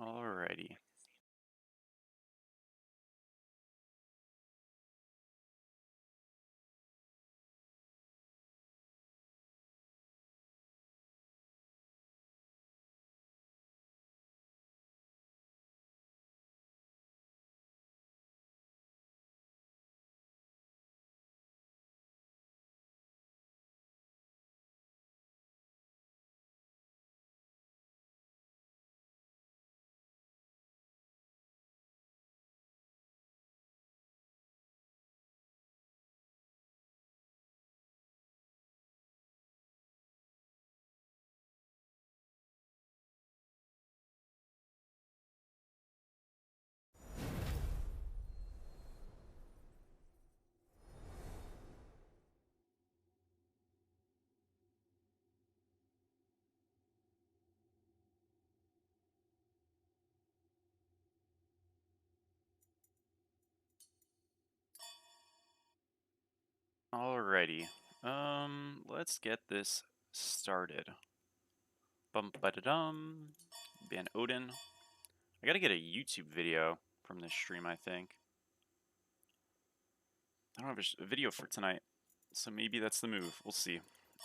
Alrighty. Alrighty. Let's get this started. Bum ba da dum. Ban Odin. I gotta get a YouTube video from this stream, I think. I don't have a video for tonight, so maybe that's the move. We'll see.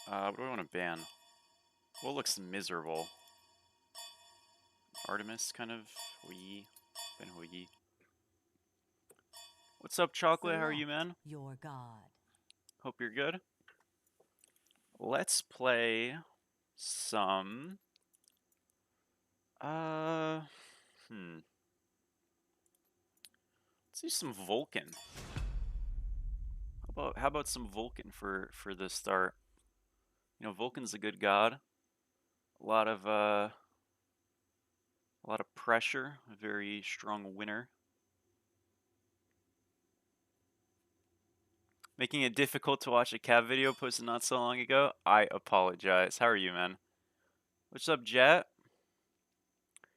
What do I want to ban? What looks miserable? Artemis, kind of. Hoi. Ben Hoi. What's up, Chocolate? How are you, man? Your god. Hope you're good. Let's play some. Let's do some Vulcan. How about some Vulcan for the start? You know, Vulcan's a good god. A lot of pressure. A very strong winner. Making it difficult to watch a cat video posted not so long ago. I apologize. How are you, man? What's up, Jet?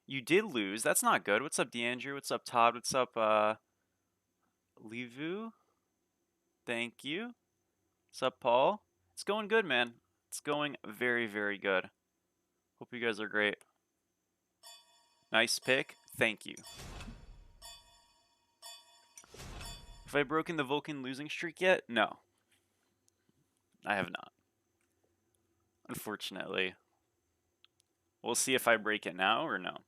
You did lose. That's not good. What's up, DeAndrew? What's up, Todd? What's up, Livu? Thank you. What's up, Paul? It's going good, man. It's going very, very good. Hope you guys are great. Nice pick. Thank you. Have I broken the Vulcan losing streak yet? No. I have not. Unfortunately. We'll see if I break it now or no.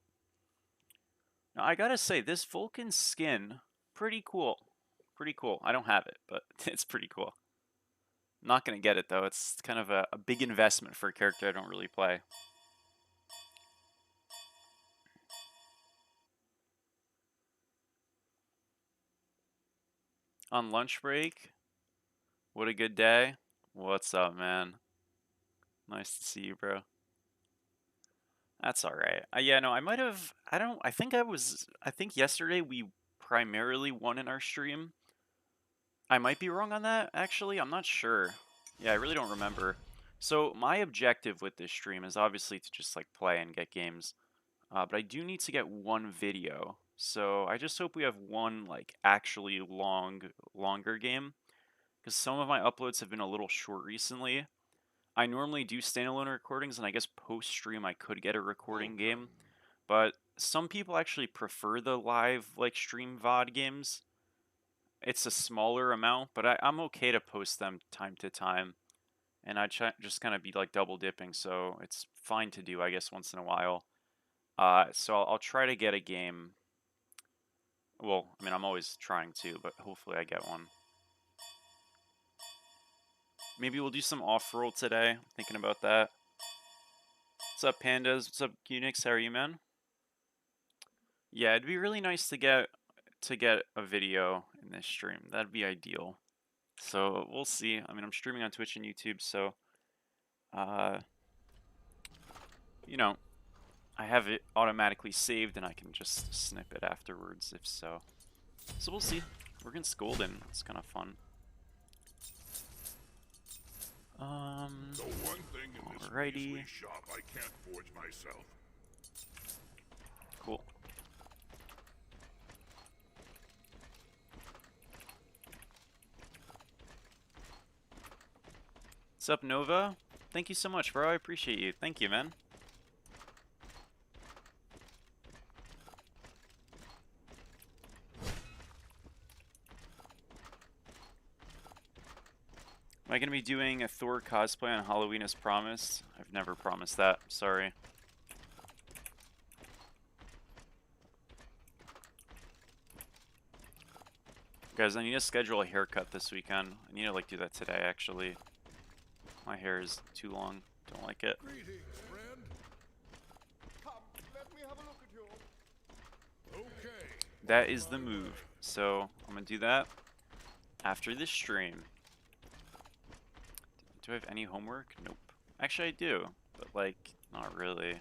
Now, I gotta say, this Vulcan skin, pretty cool. Pretty cool. I don't have it, but it's pretty cool. I'm not gonna get it, though. It's kind of a big investment for a character I don't really play. On lunch break, what a good day. What's up, man? Nice to see you, bro. That's alright. Yeah, no, I might have, I think yesterday we primarily won in our stream. I might be wrong on that, actually. I'm not sure. Yeah, I really don't remember. So my objective with this stream is obviously to just like play and get games. But I do need to get one video. So I just hope we have one like actually longer game. Because some of my uploads have been a little short recently. I normally do standalone recordings, and I guess post-stream I could get a recording game. But some people actually prefer the live like stream VOD games. It's a smaller amount, but I'm okay to post them time to time. And I just kind of be like double dipping, so it's fine to do, I guess, once in a while. So I'll try to get a game. Well, I mean, I'm always trying to, but hopefully I get one. Maybe we'll do some off-roll today. Thinking about that. What's up, Pandas? What's up, Unix? How are you, man? Yeah, it'd be really nice to get a video in this stream. That'd be ideal. So we'll see. I mean, I'm streaming on Twitch and YouTube, so you know, I have it automatically saved, and I can just snip it afterwards if so. So we'll see. We're against Golden. It's kind of fun. The one thing in this measly shop I can't forge myself. Cool. What's up, Nova? Thank you so much, bro. I appreciate you. Thank you, man. Am I going to be doing a Thor cosplay on Halloween as promised? I've never promised that. Sorry. Guys, I need to schedule a haircut this weekend. I need to like do that today, actually. My hair is too long. Don't like it. Greetings, friend. Come, let me have a look at you. Okay. That is the move. So I'm gonna do that after this stream. Do I have any homework? Nope. Actually, I do, but like, not really.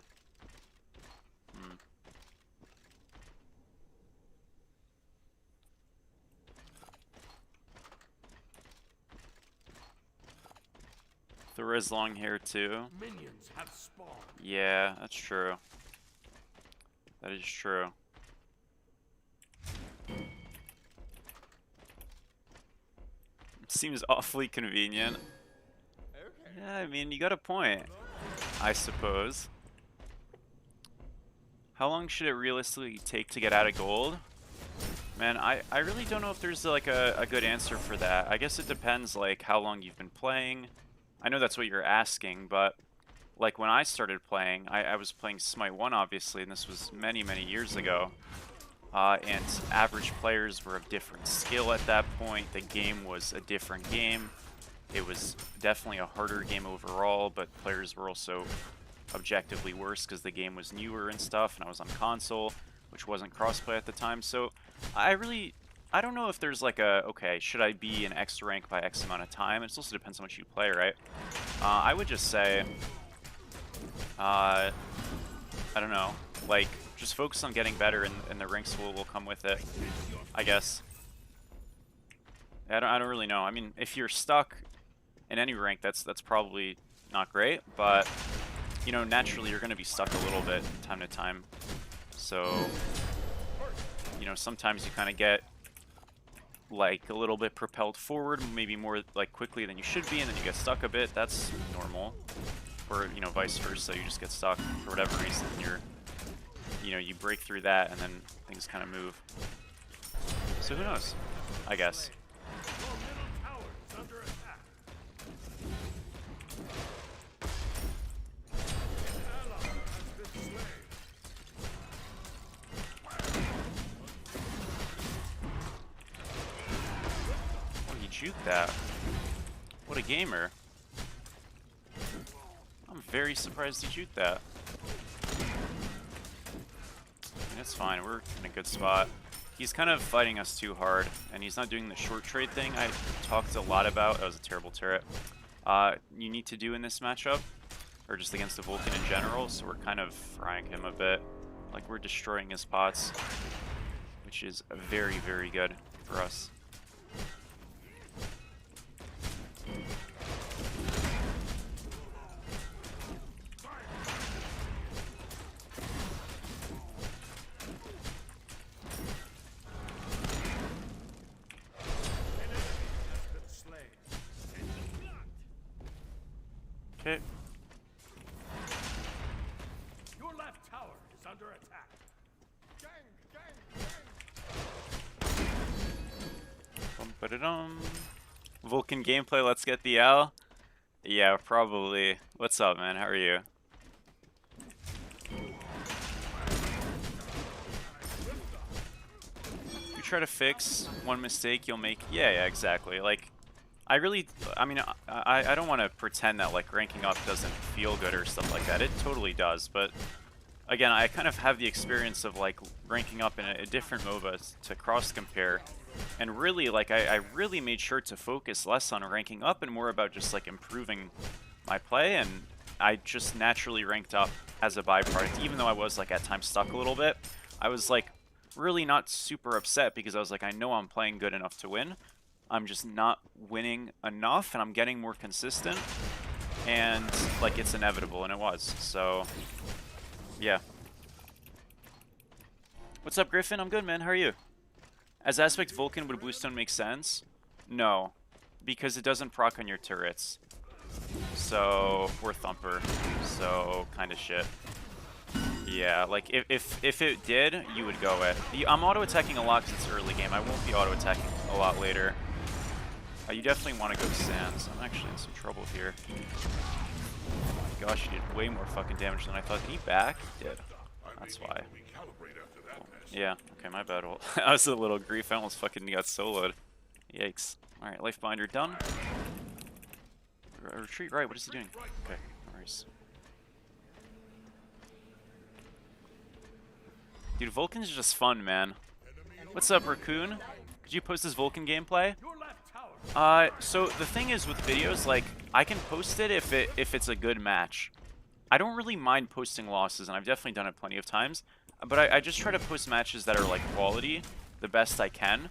Thor has long hair too. Minions have spawned. Yeah, that's true. That is true. Seems awfully convenient. Okay. Yeah, I mean, you got a point, I suppose. How long should it realistically take to get out of gold? Man, I really don't know if there's like a good answer for that. I guess it depends like how long you've been playing. I know that's what you're asking, but like when I started playing, I was playing Smite 1 obviously, and this was many, many years ago. And average players were of different skill at that point. The game was a different game. It was definitely a harder game overall, but players were also objectively worse because the game was newer and stuff, and I was on console, which wasn't crossplay at the time. So I don't know if there's like a, okay, should I be an X rank by X amount of time? It also depends on what you play, right? I would just say, I don't know, like, just focus on getting better, and the ranks will come with it, I guess. I don't really know. I mean, if you're stuck in any rank, that's probably not great, but you know, naturally you're going to be stuck a little bit time to time. So, you know, sometimes you kind of get like a little bit propelled forward, maybe more like quickly than you should be, and then you get stuck a bit. That's normal. Or, you know, vice versa, you just get stuck for whatever reason. You know, you break through that, and then things kind of move. So who knows? I guess. Your middle tower is under attack. An ally has been slain. Oh, he juked that. What a gamer. I'm very surprised he juked that. It's fine, we're in a good spot. He's kind of fighting us too hard, and he's not doing the short trade thing I talked a lot about. That was a terrible turret. You need to do in this matchup, or just against the Vulcan in general, so we're kind of frying him a bit. Like, we're destroying his pots, which is very, very good for us. Okay. Your left tower is under attack. Gang, Bum-ba-da-dum. Vulcan gameplay, let's get the L. Yeah, probably. What's up, man? How are you? You try to fix one mistake you'll make. Yeah, exactly. Like, I mean, I don't want to pretend that, like, ranking up doesn't feel good or stuff like that. It totally does, but again, I kind of have the experience of, like, ranking up in a different MOBA to cross-compare, and really, like, I really made sure to focus less on ranking up and more about just, like, improving my play, and I just naturally ranked up as a byproduct, even though I was, like, at times stuck a little bit. I was, like, really not super upset because I was like, I know I'm playing good enough to win. I'm just not winning enough, and I'm getting more consistent, and, like, it's inevitable, and it was, so, yeah. What's up, Griffin? I'm good, man. How are you? As aspect Vulcan, would Bluestone make sense? No, because it doesn't proc on your turrets. So, or Thumper, so, kind of shit. Yeah, like, if it did, you would go it. I'm auto-attacking a lot because it's early game. I won't be auto-attacking a lot later. You definitely want to go Sands. I'm actually in some trouble here. Oh my gosh, he did way more fucking damage than I thought. Did he back? He did. That's why. Cool. Yeah, okay, my bad. Well, that was a little grief. I almost fucking got soloed. Yikes. Alright, life binder done. Retreat right, what is he doing? Okay, no worries. Dude, Vulcan's just fun, man. What's up, Raccoon? Could you post this Vulcan gameplay? So the thing is with videos, like, I can post it if it's a good match. I don't really mind posting losses, and I've definitely done it plenty of times. But I just try to post matches that are, like, quality, the best I can.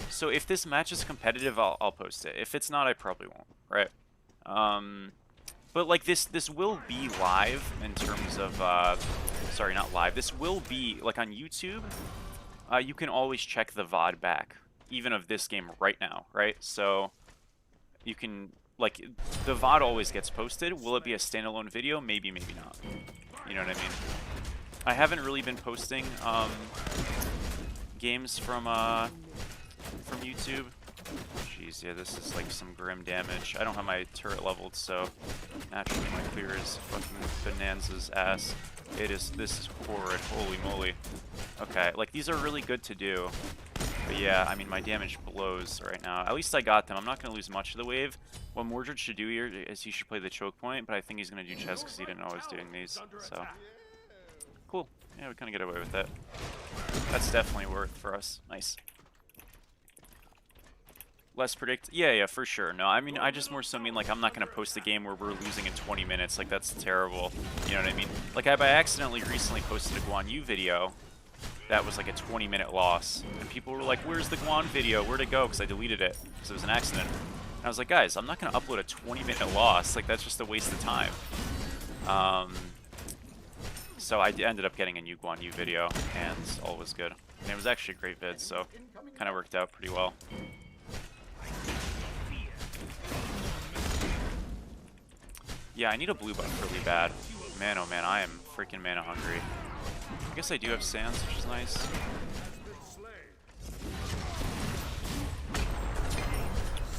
So if this match is competitive, I'll post it. If it's not, I probably won't, right? But, like, this will be live in terms of, sorry, not live. This will be, like, on YouTube. You can always check the VOD back, even of this game right now, right? So you can, like, the VOD always gets posted. Will it be a standalone video? Maybe, maybe not. You know what I mean? I haven't really been posting games from YouTube. Jeez, yeah, this is like some grim damage. I don't have my turret leveled, so naturally my clear is fucking bonanza's ass. This is horrid, holy moly. Okay, like, these are really good to do. But yeah, I mean, my damage blows right now. At least I got them. I'm not going to lose much of the wave. What Mordred should do here is he should play the choke point, but I think he's going to do chess because he didn't know I was doing these. So, cool. Yeah, we kind of get away with that. That's definitely worth for us. Nice. Less predict. Yeah, for sure. No, I mean, I just more so mean, like, I'm not going to post a game where we're losing in 20 minutes. Like, that's terrible. You know what I mean? Like, I accidentally recently posted a Guan Yu video that was like a 20-minute loss. And people were like, where's the Guan video? Where'd it go? Because I deleted it. Because it was an accident. And I was like, guys, I'm not going to upload a 20-minute loss. Like, that's just a waste of time. So I ended up getting a new Guan Yu video, and all was good. And it was actually a great vid, so kind of worked out pretty well. Yeah, I need a blue buff really bad. Man, oh man, I am freaking mana hungry. I guess I do have sands, which is nice.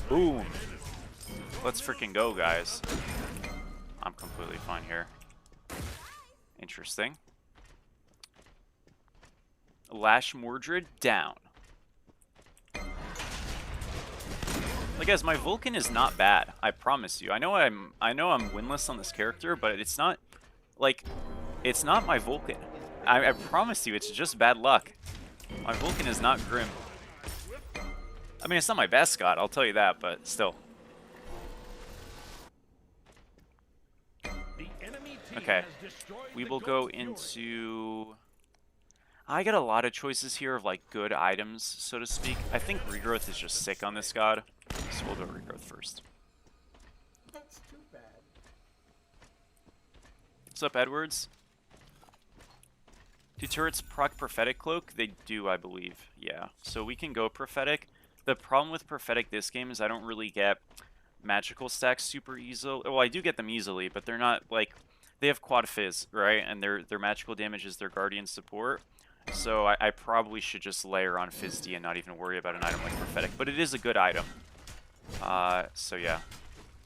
Boom! Let's freaking go, guys. I'm completely fine here. Interesting. Lash Mordred down. Like, guys, my Vulcan is not bad. I promise you. I know I'm winless on this character, but it's not, like, it's not my Vulcan. I promise you, it's just bad luck. My Vulcan is not grim. I mean, it's not my best god, I'll tell you that, but still. Okay, we will go into... I got a lot of choices here of, like, good items, so to speak. I think Regrowth is just sick on this god, so we'll go Regrowth first. That's too bad. What's up, Edwards? Do turrets proc Prophetic Cloak? They do, I believe. Yeah, so we can go Prophetic. The problem with Prophetic this game is I don't really get magical stacks super easily. Well, I do get them easily, but they're not, like... They have Quad Fizz, right? And their magical damage is their Guardian support. So I probably should just layer on Fizz D and not even worry about an item like Prophetic. But it is a good item. So yeah.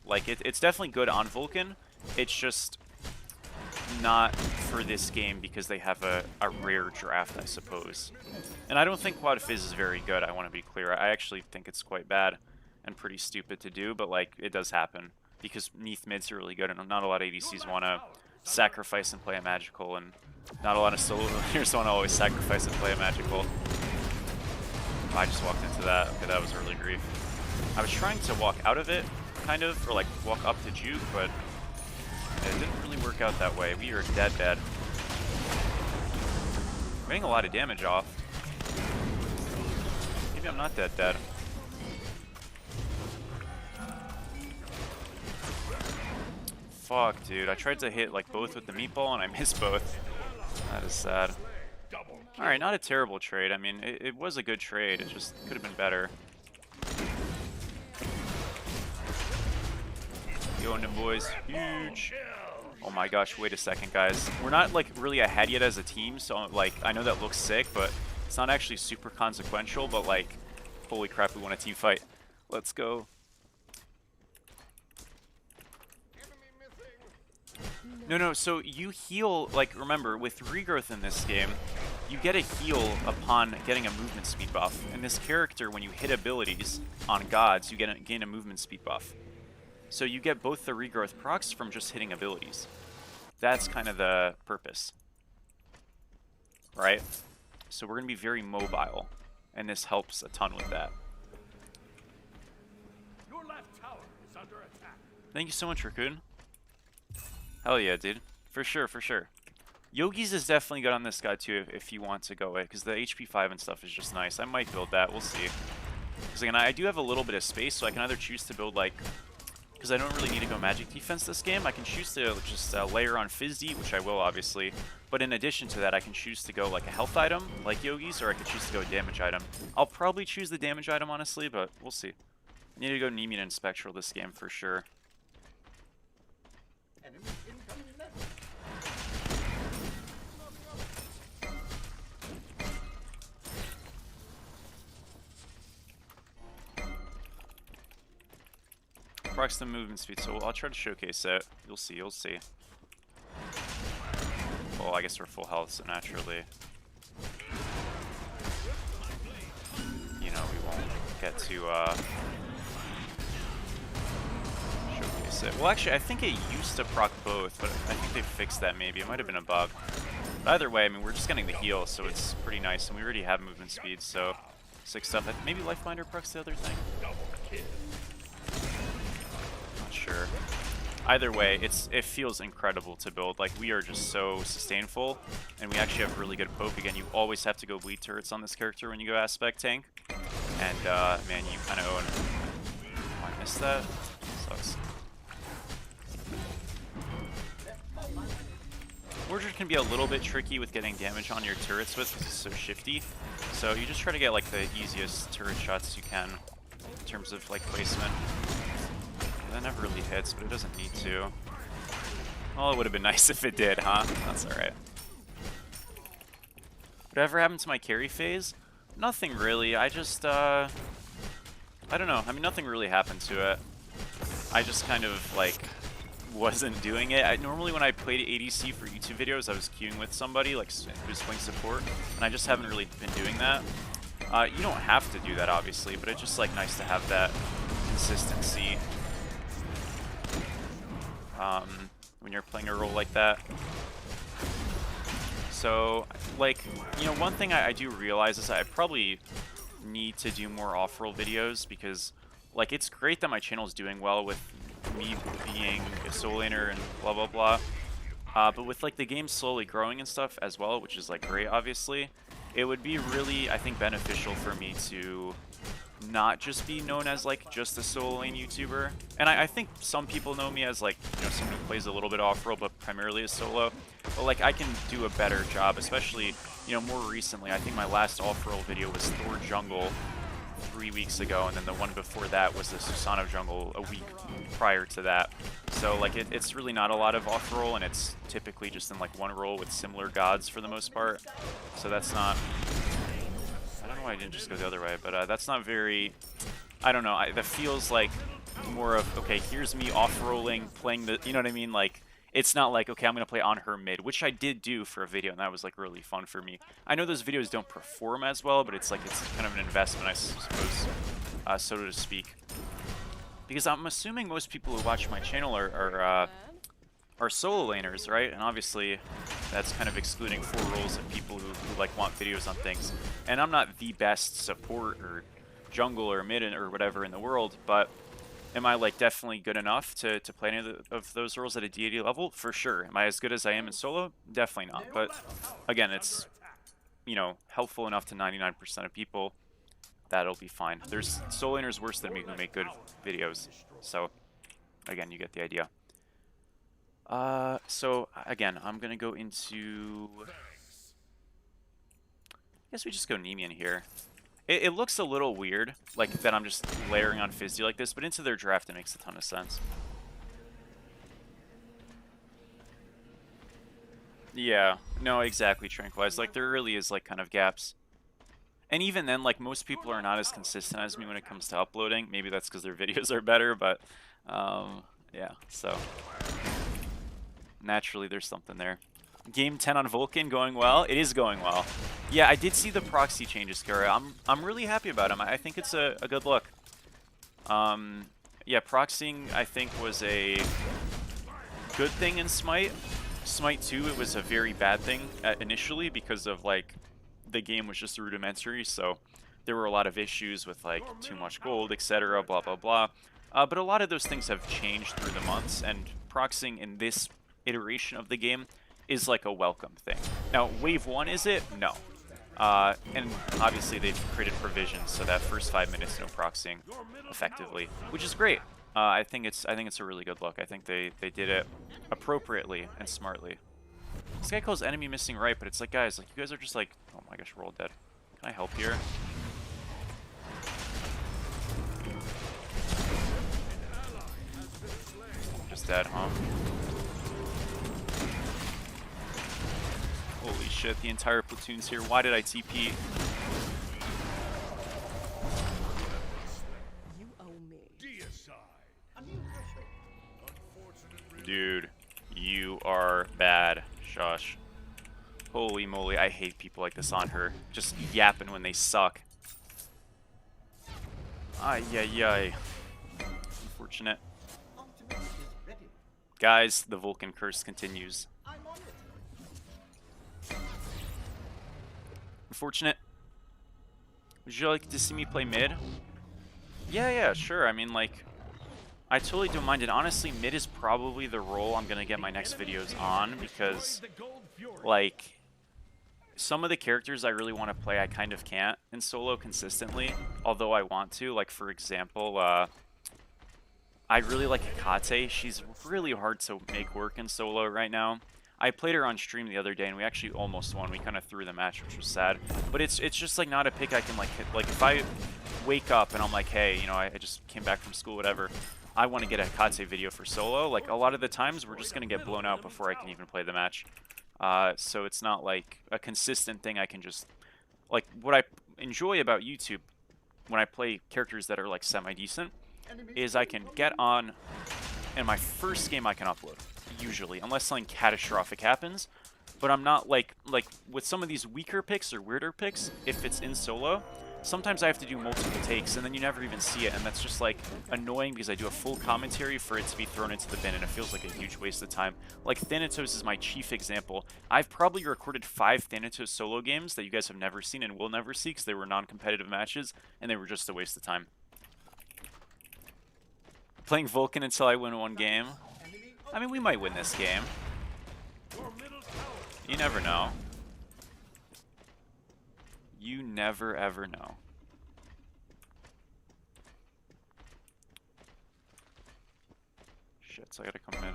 Like, it's definitely good on Vulcan. It's just not for this game because they have a rare draft, I suppose. And I don't think Quad Fizz is very good, I want to be clear. I actually think it's quite bad and pretty stupid to do, but, like, it does happen. Because Neath mids are really good, and not a lot of ADCs want to sacrifice and play a magical, and not a lot of solo players want to always sacrifice and play a magical. Oh, I just walked into that. Okay, that was early grief. I was trying to walk out of it, kind of, or like walk up to juke, but it didn't really work out that way. We are dead. I'm getting a lot of damage off. Maybe I'm not dead. Fuck, dude. I tried to hit, like, both with the meatball, and I missed both. That is sad. Alright, not a terrible trade. I mean, it was a good trade. It just could have been better. Yo, them boys. Huge. Oh my gosh, wait a second, guys. We're not, like, really ahead yet as a team, so, like, I know that looks sick, but it's not actually super consequential, but, like, holy crap, we won a team fight. Let's go. No, so you heal, like, remember, with regrowth in this game, you get a heal upon getting a movement speed buff. And this character, when you hit abilities on gods, you gain a movement speed buff. So you get both the regrowth procs from just hitting abilities. That's kind of the purpose, right? So we're going to be very mobile, and this helps a ton with that. Your left tower is under attack. Thank you so much, Raccoon. Hell yeah, dude. For sure, for sure. Yogi's is definitely good on this guy, too, if you want to go it, because the HP 5 and stuff is just nice. I might build that. We'll see. Because, again, I do have a little bit of space, so I can either choose to build, like... Because I don't really need to go magic defense this game. I can choose to just layer on Fizz-D, which I will, obviously. But in addition to that, I can choose to go, like, a health item, like Yogi's, or I could choose to go a damage item. I'll probably choose the damage item, honestly, but we'll see. I need to go Nemean and Spectral this game, for sure. Enemy incoming left. Procs the movement speed, so I'll try to showcase it. You'll see, you'll see. Well, I guess we're full health, so naturally, you know, we won't get to showcase it. Well, actually, I think it used to proc both, but I think they fixed that maybe. It might have been a bug. But either way, I mean, we're just getting the heal, so it's pretty nice, and we already have movement speed, so sick stuff. Maybe Lifebinder procs the other thing? Not sure. Either way, it feels incredible to build. Like, we are just so sustainful, and we actually have really good poke. Again, you always have to go bleed turrets on this character when you go aspect tank. And, man, you kind of own... Oh, I missed that? Sucks. Wardred can be a little bit tricky with getting damage on your turrets with, because it's so shifty. So you just try to get, like, the easiest turret shots you can in terms of, like, placement. That never really hits, but it doesn't need to. Well, it would have been nice if it did, huh? That's alright. Whatever happened to my carry phase? Nothing really. I just, I don't know. I mean, nothing really happened to it. I just kind of, like, wasn't doing it. Normally when I played ADC for YouTube videos, I was queuing with somebody, like, who's playing support, and I just haven't really been doing that. You don't have to do that, obviously, but it's just, like, nice to have that consistency. When you're playing a role like that. So, like, you know, one thing I do realize is I probably need to do more off-roll videos, because, like, it's great that my channel is doing well with me being a solo laner and blah blah blah. But with, like, the game slowly growing and stuff as well, which is, like, great, obviously, it would be really, I think, beneficial for me to not just be known as, like, just a solo lane YouTuber. And I think some people know me as, like, you know, someone who plays a little bit off-roll, but primarily as solo. But, like, I can do a better job, especially, you know, more recently. I think my last off-roll video was Thor Jungle 3 weeks ago, and then the one before that was the Susanoo Jungle a week prior to that. So, like, it's really not a lot of off-roll, and it's typically just in, like, one role with similar gods for the most part. So that's not... I don't know why I didn't just go the other way, but that's not very... I don't know, that feels like more of, okay, here's me off-rolling, playing the... You know what I mean? Like, it's not like, okay, I'm going to play on her mid, which I did do for a video, and that was, like, really fun for me. I know those videos don't perform as well, but it's, like, it's kind of an investment, I suppose, so to speak. Because I'm assuming most people who watch my channel are solo laners, right? And obviously, that's kind of excluding 4 roles of people who like, want videos on things. And I'm not the best support or jungle or mid or whatever in the world, but am I, like, definitely good enough to play any of those roles at a deity level? For sure. Am I as good as I am in solo? Definitely not. But, again, it's, you know, helpful enough to 99% of people. That'll be fine. There's solo laners worse than me who make good videos. So, again, you get the idea. So, again, I'm gonna go into... I guess we just go Nemean here. It looks a little weird, like, that I'm just layering on Fizz-D like this, but into their draft it makes a ton of sense. Yeah, no, exactly, Tranquilize. Like, there really is, like, kind of gaps. And even then, like, most people are not as consistent as me when it comes to uploading. Maybe that's because their videos are better, but, yeah, so... Naturally, there's something there. Game 10 on Vulcan going well. It is going well. Yeah, I did see the proxy changes, Kara. I'm really happy about them. I think it's a good look. Yeah, proxying I think was a good thing in Smite. Smite 2, it was a very bad thing initially because of like the game was just rudimentary, so there were a lot of issues with like too much gold, etc. Blah blah blah. But a lot of those things have changed through the months, and proxying in this iteration of the game is like a welcome thing. Now, Wave 1 is it? No. And obviously they've created provisions so that first 5 minutes no proxying effectively, which is great. I think it's a really good look. I think they did it appropriately and smartly. This guy calls enemy missing right, but it's like, guys, like you guys are just like, oh my gosh, we're all dead. Can I help here? Just dead, huh? Holy shit, the entire platoon's here. Why did I TP? You owe me. Dude, you are bad, Shush. Holy moly, I hate people like this on her. Just yapping when they suck. Ay, ay, ay. Unfortunate. Guys, the Vulcan curse continues. Unfortunate. Would you like to see me play mid? Yeah, sure. I mean, like, I totally don't mind it. Honestly, mid is probably the role I'm gonna get my next videos on because, like, some of the characters I really want to play, I kind of can't in solo consistently, although I want to. Like, for example, I really like Hekate. She's really hard to make work in solo right now. I played her on stream the other day, and we actually almost won. We kind of threw the match, which was sad. But it's just like not a pick I can like hit. Like if I wake up and I'm like, hey, you know, I just came back from school, whatever. I want to get a Hekate video for solo. Like a lot of the times, we're just gonna get blown out before I can even play the match. So it's not like a consistent thing I can just like. What I enjoy about YouTube when I play characters that are like semi-decent is I can get on, and my first game I can upload. Usually, unless something catastrophic happens, but I'm not like with some of these weaker picks or weirder picks, if it's in solo, sometimes I have to do multiple takes and then you never even see it, and that's just like annoying because I do a full commentary for it to be thrown into the bin and it feels like a huge waste of time. Like Thanatos is my chief example. I've probably recorded 5 Thanatos solo games that you guys have never seen and will never see because they were non-competitive matches and they were just a waste of time. Playing Vulcan until I win 1 game. I mean, we might win this game. You never know. You never ever know. Shit, so I gotta come in.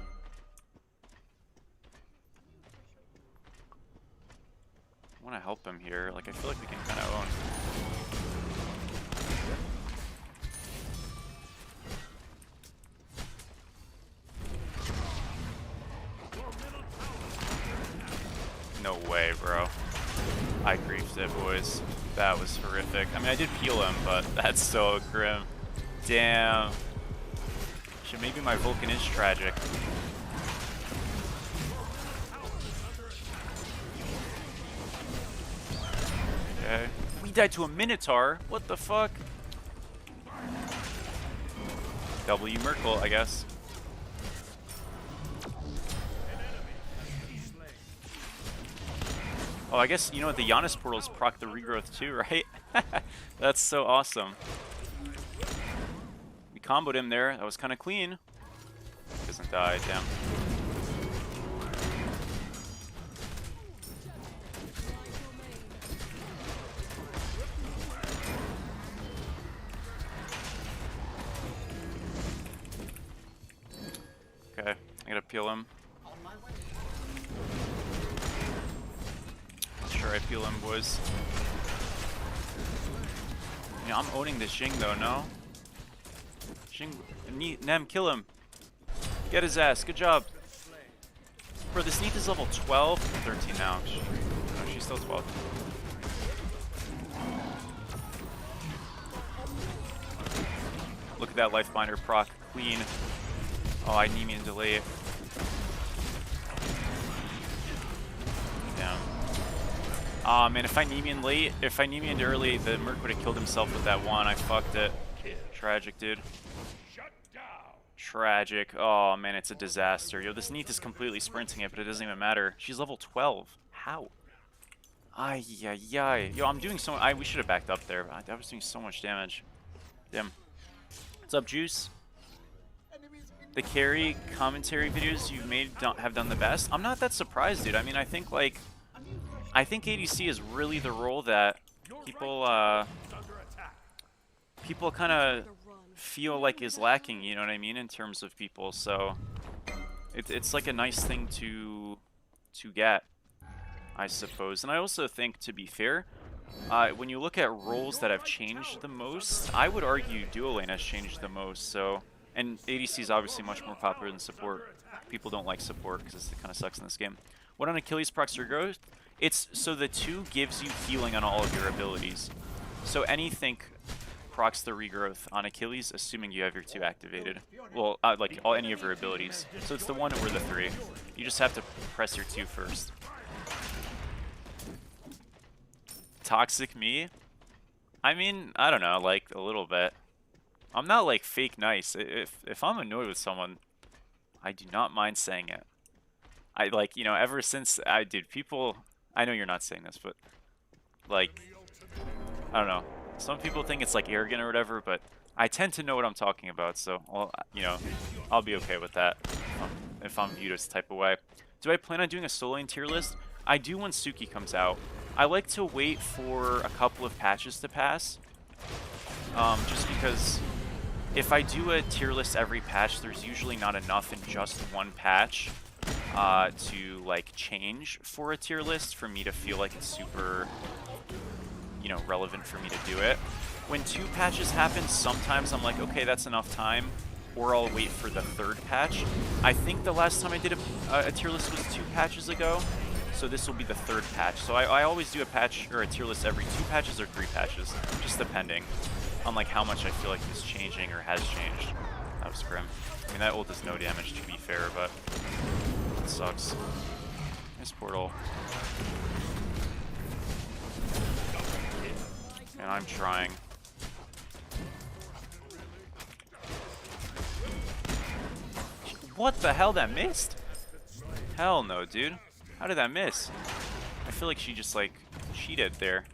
I wanna help him here. Like, I feel like we can kinda own. No way, bro. I griefed it, boys. That was horrific. I mean, I did peel him, but that's so grim. Damn. Shit, maybe my Vulcan is tragic. Okay. We died to a Minotaur? What the fuck? W Merkel, I guess. Oh, I guess, you know what, the Giannis portals proc the regrowth too, right? That's so awesome. We comboed him there. That was kind of clean. Doesn't die, damn. Okay, I gotta peel him. Sure, I peel him, boys. Yeah, I'm owning this Xing though, no? Xing, Nem, kill him. Get his ass, good job. Bro, this Neath is level 12, 13 now. No, she's still 12. Look at that Lifebinder proc, queen. Oh, I need me to delay it. Man, if I Nemean late, if I Nemean early, the Merc would have killed himself with that one. I fucked it. Tragic, dude. Tragic. Oh, man, it's a disaster. Yo, this Neath is completely sprinting it, but it doesn't even matter. She's level 12. How? Ay, ay, ay. Yo, I'm doing so... we should have backed up there. I was doing so much damage. Damn. What's up, Juice? The carry commentary videos you've made have done the best. I'm not that surprised, dude. I mean, I think, like... I think ADC is really the role that people, people kind of feel like is lacking, you know what I mean, in terms of people, so... It's like a nice thing to get, I suppose. And I also think, to be fair, when you look at roles that have changed the most, I would argue duo lane has changed the most, so... And ADC is obviously much more popular than support. People don't like support because it kind of sucks in this game. What on Achilles procs regrowth? It's so the 2 gives you healing on all of your abilities. So anything procs the regrowth on Achilles, assuming you have your 2 activated. Well, like any of your abilities. So it's the 1 or the 3. You just have to press your 2 first. Toxic me? I mean, I don't know, like a little bit. I'm not like fake nice. If I'm annoyed with someone, I do not mind saying it. I like, you know, ever since dude, people, I know you're not saying this, but like, I don't know. Some people think it's like arrogant or whatever, but I tend to know what I'm talking about, so well, you know, I'll be okay with that if I'm viewed this type of way. Do I plan on doing a solo lane tier list? I do when Suki comes out. I like to wait for a couple of patches to pass, just because if I do a tier list every patch, there's usually not enough in just one patch to like change for a tier list for me to feel like it's super, you know, relevant for me to do it. When 2 patches happen, sometimes I'm like, okay, that's enough time, or I'll wait for the 3rd patch. I think the last time I did a tier list was 2 patches ago, so this will be the 3rd patch. So I always do a patch or a tier list every 2 patches or 3 patches, just depending on like how much I feel like is changing or has changed. That was grim. I mean, that ult does no damage to be fair, but it sucks. Nice portal. And I'm trying. What the hell, that missed? Hell no, dude. How did that miss? I feel like she just like cheated there.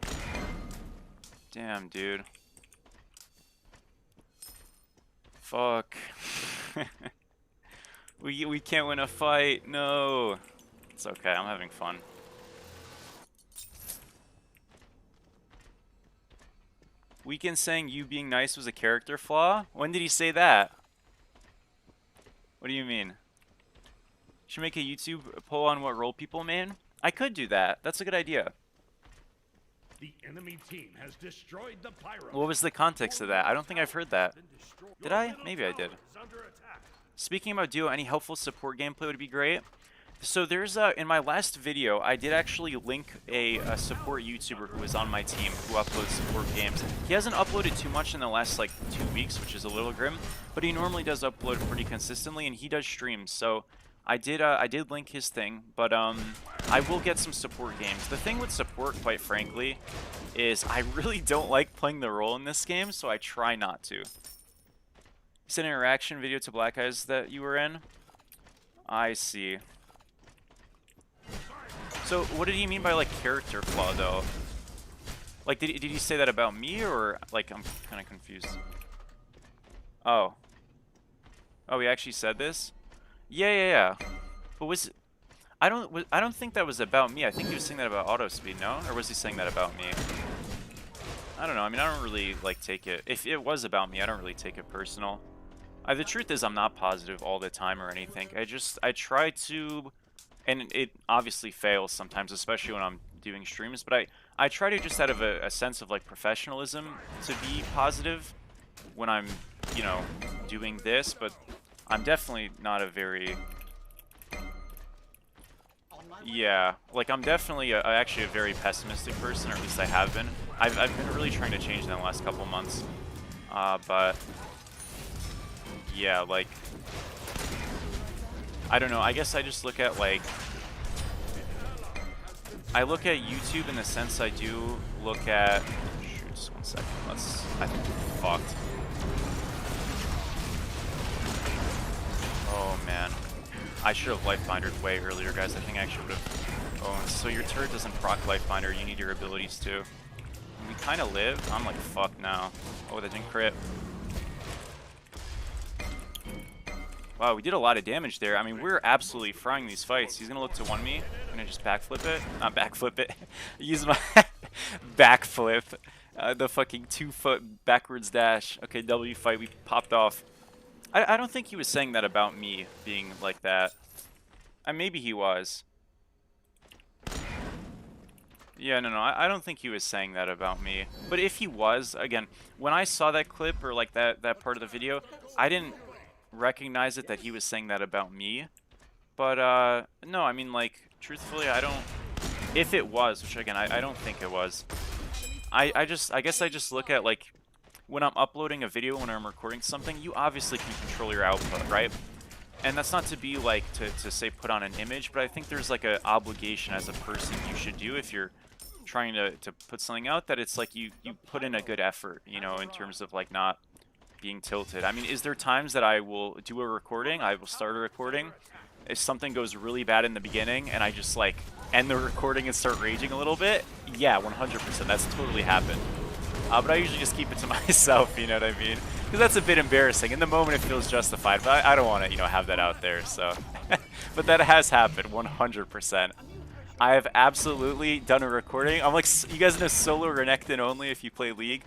Damn, dude. Fuck. we can't win a fight. No. It's okay. I'm having fun. Weekend saying you being nice was a character flaw? When did he say that? What do you mean? Should make a YouTube poll on what role people main? I could do that. That's a good idea. The enemy team has destroyed the pyro. What was the context of that? I don't think I've heard that. Did I? Maybe I did. Speaking about duo, any helpful support gameplay would be great. So there's in my last video, I did actually link a support YouTuber who was on my team who uploads support games. He hasn't uploaded too much in the last like 2 weeks, which is a little grim, but he normally does upload pretty consistently, and he does streams. So I did link his thing, but I will get some support games. The thing with support, quite frankly, is I really don't like playing the role in this game, so I try not to. It's an interaction video to Black Eyes that you were in. I see. So, what did he mean by, like, character flaw, though? Like, did he say that about me, or, like, I'm kind of confused. Oh. Oh, he actually said this? Yeah. But was... I don't think that was about me. I think he was saying that about auto speed, no? Or was he saying that about me? I don't know. I mean, I don't really, like, take it... If it was about me, I don't really take it personal. The truth is, I'm not positive all the time or anything. I try to... And it obviously fails sometimes, especially when I'm doing streams, but I try to just out of a sense of like professionalism to be positive when I'm, you know, doing this, but I'm definitely not a very... Yeah, like I'm definitely actually a very pessimistic person, or at least I have been. I've been really trying to change that in the last couple months, but yeah, like... I don't know, I guess I just look at, like... I look at YouTube in the sense I do look at. Shoot, just 1 second. I think we're fucked. Oh man, I should have Lifebindered way earlier, guys. I think I actually would have. Oh, so your turret doesn't proc Lifebinder. You need your abilities too. We kind of live. I'm like fucked now. Oh, that didn't crit. Wow, we did a lot of damage there. I mean, we're absolutely frying these fights. He's gonna look to 1 me. I'm gonna just backflip it. Not backflip it. Use my backflip. The fucking 2-foot backwards dash. Okay, W fight. We popped off. I don't think he was saying that about me being like that. Maybe he was. Yeah, no, I don't think he was saying that about me. But if he was, again, when I saw that clip or like that part of the video, I didn't recognize it that he was saying that about me. But no, I mean, like, truthfully, I don't. If it was, which again, I don't think it was. I guess I just look at, like, when I'm uploading a video, when I'm recording something, you obviously can control your output, right? And that's not to be like to say put on an image, but I think there's like an obligation as a person you should do if you're trying to put something out, that it's like you put in a good effort, you know, in terms of like not being tilted. I mean, is there times that I will do a recording, I will start a recording, if something goes really bad in the beginning and I just like end the recording and start raging a little bit? Yeah, 100%, that's totally happened. But I usually just keep it to myself, you know what I mean? Because that's a bit embarrassing. In the moment, it feels justified, but I don't want to, you know, have that out there, so. But that has happened, 100%. I have absolutely done a recording. I'm like, you guys know solo Renekton only if you play League?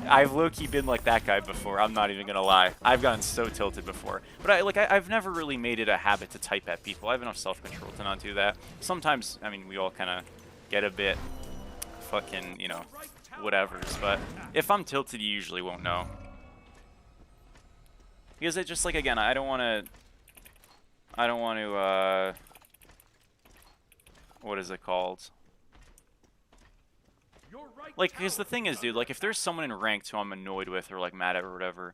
I've low-key been like that guy before, I'm not even gonna lie. I've gotten so tilted before. But I've never really made it a habit to type at people. I have enough self-control to not do that. Sometimes, I mean, we all kind of get a bit fucking, you know, whatevers, but if I'm tilted, you usually won't know. Because it just, like, again, I don't want to, what is it called? Like, because the thing is, dude, like, if there's someone in ranked who I'm annoyed with or, like, mad at or whatever,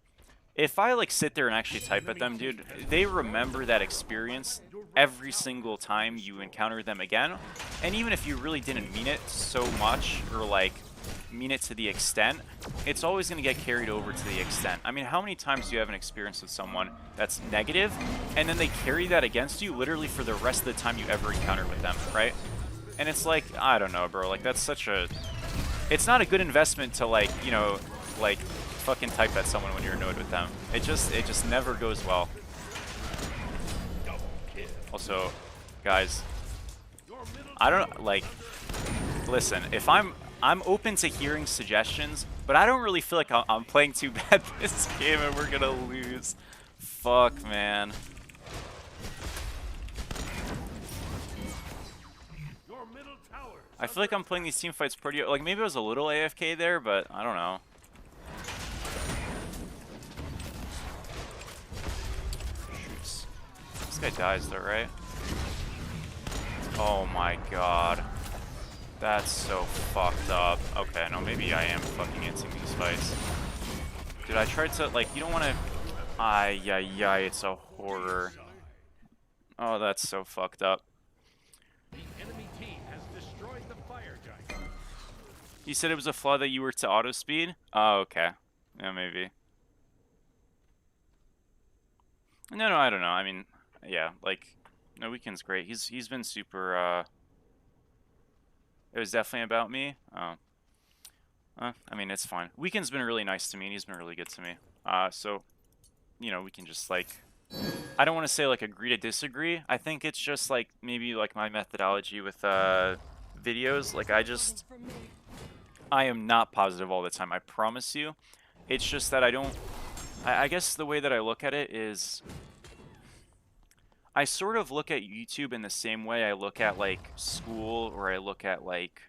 if I, like, sit there and actually type at them, dude, they remember that experience every single time you encounter them again. And even if you really didn't mean it so much, or, like, mean it to the extent, it's always going to get carried over to the extent. I mean, how many times do you have an experience with someone that's negative, and then they carry that against you literally for the rest of the time you ever encounter with them, right? And it's like, I don't know, bro, like, that's such a... It's not a good investment to, like, you know, like, fucking type at someone when you're annoyed with them. It just never goes well. Also, guys, I don't, like, listen, if I'm open to hearing suggestions, but I don't really feel like I'm playing too bad this game and we're gonna lose. Fuck, man. I feel like I'm playing these team fights pretty... Like, maybe I was a little AFK there, but I don't know. Shoots. This guy dies though, right? Oh my god. That's so fucked up. Okay, no, maybe I am fucking insing these fights. Dude, I tried to, like, you don't want to... Ay, it's a horror. Oh, that's so fucked up. The enemy team has destroyed the fire giant. You said it was a flaw that you were to auto speed? Oh, okay. Yeah, maybe. No, I don't know. I mean, yeah, like, no, Weekend's great. He's been super, It was definitely about me? Oh. I mean, it's fine. Weekend's been really nice to me, and he's been really good to me. So, you know, we can just, like... I don't want to say, like, agree to disagree. I think it's just, like, maybe, like, my methodology with, videos. Like, I am not positive all the time, I promise you. It's just that I don't... I guess the way that I look at it is... I sort of look at YouTube in the same way I look at, like, school, or I look at, like,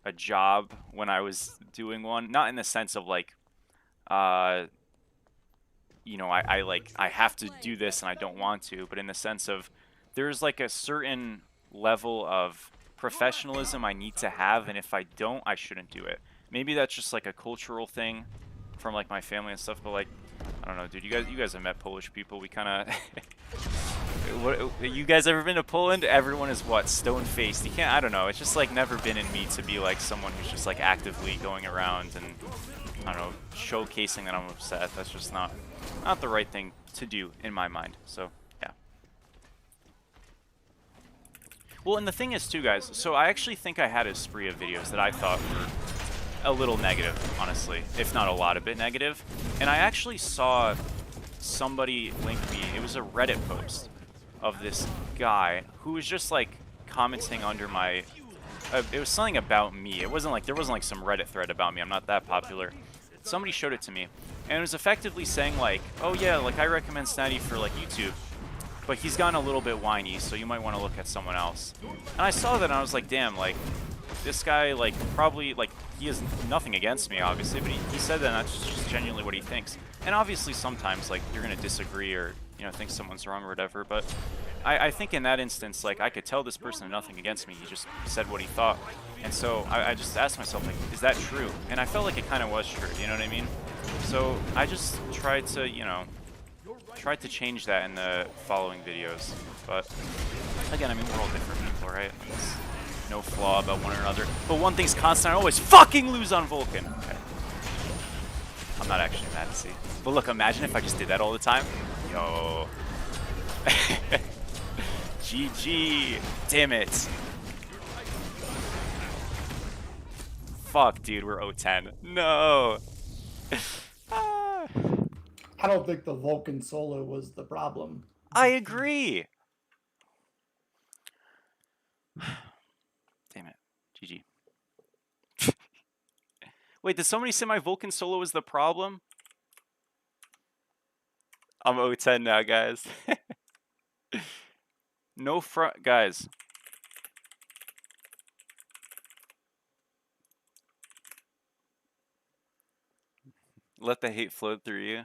a job when I was doing one. Not in the sense of, like, you know, I have to do this and I don't want to, but in the sense of there's, like, a certain level of professionalism I need to have, and if I don't, I shouldn't do it. Maybe that's just, like, a cultural thing from, like, my family and stuff, but, like, I don't know, dude, you guys have met Polish people. We kind of what, you guys ever been to Poland? Everyone is what? Stone-faced. You can't, I don't know. It's just like never been in me to be like someone who's just like actively going around and, I don't know, showcasing that I'm upset. That's just not the right thing to do in my mind. So, yeah. Well, and the thing is too, guys, so I actually think I had a spree of videos that I thought were a little negative, honestly, if not a lot, a bit negative. And I actually saw somebody link me, it was a Reddit post of this guy who was just like commenting under my, it was something about me. It wasn't like, there wasn't like some Reddit thread about me. I'm not that popular. Somebody showed it to me, and it was effectively saying like, oh yeah, like I recommend Snatty for like YouTube, but he's gotten a little bit whiny, so you might want to look at someone else. And I saw that and I was like, damn, like, this guy, like, probably, like, he has nothing against me, obviously, but he said that and that's just genuinely what he thinks. And obviously sometimes, like, you're going to disagree or, you know, think someone's wrong or whatever, but I think in that instance, like, I could tell this person had nothing against me. He just said what he thought. And so I just asked myself, like, is that true? And I felt like it kind of was true, you know what I mean? So I just tried to, you know, tried to change that in the following videos. But again, I mean, we're all different people, right? It's no flaw about one another. But one thing's constant, I always fucking lose on Vulcan. Okay. I'm not actually mad to see. But look, imagine if I just did that all the time. Yo. GG. Damn it. Fuck, dude, we're 0-10. No. Ah. I don't think the Vulcan solo was the problem. I agree. Damn it. GG. Wait, did somebody say my Vulcan solo was the problem? I'm 0-10 now, guys. No front, guys. Let the hate flow through you.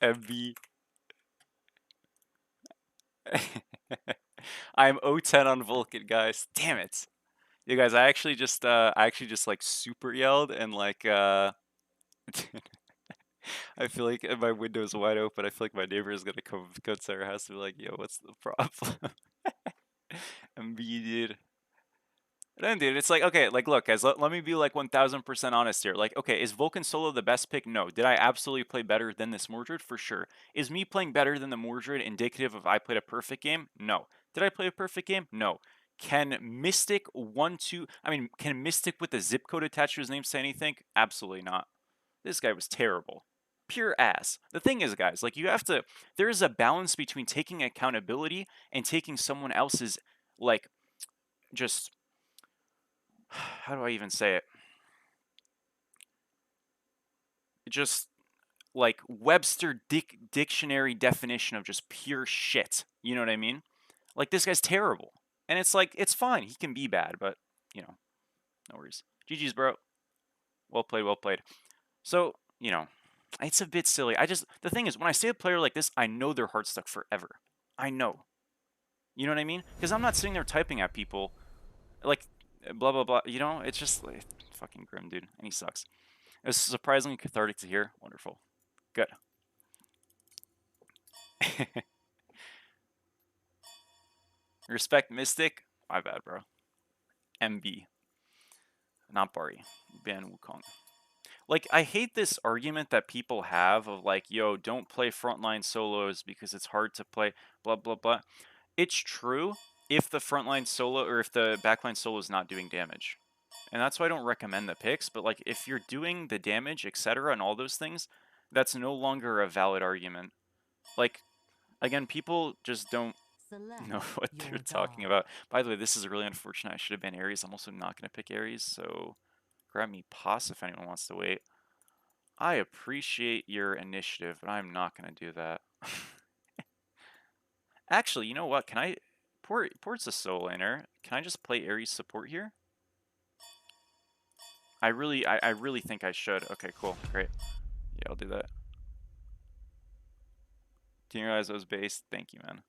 MB. I'm 0-10 on Vulcan, guys. Damn it. You guys, I actually just like super yelled and like I feel like my window's wide open. I feel like my neighbor is gonna come to our house and be like, yo, what's the problem? MB, dude. No, dude, it's like, okay, like, look, guys, let me be like 1000% honest here. Like, okay, is Vulcan solo the best pick? No. Did I absolutely play better than this Mordred? For sure. Is me playing better than the Mordred indicative of I played a perfect game? No. Did I play a perfect game? No. Can Mystic can Mystic with a zip code attached to his name say anything? Absolutely not. This guy was terrible. Pure ass. The thing is, guys, like, you have to, there is a balance between taking accountability and taking someone else's, like, just, how do I even say it? Just like Webster dictionary definition of just pure shit. You know what I mean? Like, this guy's terrible. And it's like, it's fine. He can be bad, but, you know, no worries. GG's, bro. Well played, well played. So, you know, it's a bit silly. The thing is, when I see a player like this, I know they're heart stuck forever. I know. You know what I mean? Because I'm not sitting there typing at people like, blah, blah, blah. You know, it's just like, fucking grim, dude. And he sucks. It was surprisingly cathartic to hear. Wonderful. Good. Respect Mystic. My bad, bro. MB. Not Bari. Ban Wukong. Like, I hate this argument that people have of like, yo, don't play frontline solos because it's hard to play, blah, blah, blah. It's true if the frontline solo or if the backline solo is not doing damage. And that's why I don't recommend the picks. But like, if you're doing the damage, etc., and all those things, that's no longer a valid argument. Like, again, people just don't know what they're talking about. By the way, this is really unfortunate. I should have been Ares. I'm also not going to pick Ares, so grab me Pos if anyone wants to wait. I appreciate your initiative, but I'm not going to do that. Actually, you know what? Can I... Port's a soul laner. Can I just play Ares support here? I really think I should. Okay, cool. Great. Yeah, I'll do that. Didn't realize I was based. Thank you, man.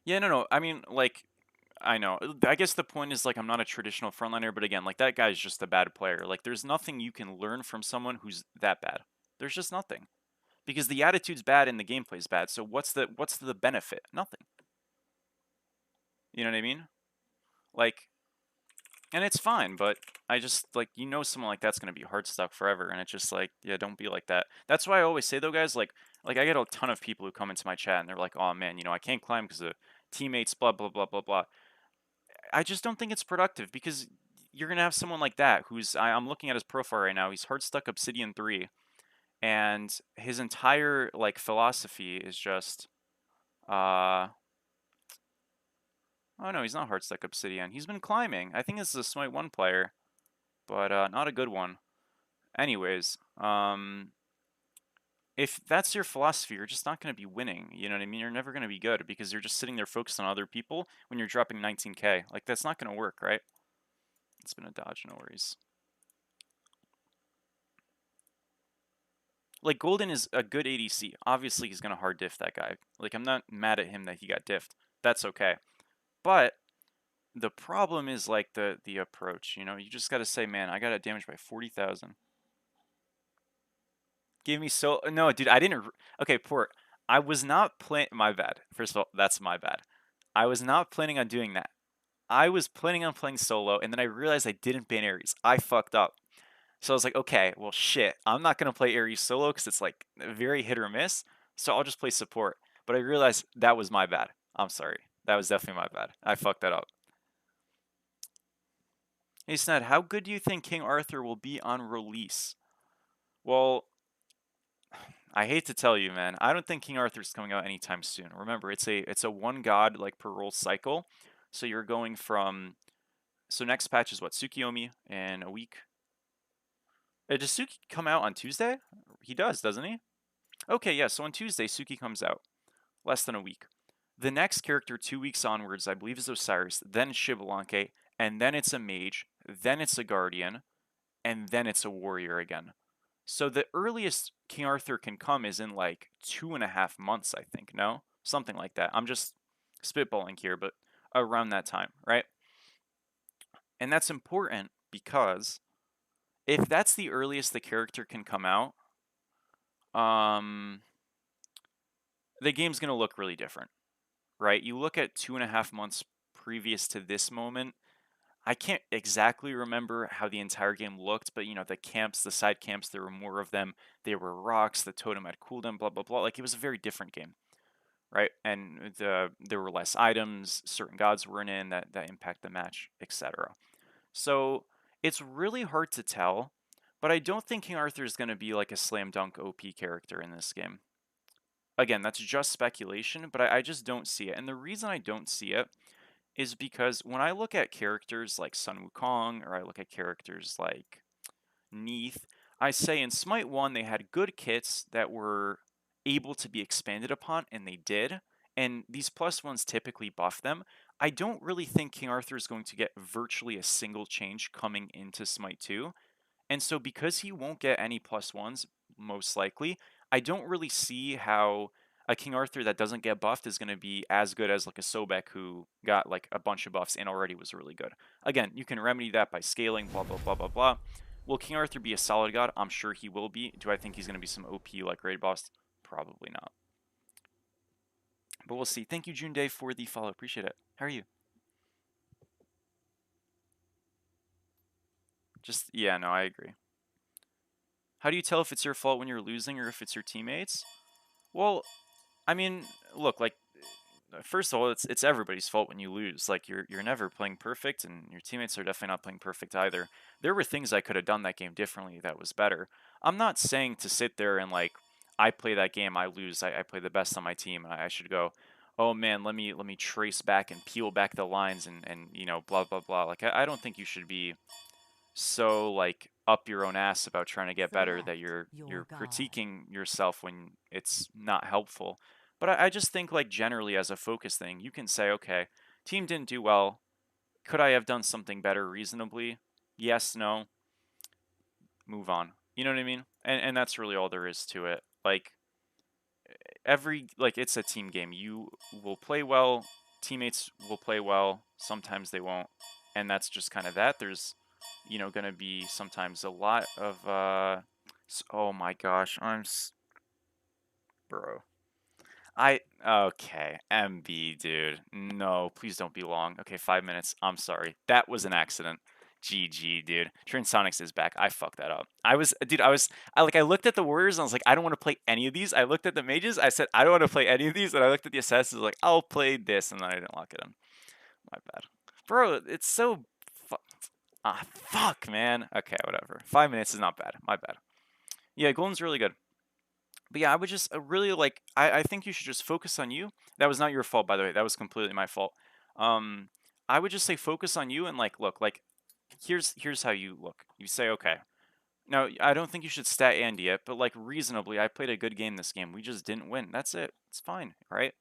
Yeah, no, I mean, like, I know. I guess the point is, like, I'm not a traditional frontliner, but again, like, that guy's just a bad player. Like, there's nothing you can learn from someone who's that bad. There's just nothing. Because the attitude's bad and the gameplay's bad. So what's the benefit? Nothing. You know what I mean? Like, and it's fine, but I just, like, someone like that's going to be hard stuck forever, and it's just like, yeah, don't be like that. That's why I always say, though, guys, like I get a ton of people who come into my chat, and they're like, oh, man, I can't climb because of teammates, blah, blah, blah, blah, blah. I just don't think it's productive, because you're going to have someone like that who's, I'm looking at his profile right now, he's hard stuck Obsidian 3, and his entire, like, philosophy is just, oh no, he's not hard stuck Obsidian. He's been climbing. I think this is a Smite 1 player, but not a good one. Anyways, if that's your philosophy, you're just not going to be winning. You know what I mean? You're never going to be good because you're just sitting there focused on other people when you're dropping 19k. Like, that's not going to work, right? It's been a dodge, no worries. Like, Golden is a good ADC. Obviously, he's going to hard diff that guy. Like, I'm not mad at him that he got diffed. That's okay. But the problem is, like, the approach. You just got to say, man, I got it damaged by 40,000. Gave me so no, dude. I didn't. Okay, Port. I was not playing. My bad. First of all, that's my bad. I was not planning on doing that. I was planning on playing solo, and then I realized I didn't ban Ares. I fucked up. So I was like, okay, well, shit. I'm not gonna play Ares solo because it's like very hit or miss. So I'll just play support. But I realized that was my bad. I'm sorry. That was definitely my bad. I fucked that up. Hey, Sned, how good do you think King Arthur will be on release? Well, I hate to tell you, man. I don't think King Arthur's coming out anytime soon. Remember, it's a one god like per role cycle. So you're going from next patch is what, Tsukiyomi in a week. Does Suki come out on Tuesday? He does, doesn't he? Okay, yeah. So on Tuesday, Suki comes out. Less than a week. The next character 2 weeks onwards, I believe, is Osiris. Then Xbalanque, and then it's a mage. Then it's a guardian, and then it's a warrior again. So the earliest King Arthur can come is in like 2.5 months, I think. No? Something like that. I'm just spitballing here, but around that time, right? And that's important because if that's the earliest the character can come out, the game's going to look really different, right? You look at 2.5 months previous to this moment, I can't exactly remember how the entire game looked, but the camps, the side camps, there were more of them. There were rocks, the totem had cooldown, blah blah blah. Like, it was a very different game, right? And there were less items, certain gods were in that impact the match, etc. So it's really hard to tell, but I don't think King Arthur is going to be like a slam dunk OP character in this game. Again, that's just speculation, but I just don't see it. And the reason I don't see it is because when I look at characters like Sun Wukong, or I look at characters like Neath, I say in Smite 1 they had good kits that were able to be expanded upon, and they did, and these plus ones typically buff them. I don't really think King Arthur is going to get virtually a single change coming into Smite 2, and so because he won't get any plus ones, most likely, I don't really see how a King Arthur that doesn't get buffed is going to be as good as like a Sobek who got like a bunch of buffs and already was really good. Again, you can remedy that by scaling, blah, blah, blah, blah, blah. Will King Arthur be a solid god? I'm sure he will be. Do I think he's going to be some OP like raid boss? Probably not. But we'll see. Thank you, June Day, for the follow. Appreciate it. How are you? Just, yeah, no, I agree. How do you tell if it's your fault when you're losing or if it's your teammates? Well, I mean, look, like, first of all, it's everybody's fault when you lose. Like, you're never playing perfect, and your teammates are definitely not playing perfect either. There were things I could have done that game differently that was better. I'm not saying to sit there and, like, I play that game, I lose, I play the best on my team, and I should go, oh man, let me trace back and peel back the lines and blah blah blah. Like, I don't think you should be so, like, up your own ass about trying to get better that you're critiquing yourself when it's not helpful. But I just think, like, generally as a focus thing, you can say, okay, team didn't do well. Could I have done something better reasonably? Yes, no. Move on. You know what I mean? And that's really all there is to it. Like, it's a team game. You will play well teammates will play well, sometimes they won't, and that's just kind of that. There's, you know, gonna be sometimes a lot of oh my gosh, bro. Okay, MB, dude. No, please don't be long. Okay, 5 minutes. I'm sorry. That was an accident. GG, dude. Transonics is back. I fucked that up. Dude, I looked at the warriors and I was like, I don't want to play any of these. I looked at the mages. I said, I don't want to play any of these. And I looked at the assassins like, I'll play this. And then I didn't lock it in. My bad. Bro, it's so, fuck, man. Okay, whatever. 5 minutes is not bad. My bad. Yeah, Golden's really good. But yeah, I would just really like. I think you should just focus on you. That was not your fault, by the way. That was completely my fault. Um, I would just say focus on you and like look like here's how you look. You say okay. Now I don't think you should stat Andy it, but like reasonably, I played a good game this game. We just didn't win. That's it. It's fine, right?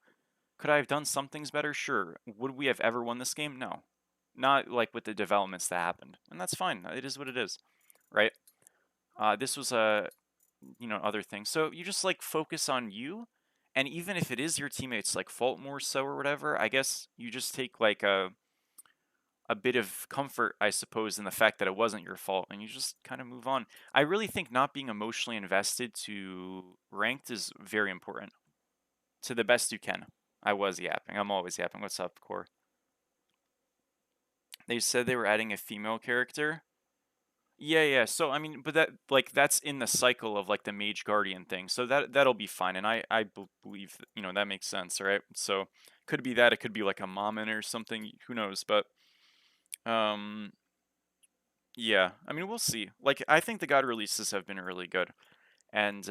Could I have done some things better? Sure. Would we have ever won this game? No. Not like with the developments that happened, and that's fine. It is what it is, right? This was a other things. So you just like focus on you, and even if it is your teammates like fault more so or whatever, I guess you just take like a bit of comfort, I suppose, in the fact that it wasn't your fault, and you just kind of move on. I really think not being emotionally invested to ranked is very important. To the best you can. I was yapping. I'm always yapping. What's up, Core? They said they were adding a female character. Yeah, yeah. So I mean, but that's in the cycle of like the mage guardian thing. So that'll be fine, and believe that makes sense, right? So could be that, it could be like a Mammon or something. Who knows? But um, yeah. I mean, we'll see. Like I think the god releases have been really good, and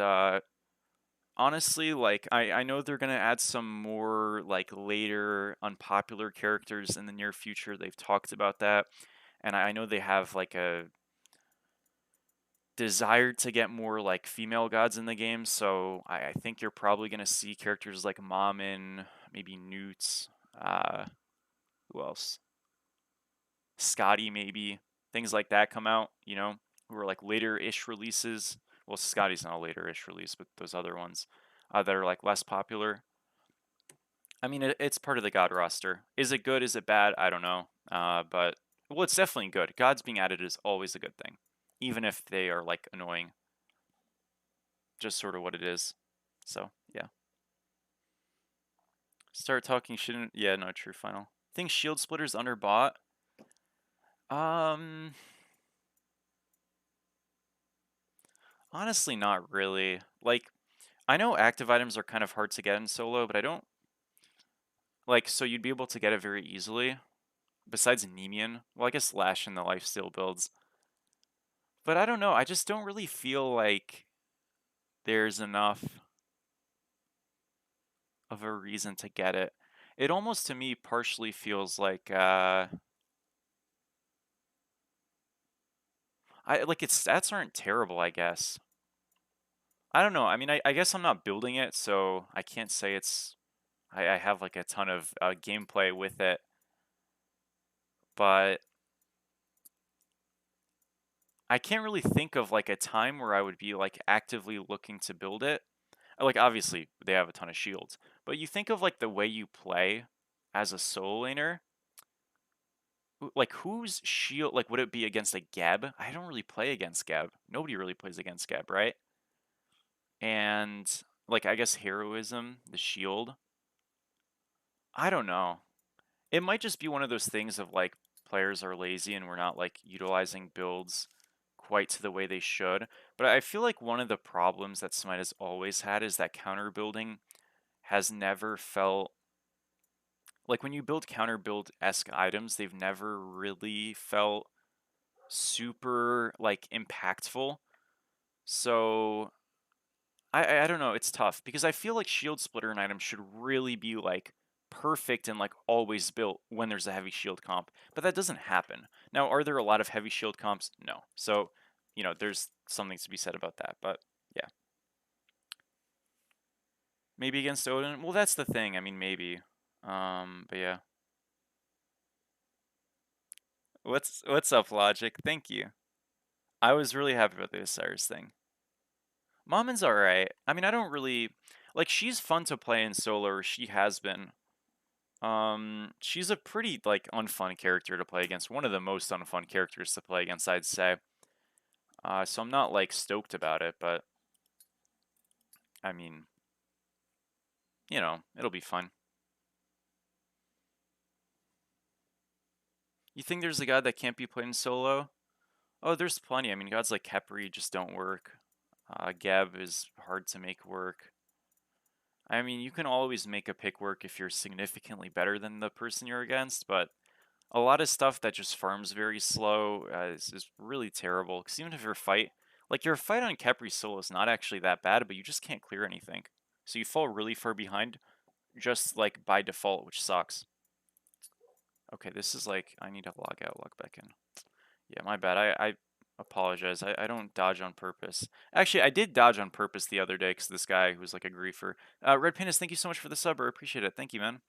honestly, like I know they're gonna add some more like later unpopular characters in the near future. They've talked about that, and I know they have like a desire to get more like female gods in the game, so I think you're probably gonna see characters like Mammon, maybe Newt, who else? Scotty maybe, things like that come out, who are like later-ish releases. Well, Scotty's not a later-ish release, but those other ones that are like less popular. I mean, it's part of the god roster. Is it good? Is it bad? I don't know. But well, it's definitely good. Gods being added is always a good thing, even if they are like annoying. Just sort of what it is. So yeah. Start talking shit. Yeah, no, true. Final. Think Shield Splitter's underbought. Um, honestly, not really. Like, I know active items are kind of hard to get in solo, but I don't like. So you'd be able to get it very easily. Besides Nemean, well, I guess Lash and the lifesteal builds. But I don't know. I just don't really feel like there's enough of a reason to get it. It almost to me partially feels like its stats aren't terrible, I guess. I don't know. I mean, I guess I'm not building it, so I can't say I have like a ton of gameplay with it. But I can't really think of like a time where I would be like actively looking to build it. Like obviously they have a ton of shields, but you think of like the way you play as a solo laner. Like whose shield? Like would it be against a Geb? I don't really play against Geb. Nobody really plays against Geb, right? And like I guess heroism, the shield. I don't know. It might just be one of those things of like players are lazy and we're not like utilizing builds quite to the way they should. But I feel like one of the problems that Smite has always had is that counter building has never felt like when you build counter build esque items, they've never really felt super like impactful. So I don't know, it's tough because I feel like shield splitter and items should really be like perfect and like always built when there's a heavy shield comp, but that doesn't happen. Now, are there a lot of heavy shield comps? No. So, there's something to be said about that, but yeah. Maybe against Odin? Well, that's the thing. I mean, maybe. But yeah. What's up, Logic? Thank you. I was really happy about the Osiris thing. Mommin's alright. I mean, I don't really like she's fun to play in solo, or she has been. She's a pretty, like, unfun character to play against. One of the most unfun characters to play against, I'd say. So I'm not, like, stoked about it, but, I mean, you know, it'll be fun. You think there's a god that can't be played in solo? Oh, there's plenty. I mean, gods like Khepri just don't work. Geb is hard to make work. I mean, you can always make a pick work if you're significantly better than the person you're against, but a lot of stuff that just farms very slow is really terrible. Because even if your fight on Khepri solo is not actually that bad, but you just can't clear anything. So you fall really far behind, just like by default, which sucks. Okay, this is like, I need to log out, log back in. Yeah, my bad. I apologize. I don't dodge on purpose. Actually, I did dodge on purpose the other day because this guy who was like a griefer. Red Penis, thank you so much for the sub. I appreciate it. Thank you, man.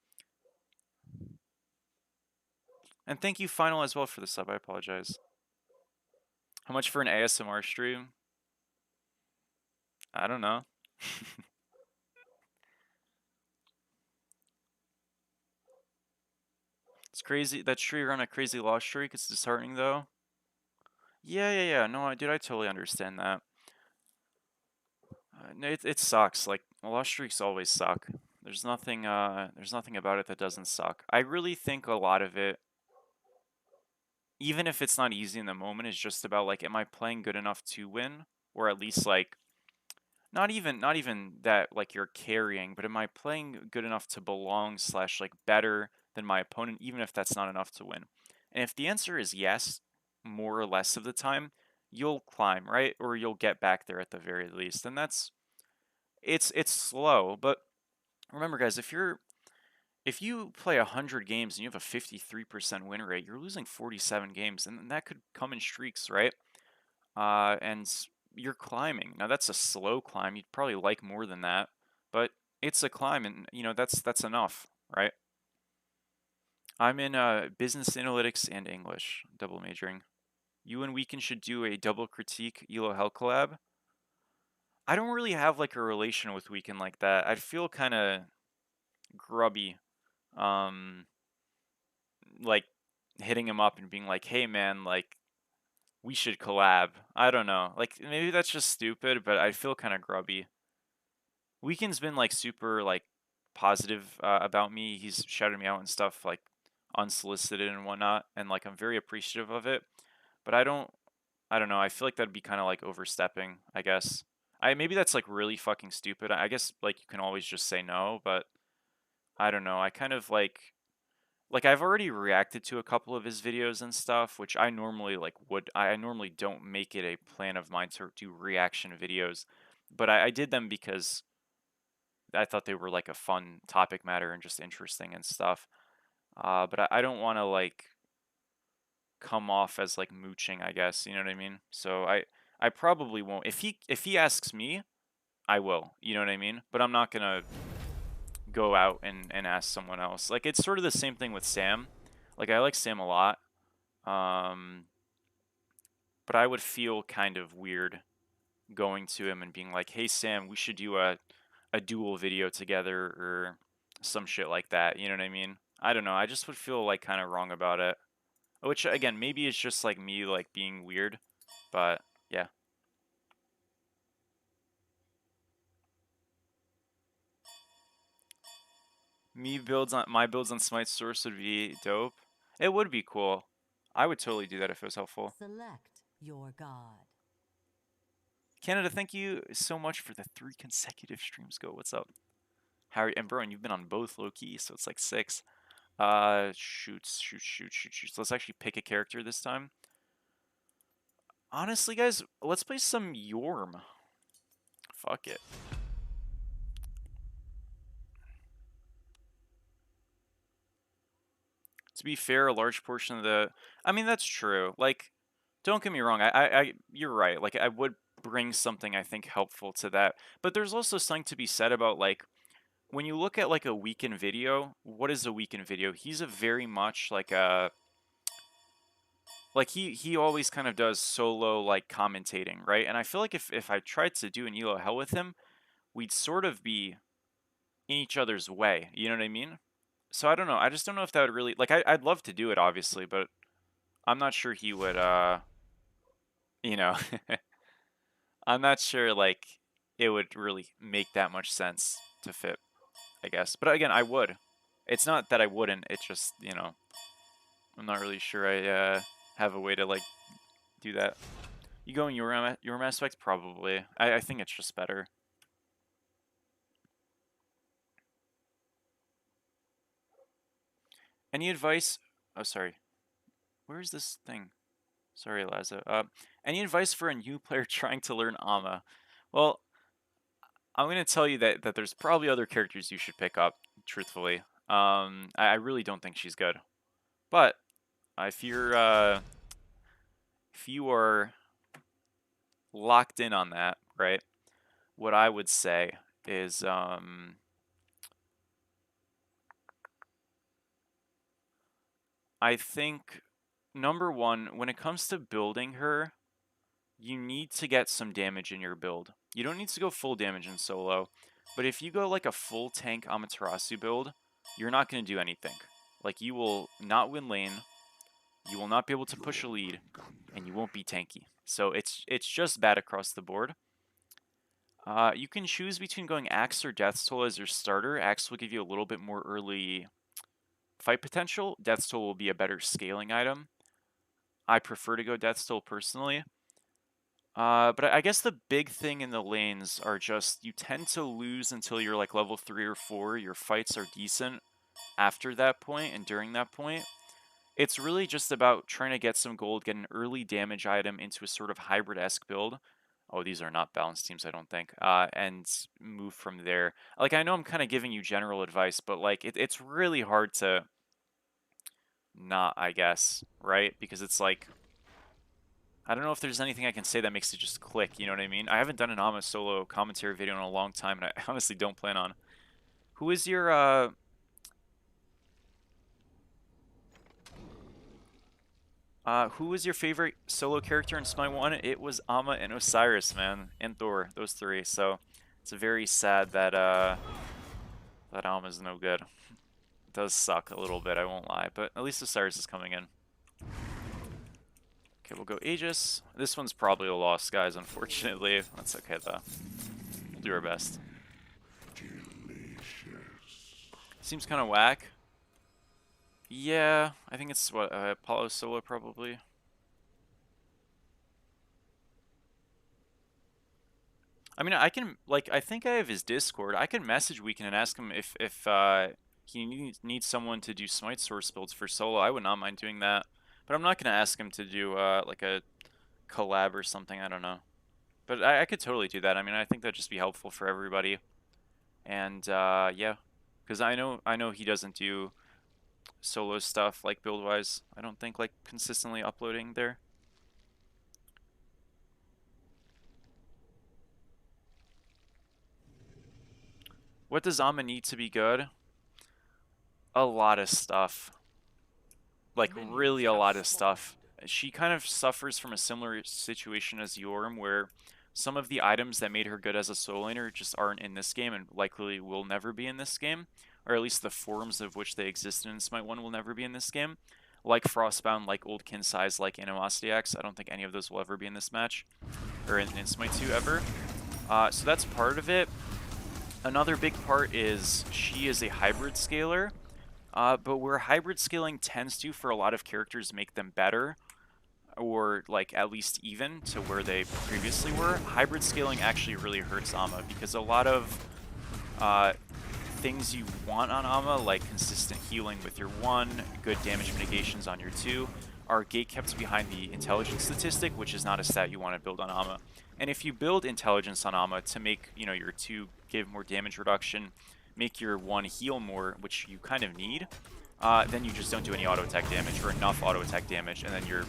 And thank you, Final, as well, for the sub. I apologize. How much for an ASMR stream? I don't know. It's crazy. That tree you're on a crazy loss streak. It's disheartening, though. Yeah. No, dude, I totally understand that. No, it sucks. Like, loss streaks always suck. There's nothing about it that doesn't suck. I really think a lot of it, even if it's not easy in the moment, is just about like, am I playing good enough to win? Or at least like, not even that like you're carrying, but am I playing good enough to belong slash like better than my opponent, even if that's not enough to win? And if the answer is yes, more or less of the time, you'll climb, right? Or you'll get back there at the very least. And it's slow, but remember guys, if you play 100 games and you have a 53% win rate, you're losing 47 games, and that could come in streaks, right? And you're climbing. Now that's a slow climb. You'd probably like more than that, but it's a climb, and you know that's enough, right? I'm in business analytics and English, double majoring. You and Weekend should do a double critique Elo Hell collab. I don't really have like a relation with Weekend like that. I'd feel kind of grubby, um, like hitting him up and being like, "Hey man, like we should collab." I don't know. Like maybe that's just stupid, but I feel kind of grubby. Weekend's been like super like positive about me. He's shouted me out and stuff like unsolicited and whatnot, and like I'm very appreciative of it. But I don't know. I feel like that'd be kind of like overstepping. I guess maybe that's like really fucking stupid. I guess like you can always just say no, but I don't know. I kind of like I've already reacted to a couple of his videos and stuff, which I normally like would. I normally don't make it a plan of mine to do reaction videos, but I did them because I thought they were like a fun topic matter and just interesting and stuff. But I don't want to like come off as like mooching, I guess. You know what I mean? So I probably won't. If he asks me, I will. You know what I mean? But I'm not gonna go out and ask someone else. Like it's sort of the same thing with Sam. Like I like Sam a lot. Um, but I would feel kind of weird going to him and being like, "Hey Sam, we should do a dual video together or some shit like that." You know what I mean? I don't know. I just would feel like kind of wrong about it. Which again, maybe it's just like me like being weird, but yeah. My builds on Smite Source would be dope. It would be cool. I would totally do that if it was helpful. Select your god. Canada, thank you so much for the 3 consecutive streams. Go, what's up? Harry and Bro, and you've been on both low key, so it's like 6. Shoots. Let's actually pick a character this time. Honestly, guys, let's play some Yorm. Fuck it. To be fair, a large portion of the... I mean, that's true. Like, don't get me wrong. You're right. Like, I would bring something I think helpful to that. But there's also something to be said about, like, when you look at, like, a weekend video, what is a weekend video? He's a very much, like, a... Like, he always kind of does solo, like, commentating, right? And I feel like if I tried to do an Elo Hell with him, we'd sort of be in each other's way. You know what I mean? So I don't know. I just don't know if that would really like. I'd love to do it, obviously, but I'm not sure he would. You know, I'm not sure like it would really make that much sense to fit, I guess. But again, I would. It's not that I wouldn't. It's just, you know, I'm not really sure I have a way to like do that. You go in your aspect probably. I think it's just better. Any advice? Oh, sorry. Where's this thing? Sorry, Laza. Any advice for a new player trying to learn Ama? Well, I'm gonna tell you that there's probably other characters you should pick up. Truthfully, I really don't think she's good. But if you are locked in on that, right? What I would say is I think number one, when it comes to building her, you need to get some damage in your build. You don't need to go full damage in solo, but if you go like a full tank Amaterasu build, you're not going to do anything. Like you will not win lane, you will not be able to push a lead, and you won't be tanky. So it's just bad across the board. You can choose between going Axe or Death's Toll as your starter. Axe will give you a little bit more early fight potential. Death's Toll will be a better scaling item. I prefer to go Death's Toll personally. But I guess the big thing in the lanes are just you tend to lose until you're like level 3 or 4. Your fights are decent after that point and during that point. It's really just about trying to get some gold, get an early damage item into a sort of hybrid-esque build. Oh, these are not balanced teams, I don't think. And move from there. Like, I know I'm kind of giving you general advice, but like it's really hard to not, I guess, right? Because it's like, I don't know if there's anything I can say that makes it just click, you know what I mean? I haven't done an Ama solo commentary video in a long time, and I honestly don't plan on. Who is your, who was your favorite solo character in Smite 1? It was Ama and Osiris, man. And Thor, those three. So, it's very sad that, that Ama's no good. It does suck a little bit, I won't lie, but at least Osiris is coming in. Okay, we'll go Aegis. This one's probably a loss, guys, unfortunately. That's okay, though. We'll do our best. Seems kind of whack. Yeah, I think it's, what, Apollo solo, probably. I mean, I can, like, I think I have his Discord. I can message Weekend and ask him if he needs someone to do Smite source builds for solo. I would not mind doing that. But I'm not going to ask him to do, like, a collab or something. I don't know. But I could totally do that. I mean, I think that'd just be helpful for everybody. And, yeah. Because I know he doesn't do solo stuff, like, build-wise. I don't think, like, consistently uploading there. What does Ama need to be good? A lot of stuff. Like, really a lot of stuff. She kind of suffers from a similar situation as Yorm, where some of the items that made her good as a soul laner just aren't in this game and likely will never be in this game. Or at least the forms of which they existed in Smite 1 will never be in this game. Like Frostbound, like Old Kin Size, like Animosity Axe. I don't think any of those will ever be in this match. Or in Smite 2 ever. So that's part of it. Another big part is she is a hybrid scaler. But where hybrid scaling tends to, for a lot of characters, make them better, or like at least even to where they previously were, hybrid scaling actually really hurts Ama, because a lot of things you want on Ama, like consistent healing with your 1, good damage mitigations on your 2, are gatekept behind the intelligence statistic, which is not a stat you want to build on Ama. And if you build intelligence on Ama to make, you know, your 2 give more damage reduction, make your 1 heal more, which you kind of need, then you just don't do any auto attack damage or enough auto attack damage, and then you're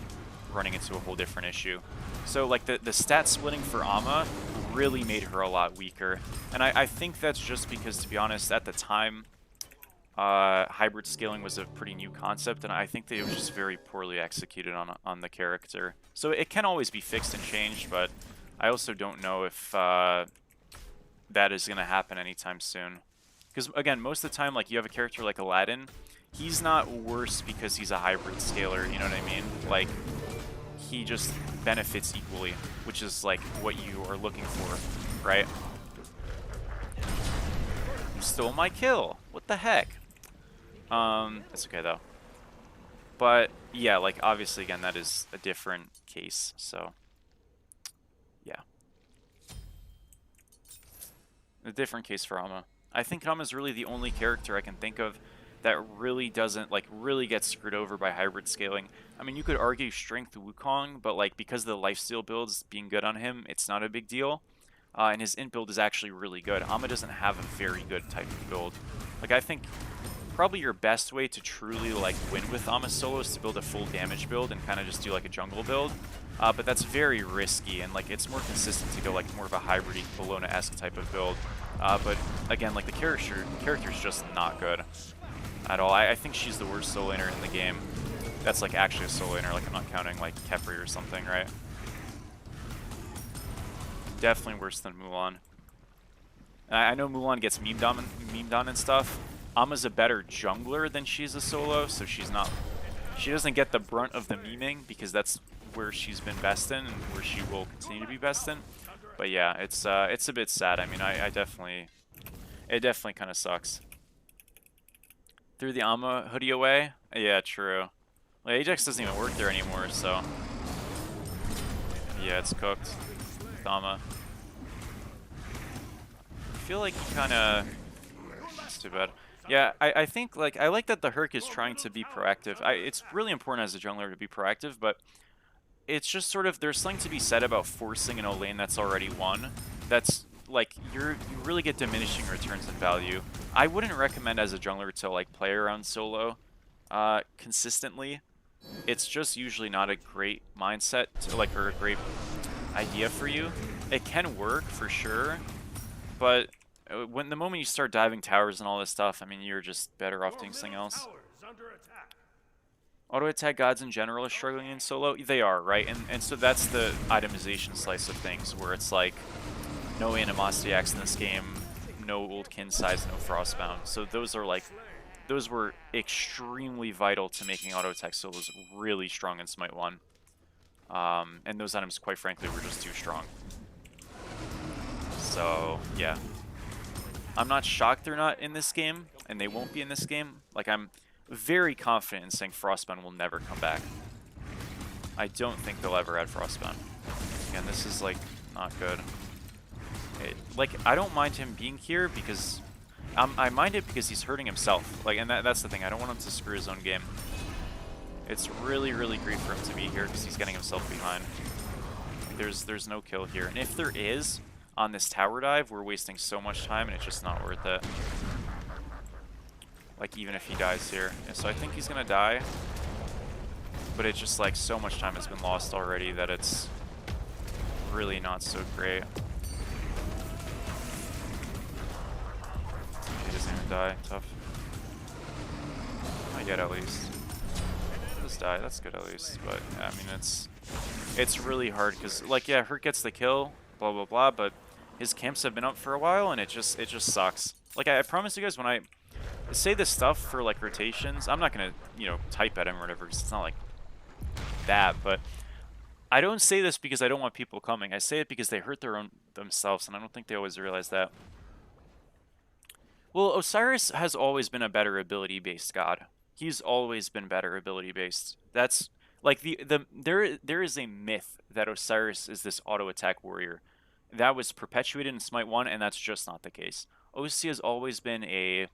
running into a whole different issue. So like the stat splitting for Ama really made her a lot weaker, and I think that's just because, to be honest, at the time hybrid scaling was a pretty new concept, and I think that it was just very poorly executed on the character. So it can always be fixed and changed, but I also don't know if that is going to happen anytime soon. Because, again, most of the time, like, you have a character like Aladdin, he's not worse because he's a hybrid scaler, you know what I mean? Like, he just benefits equally, which is, like, what you are looking for, right? You stole my kill. What the heck? It's okay, though. But, yeah, like, obviously, again, that is a different case, so, yeah. A different case for Ama. I think Ama's really the only character I can think of that really doesn't, like, really get screwed over by hybrid scaling. I mean, you could argue Strength Wukong, but, like, because of the lifesteal builds being good on him, it's not a big deal. And his int build is actually really good. Ama doesn't have a very good type of build. Like, I think probably your best way to truly, like, win with Ama solo is to build a full damage build and kind of just do, like, a jungle build. But that's very risky, and, like, it's more consistent to go, like, more of a hybrid Bologna-esque type of build. But, again, like, the character's just not good at all. I think she's the worst solo laner in the game. That's, like, actually a solo laner, like, I'm not counting, like, Kefri or something, right? Definitely worse than Mulan. I know Mulan gets memed on and stuff. Ama's a better jungler than she's a solo, so she's not... She doesn't get the brunt of the memeing, because that's where she's been best in, and where she will continue to be best in. But yeah, it's a bit sad. I mean, it definitely kind of sucks. Threw the Ama hoodie away? Yeah, true. Well, Ajax doesn't even work there anymore, so... Yeah, it's cooked. With Ama. I feel like he kind of... That's too bad. Yeah, I think, like, I like that the Herc is trying to be proactive. It's really important as a jungler to be proactive, but it's just sort of, there's something to be said about forcing in a lane that's already won. That's, like, you really get diminishing returns in value. I wouldn't recommend as a jungler to, like, play around solo consistently. It's just usually not a great mindset, to, like, or a great idea for you. It can work, for sure, but when the moment you start diving towers and all this stuff, I mean, you're just better off doing something else. Auto attack gods in general are struggling in solo. They are, right? And so that's the itemization slice of things, where it's like no animosity acts in this game, no old kin size, no frostbound. So those are like, those were extremely vital to making auto attack solos really strong in Smite 1. And those items, quite frankly, were just too strong. So yeah. I'm not shocked they're not in this game, and they won't be in this game. Like, I'm very confident in saying Frostbound will never come back. I don't think they'll ever add Frostbound. Again, this is, like, not good. Like, I don't mind him being here because... I mind it because he's hurting himself. Like, and that's the thing. I don't want him to screw his own game. It's really, really great for him to be here because he's getting himself behind. There's no kill here. And if there is... on this tower dive, we're wasting so much time, and it's just not worth it. Like, even if he dies here. Yeah, so I think he's gonna die. But it's just, like, so much time has been lost already that it's really not so great. He doesn't even die. Tough. I get at least. Just die. That's good at least. But, yeah, I mean, it's really hard, because, like, yeah, Hurt gets the kill, blah, blah, blah, but his camps have been up for a while, and it just sucks. Like, I promise you guys, when I say this stuff for, like, rotations, I'm not gonna, you know, type at him or whatever, because it's not like that, but I don't say this because I don't want people coming. I say it because they hurt themselves, and I don't think they always realize that. Well, Osiris has always been a better ability-based god. He's always been better ability-based. That's, like, there is a myth that Osiris is this auto-attack warrior. That was perpetuated in Smite 1, and that's just not the case. OC has always been a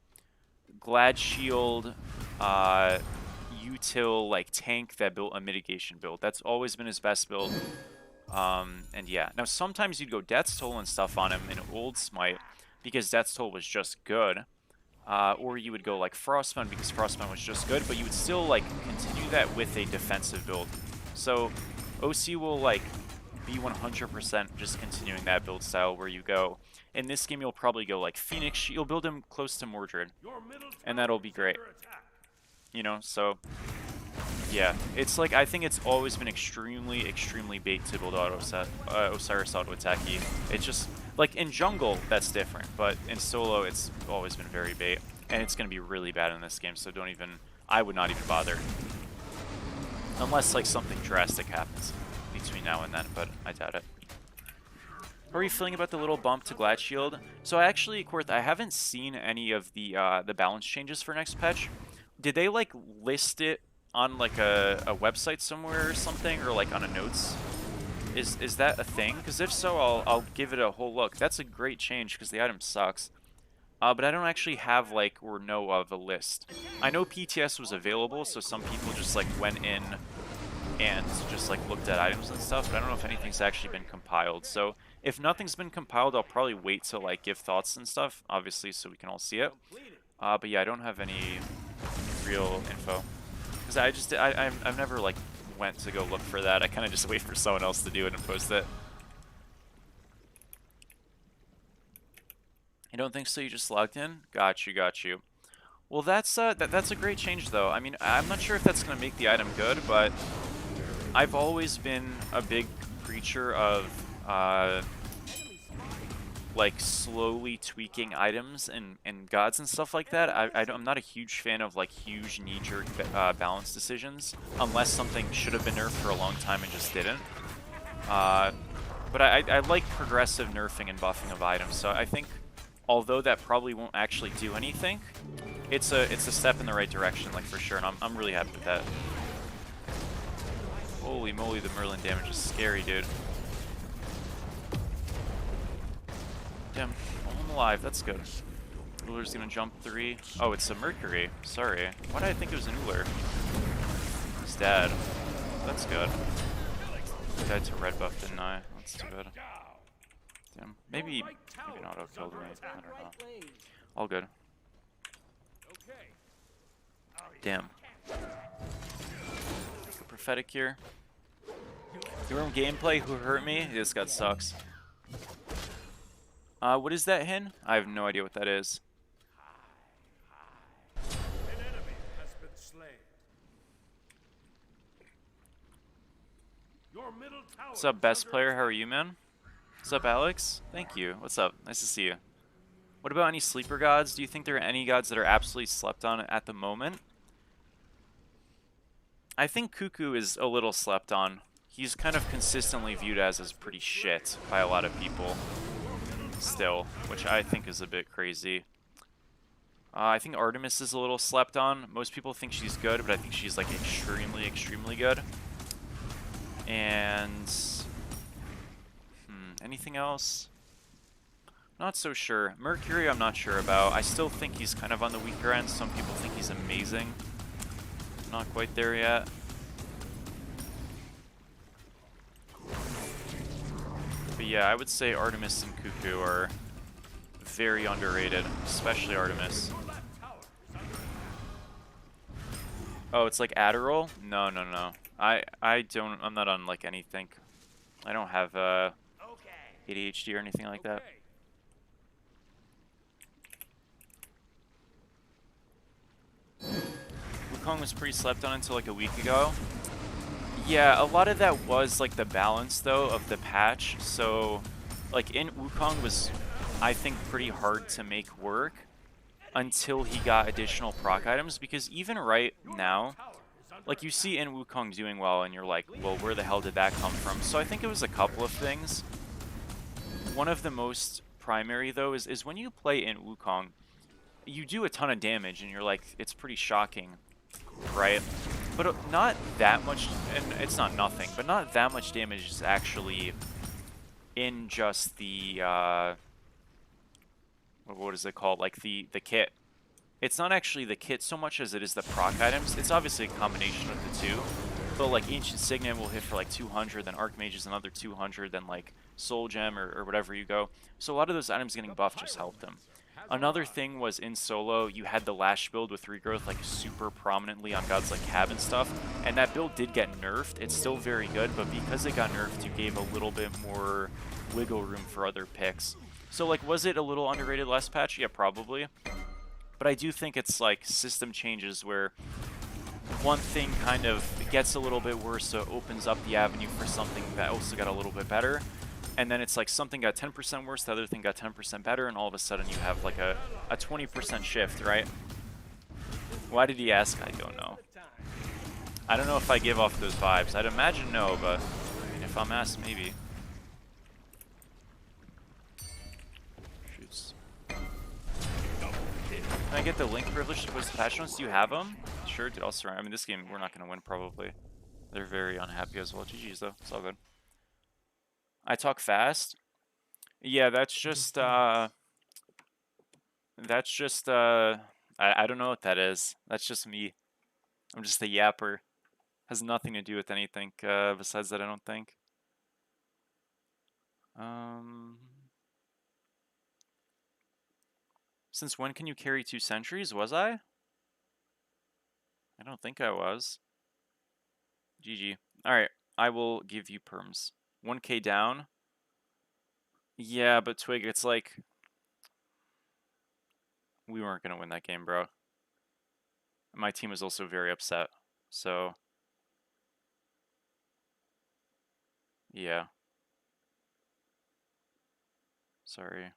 Glad Shield, util, like, tank that built a mitigation build. That's always been his best build. And yeah. Now, sometimes you'd go Death's Toll and stuff on him in old Smite, because Death's Toll was just good. Or you would go, like, Frostbound, because Frostbound was just good, but you would still, like, continue that with a defensive build. So, OC will, like, be 100% just continuing that build style where you go. In this game, you'll probably go like Phoenix. You'll build him close to Mordred, and that'll be great. You know, so yeah, it's like, I think it's always been extremely, extremely bait to build Osiris auto attacky. It's just, Like, in jungle, that's different, but in solo, it's always been very bait. And it's going to be really bad in this game, so don't even... I would not even bother. Unless, like, something drastic happens between now and then, but I doubt it. How are you feeling about the little bump to Glad Shield? So actually, Korth, I haven't seen any of the balance changes for next patch. Did they, like, list it on, like, a website somewhere or something, or, like, on a notes? Is that a thing? Because if so, I'll give it a whole look. That's a great change, because the item sucks. But I don't actually have, like, or know of a list. I know PTS was available, so some people just, like, went in and just, like, looked at items and stuff, but I don't know if anything's actually been compiled. So if nothing's been compiled, I'll probably wait to, like, give thoughts and stuff, obviously, so we can all see it. But yeah, I don't have any real info. Because I've never, like, went to go look for that. I kind of just wait for someone else to do it and post it. You don't think so? You just logged in? Got you, got you. Well, that's a great change, though. I mean, I'm not sure if that's going to make the item good, but I've always been a big preacher of, like, slowly tweaking items and gods and stuff like that. I'm not a huge fan of, like, huge knee-jerk balance decisions, unless something should have been nerfed for a long time and just didn't. But I like progressive nerfing and buffing of items, so I think, although that probably won't actually do anything, it's a step in the right direction, like, for sure, and I'm really happy with that. Holy moly, the Merlin damage is scary, dude. Damn, I'm alive, that's good. Ullr's gonna jump 3. Oh, it's a Mercury. Sorry. Why did I think it was an Ullr? He's dead. That's good. I died to red buff, didn't I? That's too bad. Damn. Maybe an auto killed me. I don't know. All good. Damn. Prophetic here. Room gameplay, who hurt me? This god sucks. What is that, Hin? I have no idea what that is. An enemy has been slain. Your middle tower What's up, best player? How are you, man? What's up, Alex? Thank you. What's up? Nice to see you. What about any sleeper gods? Do you think there are any gods that are absolutely slept on at the moment? I think Cuckoo is a little slept on. He's kind of consistently viewed as pretty shit by a lot of people still, which I think is a bit crazy. I think Artemis is a little slept on. Most people think she's good, but I think she's, like, extremely, extremely good. And anything else? Not so sure. Mercury, I'm not sure about. I still think he's kind of on the weaker end. Some people think he's amazing. Not quite there yet. But yeah, I would say Artemis and Cuckoo are very underrated, especially Artemis. Oh, it's like Adderall? No, no, no. I'm not on, like, anything. I don't have ADHD or anything like that. Wukong was pretty slept on until, like, a week ago. Yeah, a lot of that was, like, the balance, though, of the patch. So, like, Wukong was, I think, pretty hard to make work until he got additional proc items, because even right now, like, you see in Wukong doing well, and you're like, well, where the hell did that come from? So I think it was a couple of things. One of the most primary, though, is when you play in Wukong, you do a ton of damage, and you're like, it's pretty shocking, right? But not that much, and it's not nothing, but not that much damage is actually in just the, what is it called? Like, the kit. It's not actually the kit so much as it is the proc items. It's obviously a combination of the two. But, like, Ancient Signet will hit for, like, 200, then Archmage is another 200, then, like, Soul Gem or whatever you go. So a lot of those items getting buffed just helped them. Another thing was in solo, you had the Lash build with regrowth, like, super prominently on gods like Cab and stuff. And that build did get nerfed. It's still very good, but because it got nerfed, you gave a little bit more wiggle room for other picks. So, like, was it a little underrated last patch? Yeah, probably. But I do think it's, like, system changes where one thing kind of gets a little bit worse, so it opens up the avenue for something that also got a little bit better. and then it's like something got 10% worse, the other thing got 10% better, and all of a sudden you have like a 20% shift, right? Why did he ask? I don't know. I don't know if I give off those vibes. I'd imagine no, but I mean, if I'm asked, maybe. Shoots. Can I get the link privilege to post the patch notes? Do you have them? Sure, dude, I'll surround. I mean, this game, we're not going to win, probably. They're very unhappy as well. GG's, though. It's all good. I talk fast? Yeah, that's just, I don't know what that is. That's just me. I'm just a yapper. Has nothing to do with anything, besides that, I don't think. Since when can you carry 2 sentries? Was I? I don't think I was. GG. Alright, I will give you perms. 1k down. Yeah, but Twig, it's like... we weren't going to win that game, bro. My team was also very upset. So... yeah. Sorry.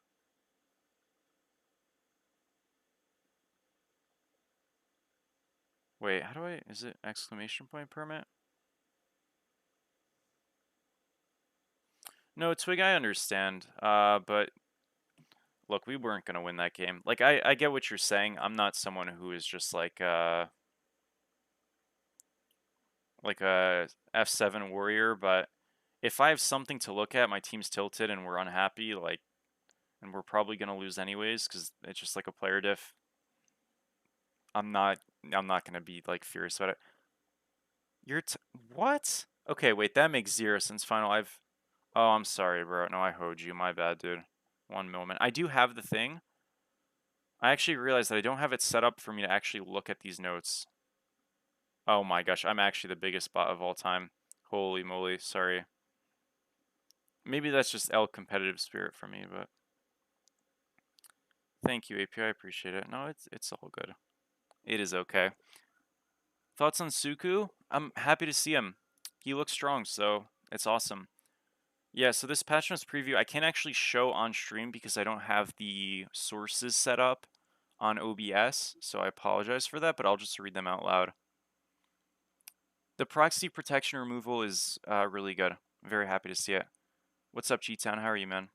Wait, how do I... is it exclamation point permit? No, Twig, I understand. But... look, we weren't going to win that game. Like, I get what you're saying. I'm not someone who is just like a F7 warrior, but if I have something to look at, my team's tilted and we're unhappy, like, and we're probably going to lose anyways because it's just like a player diff. I'm not going to be like furious about it. What? Okay, wait, that makes 0 since final. Oh, I'm sorry, bro. No, I hoed you. My bad, dude. One moment. I do have the thing. I actually realized that I don't have it set up for me to actually look at these notes. Oh my gosh, I'm actually the biggest bot of all time. Holy moly, sorry. Maybe that's just L competitive spirit for me, but... thank you, API, I appreciate it. No, it's all good. It is okay. Thoughts on Suku? I'm happy to see him. He looks strong, so it's awesome. Yeah, so this patch notes preview, I can't actually show on stream because I don't have the sources set up on OBS, so I apologize for that, but I'll just read them out loud. The proxy protection removal is really good. I'm very happy to see it. What's up, G-Town? How are you, man?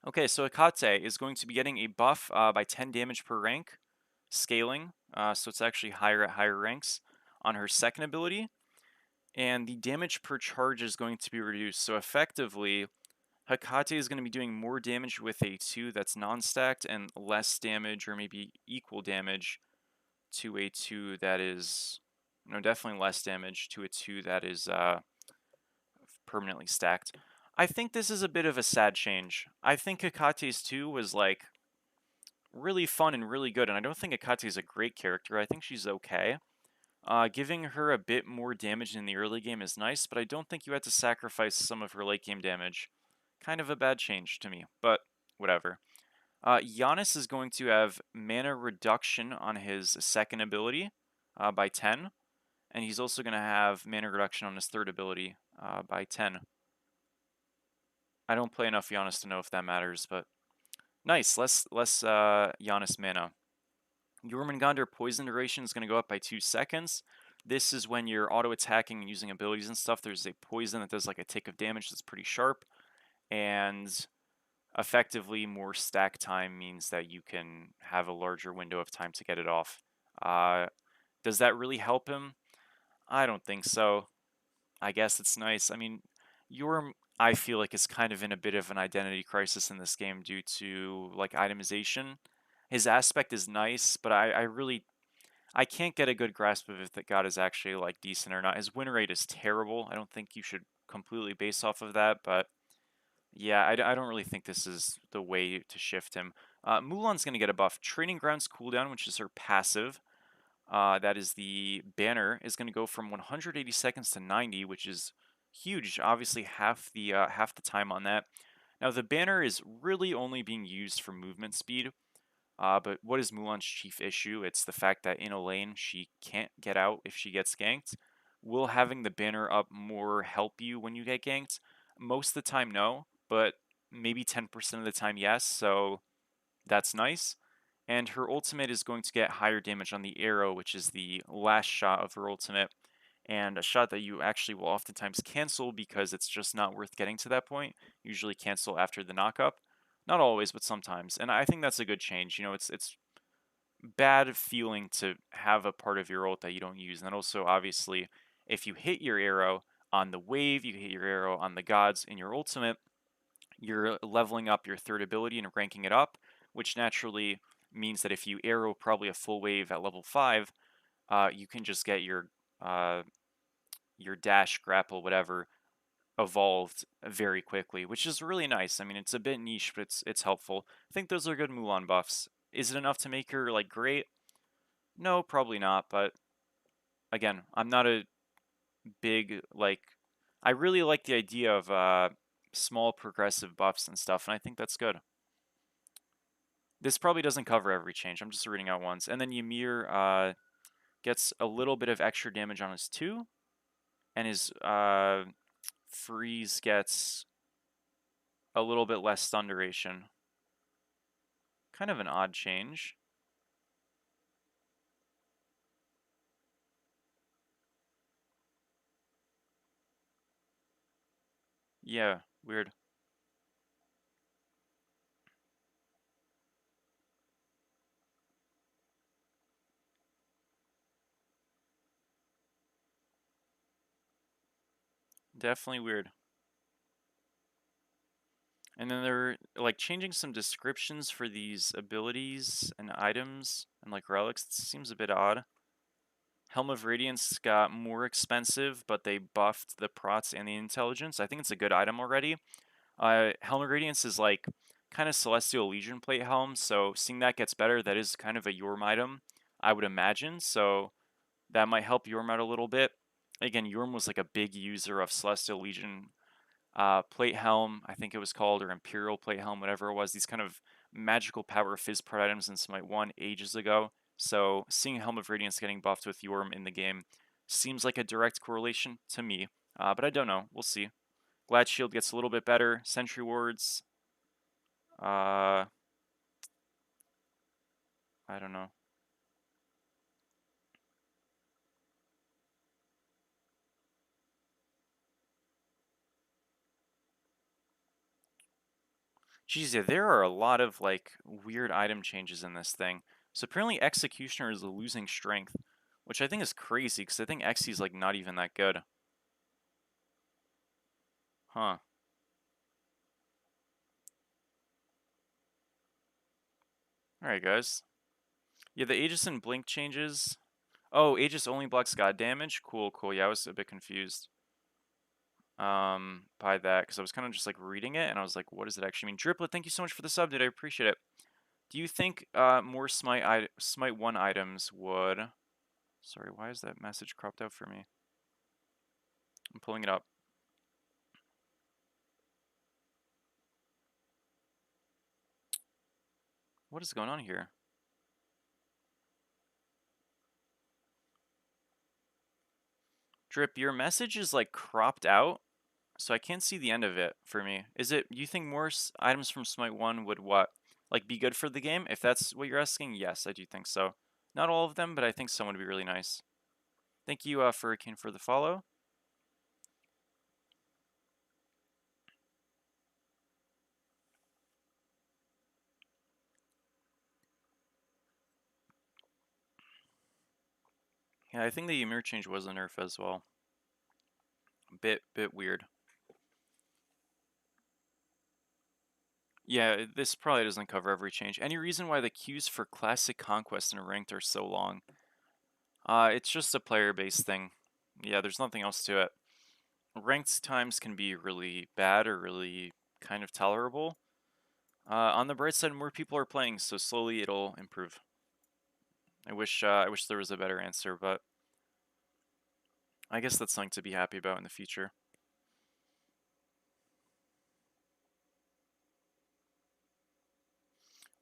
Okay, so Akate is going to be getting a buff by 10 damage per rank, scaling, so it's actually higher at higher ranks on her second ability, and the damage per charge is going to be reduced. So effectively, Hekate is going to be doing more damage with a 2 that's non-stacked and less damage, or maybe equal damage, to a 2 that is... no, definitely less damage to a 2 that is permanently stacked. I think this is a bit of a sad change. I think Hekate's 2 was like really fun and really good, and I don't think Hekate is a great character. I think she's okay. Giving her a bit more damage in the early game is nice, but I don't think you had to sacrifice some of her late game damage. Kind of a bad change to me, but whatever. Giannis is going to have mana reduction on his second ability by 10, and he's also going to have mana reduction on his third ability by 10. I don't play enough Giannis to know if that matters, but nice. Less Giannis mana. Jormungandr poison duration is going to go up by 2 seconds. This is when you're auto-attacking and using abilities and stuff. There's a poison that does like a tick of damage that's pretty sharp. And effectively, more stack time means that you can have a larger window of time to get it off. Does that really help him? I don't think so. I guess it's nice. I mean, Yorm, I feel like, is kind of in a bit of an identity crisis in this game due to like itemization. His aspect is nice, but I can't get a good grasp of if that god is actually like decent or not. His win rate is terrible. I don't think you should completely base off of that, but yeah, I don't really think this is the way to shift him. Mulan's going to get a buff. Training Grounds cooldown, which is her passive. That is the banner, is going to go from 180 seconds to 90, which is huge. Obviously, half the time on that. Now, the banner is really only being used for movement speed. But what is Mulan's chief issue? It's the fact that in a lane, she can't get out if she gets ganked. Will having the banner up more help you when you get ganked? Most of the time, no, but maybe 10% of the time, yes, so that's nice. And her ultimate is going to get higher damage on the arrow, which is the last shot of her ultimate, and a shot that you actually will oftentimes cancel because it's just not worth getting to that point. Usually cancel after the knockup. Not always, but sometimes. And I think that's a good change. You know, it's bad feeling to have a part of your ult that you don't use. And then also, obviously, if you hit your arrow on the wave, you hit your arrow on the gods in your ultimate, you're leveling up your third ability and ranking it up, which naturally means that if you arrow probably a full wave at level 5, you can just get uh, your dash, grapple, whatever, evolved very quickly, which is really nice. I mean, it's a bit niche, but it's helpful. I think those are good Mulan buffs. Is it enough to make her like great? No, probably not, but again, I'm not a big like I really like the idea of small progressive buffs and stuff, and I think that's good. This probably doesn't cover every change. I'm just reading out ones. And then Ymir gets a little bit of extra damage on his 2, and his freeze gets a little bit less stun duration. Kind of an odd change. Yeah, weird. Definitely weird. And then they're like changing some descriptions for these abilities and items and like relics. It seems a bit odd. Helm of Radiance got more expensive, but they buffed the prots and the intelligence. I think it's a good item already. Helm of Radiance is like kind of Celestial Legion plate helm, so seeing that gets better, that is kind of a Yorm item, I would imagine. So that might help Yorm out a little bit. Again, Yorm was like a big user of Celestial Legion plate helm, I think it was called, or Imperial plate helm, whatever it was. These kind of magical power fizz part items in Smite 1 ages ago. So seeing Helm of Radiance getting buffed with Yorm in the game seems like a direct correlation to me, but I don't know. We'll see. Glad Shield gets a little bit better. Sentry Wards. I don't know. Geez, yeah, there are a lot of like weird item changes in this thing. So apparently Executioner is losing strength, which I think is crazy because I think Xe is like not even that good. Huh. Alright, guys. Yeah, the Aegis and Blink changes. Oh, Aegis only blocks god damage? Cool, cool. Yeah, I was a bit confused by that because I was kind of just like reading it and I was like, what does it actually mean? Driplet, thank you so much for the sub, dude. I appreciate it. Do you think more Smite 1 items would... Sorry, why is that message cropped out for me? I'm pulling it up. What is going on here? Drip, your message is like cropped out, so I can't see the end of it for me. Is it, you think more items from Smite 1 would what? Like be good for the game? If that's what you're asking, yes, I do think so. Not all of them, but I think some would be really nice. Thank you, Furricane, for the follow. Yeah, I think the Ymir change was a nerf as well. Bit weird. Yeah, this probably doesn't cover every change. Any reason why the queues for Classic Conquest and Ranked are so long? It's just a player-based thing. Yeah, there's nothing else to it. Ranked times can be really bad or really kind of tolerable. On the bright side, more people are playing, so slowly it'll improve. I wish there was a better answer, but I guess that's something to be happy about in the future.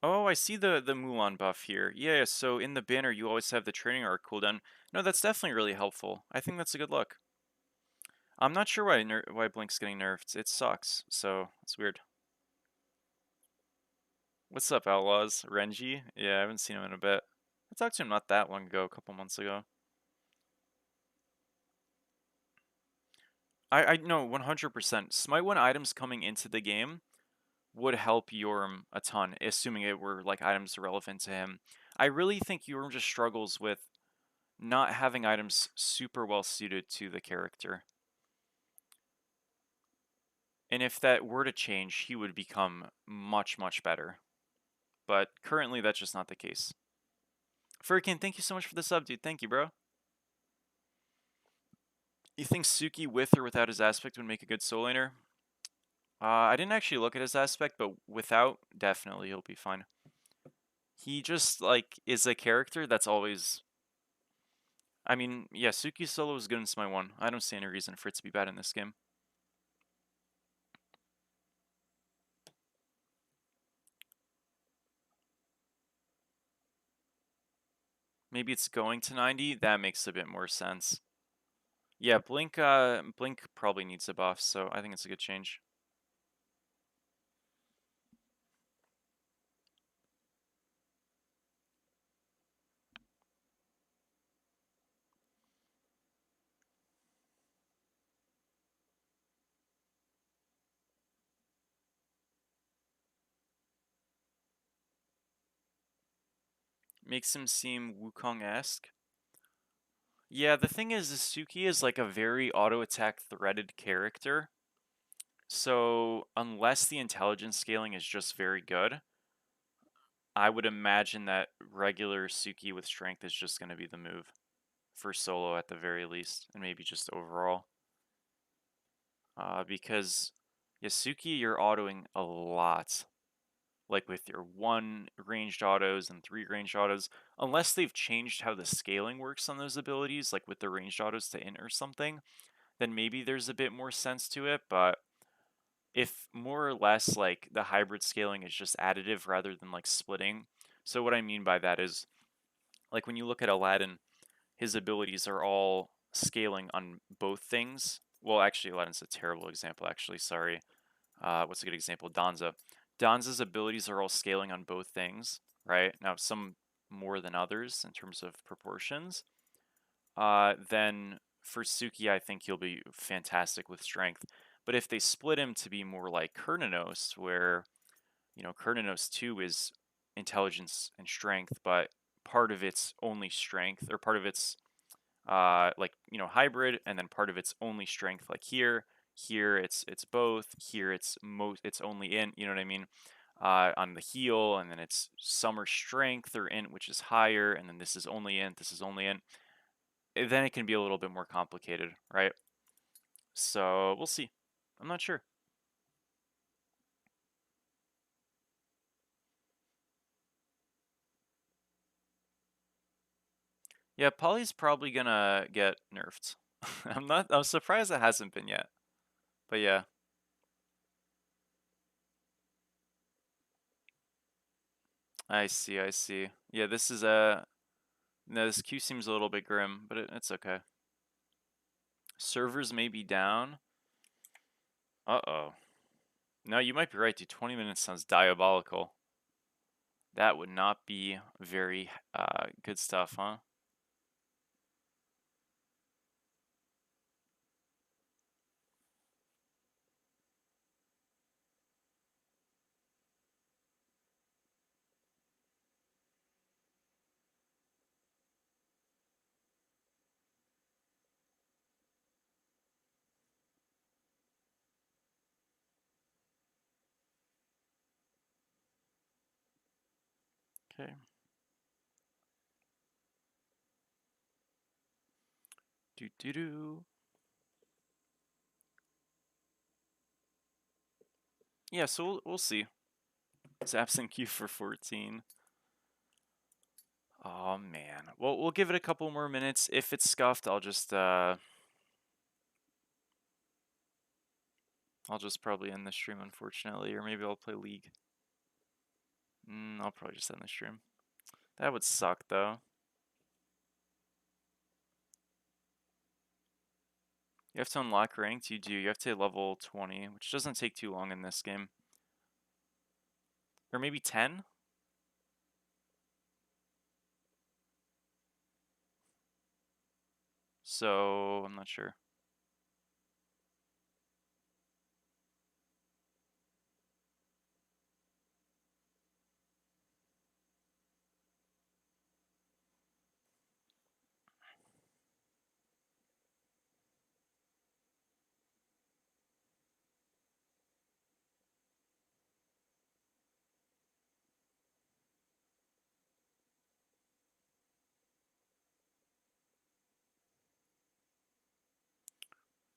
Oh, I see the Mulan buff here. Yeah, so in the banner you always have the training arc cooldown. No, that's definitely really helpful. I think that's a good look. I'm not sure why Blink's getting nerfed. It sucks, so it's weird. What's up, Outlaws? Renji? Yeah, I haven't seen him in a bit. I talked to him not that long ago, a couple months ago. I know 100%. Smite 1 items coming into the game would help Yorm a ton, assuming it were like items relevant to him. I really think Yorm just struggles with not having items super well suited to the character. And if that were to change, he would become much, much better. But currently, that's just not the case. Furkin, thank you so much for the sub, dude. Thank you, bro. You think Suki with or without his aspect would make a good soul laner? I didn't actually look at his aspect, but without, definitely he'll be fine. He just, like, is a character that's always... I mean, yeah, Suki's solo is good in Smite 1. I don't see any reason for it to be bad in this game. Maybe it's going to 90? That makes a bit more sense. Yeah, Blink probably needs a buff, so I think it's a good change. Makes him seem Wukong-esque. Yeah, the thing is, Suki is like a very auto-attack threaded character. So, unless the intelligence scaling is just very good, I would imagine that regular Suki with strength is just going to be the move. For solo at the very least, and maybe just overall. Because Yasuki, you're autoing a lot. Like with your 1 ranged autos and 3 ranged autos. Unless they've changed how the scaling works on those abilities, like with the ranged autos to int or something, then maybe there's a bit more sense to it, but if more or less like the hybrid scaling is just additive rather than like splitting. So what I mean by that is like when you look at Aladdin, his abilities are all scaling on both things. Well, actually, Aladdin's a terrible example, actually, sorry. What's a good example? Danza. Danza's abilities are all scaling on both things, right? Now, some more than others in terms of proportions. Then for Suki, I think he'll be fantastic with strength. But if they split him to be more like Kernanos, where, Kernanos 2 is intelligence and strength, but part of it's only strength, or part of it's like hybrid, and then part of it's only strength. Like here it's both. Here it's only int. You know what I mean? On the heal, and then it's summer strength or int, which is higher, and then this is only int. This is only int. Then it can be a little bit more complicated, right? So we'll see. I'm not sure. Yeah, Polly's probably gonna get nerfed. I'm surprised it hasn't been yet. But yeah. I see, I see. Yeah, this is a no, this queue seems a little bit grim, but it's okay. Servers may be down. Uh-oh. No, you might be right, dude. 20 minutes sounds diabolical. That would not be very good stuff, huh? Okay. Do. Yeah, so we'll see. It's absent queue for 14. Oh man. Well, we'll give it a couple more minutes. If it's scuffed, I'll just probably end the stream, unfortunately, or maybe I'll play League. I'll probably just end the stream. That would suck, though. You have to unlock ranked? You do. You have to level 20, which doesn't take too long in this game. Or maybe 10? So, I'm not sure.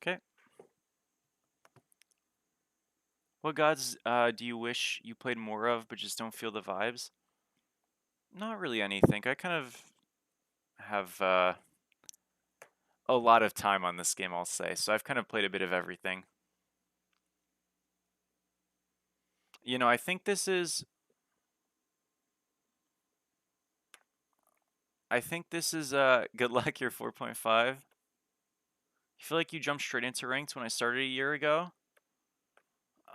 Okay. What gods do you wish you played more of but just don't feel the vibes? Not really anything. I kind of have a lot of time on this game, I'll say. So I've kind of played a bit of everything. You know, I think this is good luck, you're 4.5. You feel like you jumped straight into ranked when I started a year ago?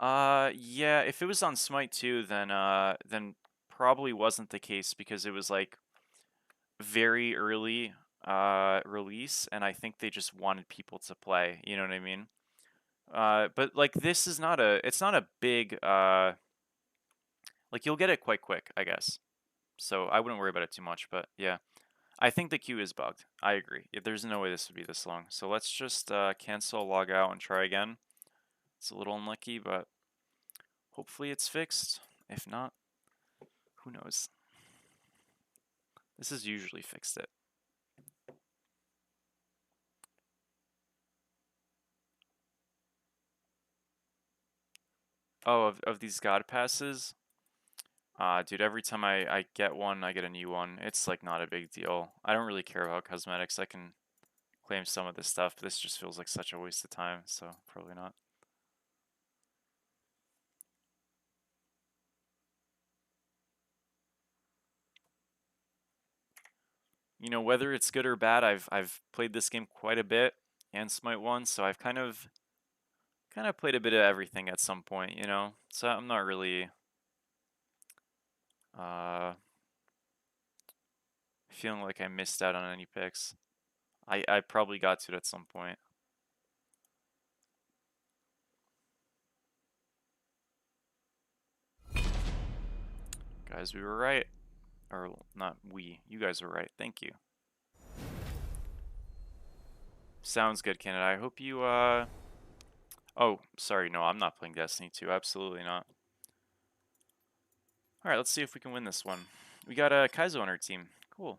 Yeah, if it was on Smite 2, then probably wasn't the case because it was like very early release, and I think they just wanted people to play, you know what I mean? But like this is not it's not a big like you'll get it quite quick, I guess. So I wouldn't worry about it too much, but yeah. I think the queue is bugged. I agree. There's no way this would be this long. So let's just cancel, log out, and try again. It's a little unlucky, but hopefully it's fixed. If not, who knows? This has usually fixed it. Oh, of these god passes? Dude, every time I get one, I get a new one. It's like not a big deal. I don't really care about cosmetics. I can claim some of this stuff, but this just feels like such a waste of time, so probably not. You know, whether it's good or bad, I've played this game quite a bit and Smite 1, so I've kind of played a bit of everything at some point, you know? So I'm not really uh feeling like I missed out on any picks. I probably got to it at some point. Guys, we were right. Or not we. You guys were right. Thank you. Sounds good, Canada. I hope you oh, sorry, no, I'm not playing Destiny 2. Absolutely not. Alright, let's see if we can win this one. We got a Kaizo on our team. Cool.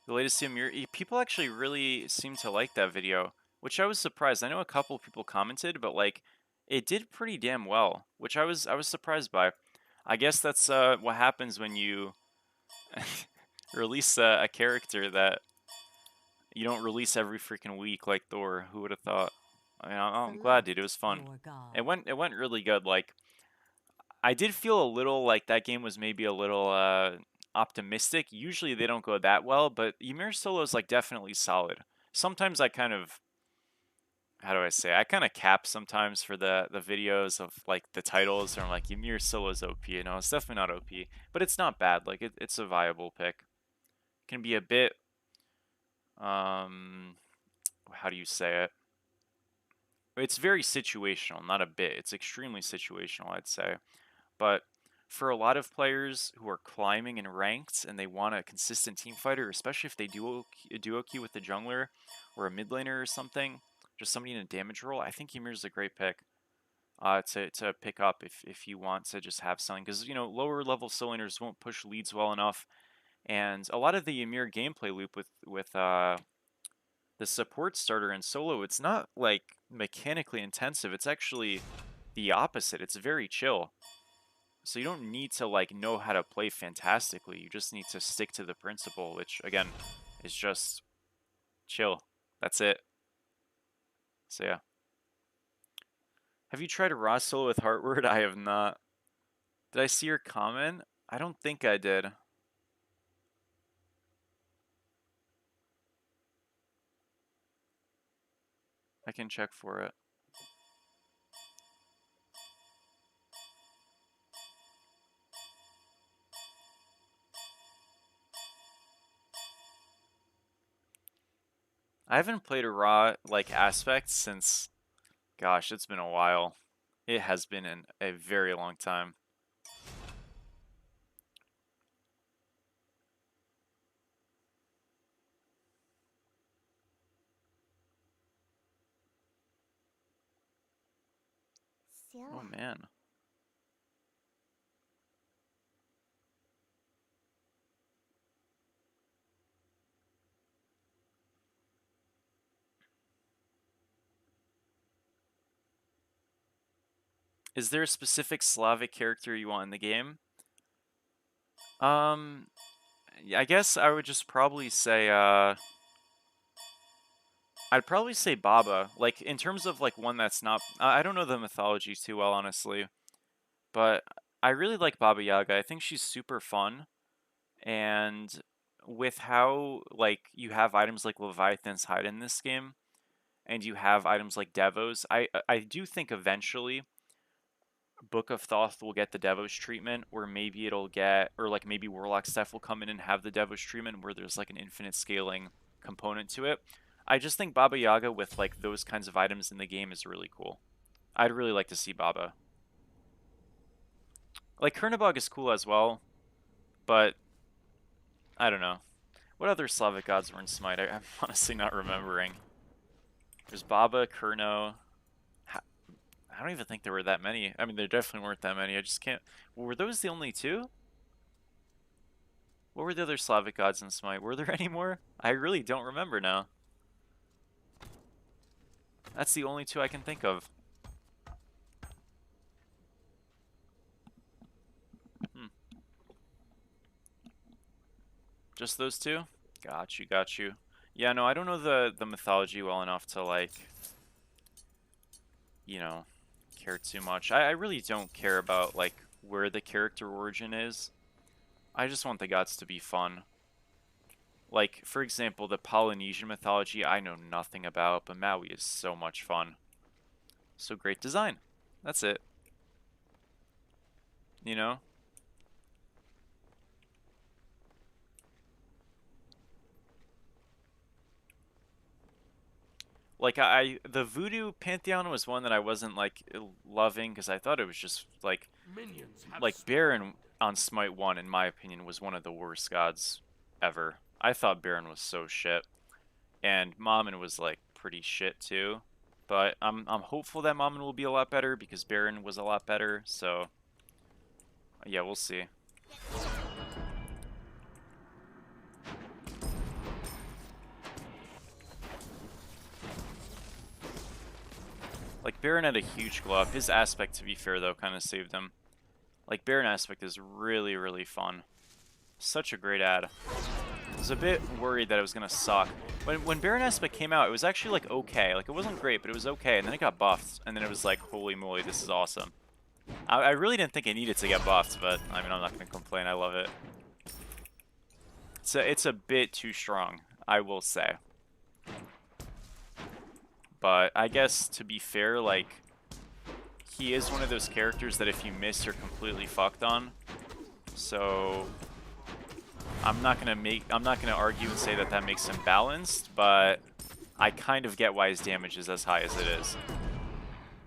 The latest Ymir, people actually really seem to like that video, which I was surprised. I know a couple people commented, but like it did pretty damn well, which I was surprised by. I guess that's what happens when you release a character that you don't release every freaking week like Thor. Who would have thought? I mean, I'm glad, dude. It was fun. Your God. It went really good. Like I did feel a little like that game was maybe a little optimistic. Usually they don't go that well, but Ymir Solo is like definitely solid. Sometimes I kind of how do I say? I kind of cap sometimes for the videos of like the titles, or I'm like Ymir Solo's OP. You know, it's definitely not OP, but it's not bad. Like it's a viable pick. Can be a bit um how do you say it? It's very situational, not a bit. It's extremely situational, I'd say. But for a lot of players who are climbing in ranked and they want a consistent team fighter, especially if they duo queue with the jungler or a mid laner or something, just somebody in a damage role, I think Ymir is a great pick to pick up if you want to just have something. Because, you know, lower level solo laners won't push leads well enough. And a lot of the Ymir gameplay loop with the support starter in solo, it's not like mechanically intensive. It's actually the opposite. It's very chill. So you don't need to like know how to play fantastically. You just need to stick to the principle, which again is just chill. That's it. So yeah. Have you tried a raw solo with Heartward? I have not. Did I see your comment? I don't think I did. I can check for it. I haven't played a raw like aspect since, gosh, it's been a while. It has been in a very long time. Oh man. Is there a specific Slavic character you want in the game? Yeah, I guess I would just probably say I'd probably say Baba. Like in terms of like one that's not I don't know the mythology too well honestly, but I really like Baba Yaga. I think she's super fun, and with how like you have items like Leviathan's Hide in this game and you have items like Devos, I do think eventually Book of Thoth will get the Devos treatment, or maybe it'll get, or like maybe Warlock Stuff will come in and have the Devos treatment where there's like an infinite scaling component to it. I just think Baba Yaga with like those kinds of items in the game is really cool. I'd really like to see Baba. Like Kernabog is cool as well, but I don't know. What other Slavic gods were in Smite? I'm honestly not remembering. There's Baba, Kurno. I don't even think there were that many. I mean, there definitely weren't that many. I just can't. Were those the only two? What were the other Slavic gods in Smite? Were there any more? I really don't remember now. That's the only two I can think of. Just those two? Got you, got you. Yeah, no, I don't know the mythology well enough to, like, you know, care too much. I really don't care about, like, where the character origin is. I just want the gods to be fun. Like, for example, the Polynesian mythology I know nothing about, but Maui is so much fun. So great design. That's it. You know? Like, the Voodoo Pantheon was one that I wasn't, like, loving, because I thought it was just, like, Baron on Smite 1, in my opinion, was one of the worst gods ever. I thought Baron was so shit. And Mammon was, like, pretty shit, too. But I'm hopeful that Mammon will be a lot better, because Baron was a lot better, so... yeah, we'll see. Like, Baron had a huge glow up. His aspect, to be fair, though, kind of saved him. Like, Baron aspect is really, really fun. Such a great ad. I was a bit worried that it was going to suck. When Baron aspect came out, it was actually, like, okay. Like, it wasn't great, but it was okay. And then it got buffed. And then it was like, holy moly, this is awesome. I really didn't think it needed to get buffed, but, I mean, I'm not going to complain. I love it. It's a bit too strong, I will say. But I guess, to be fair, like, he is one of those characters that if you miss, you're completely fucked on. So I'm not gonna argue and say that that makes him balanced, but I kind of get why his damage is as high as it is.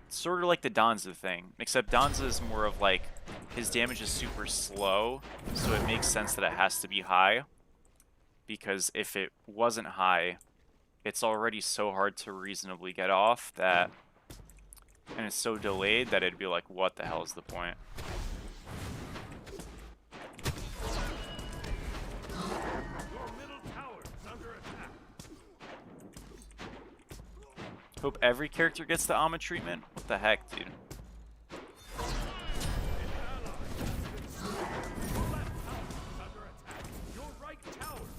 It's sort of like the Danza thing, except Danza is more of like, his damage is super slow, so it makes sense that it has to be high. Because if it wasn't high, it's already so hard to reasonably get off that, and it's so delayed that it'd be like, what the hell is the point? Hope every character gets the Ama treatment? What the heck, dude?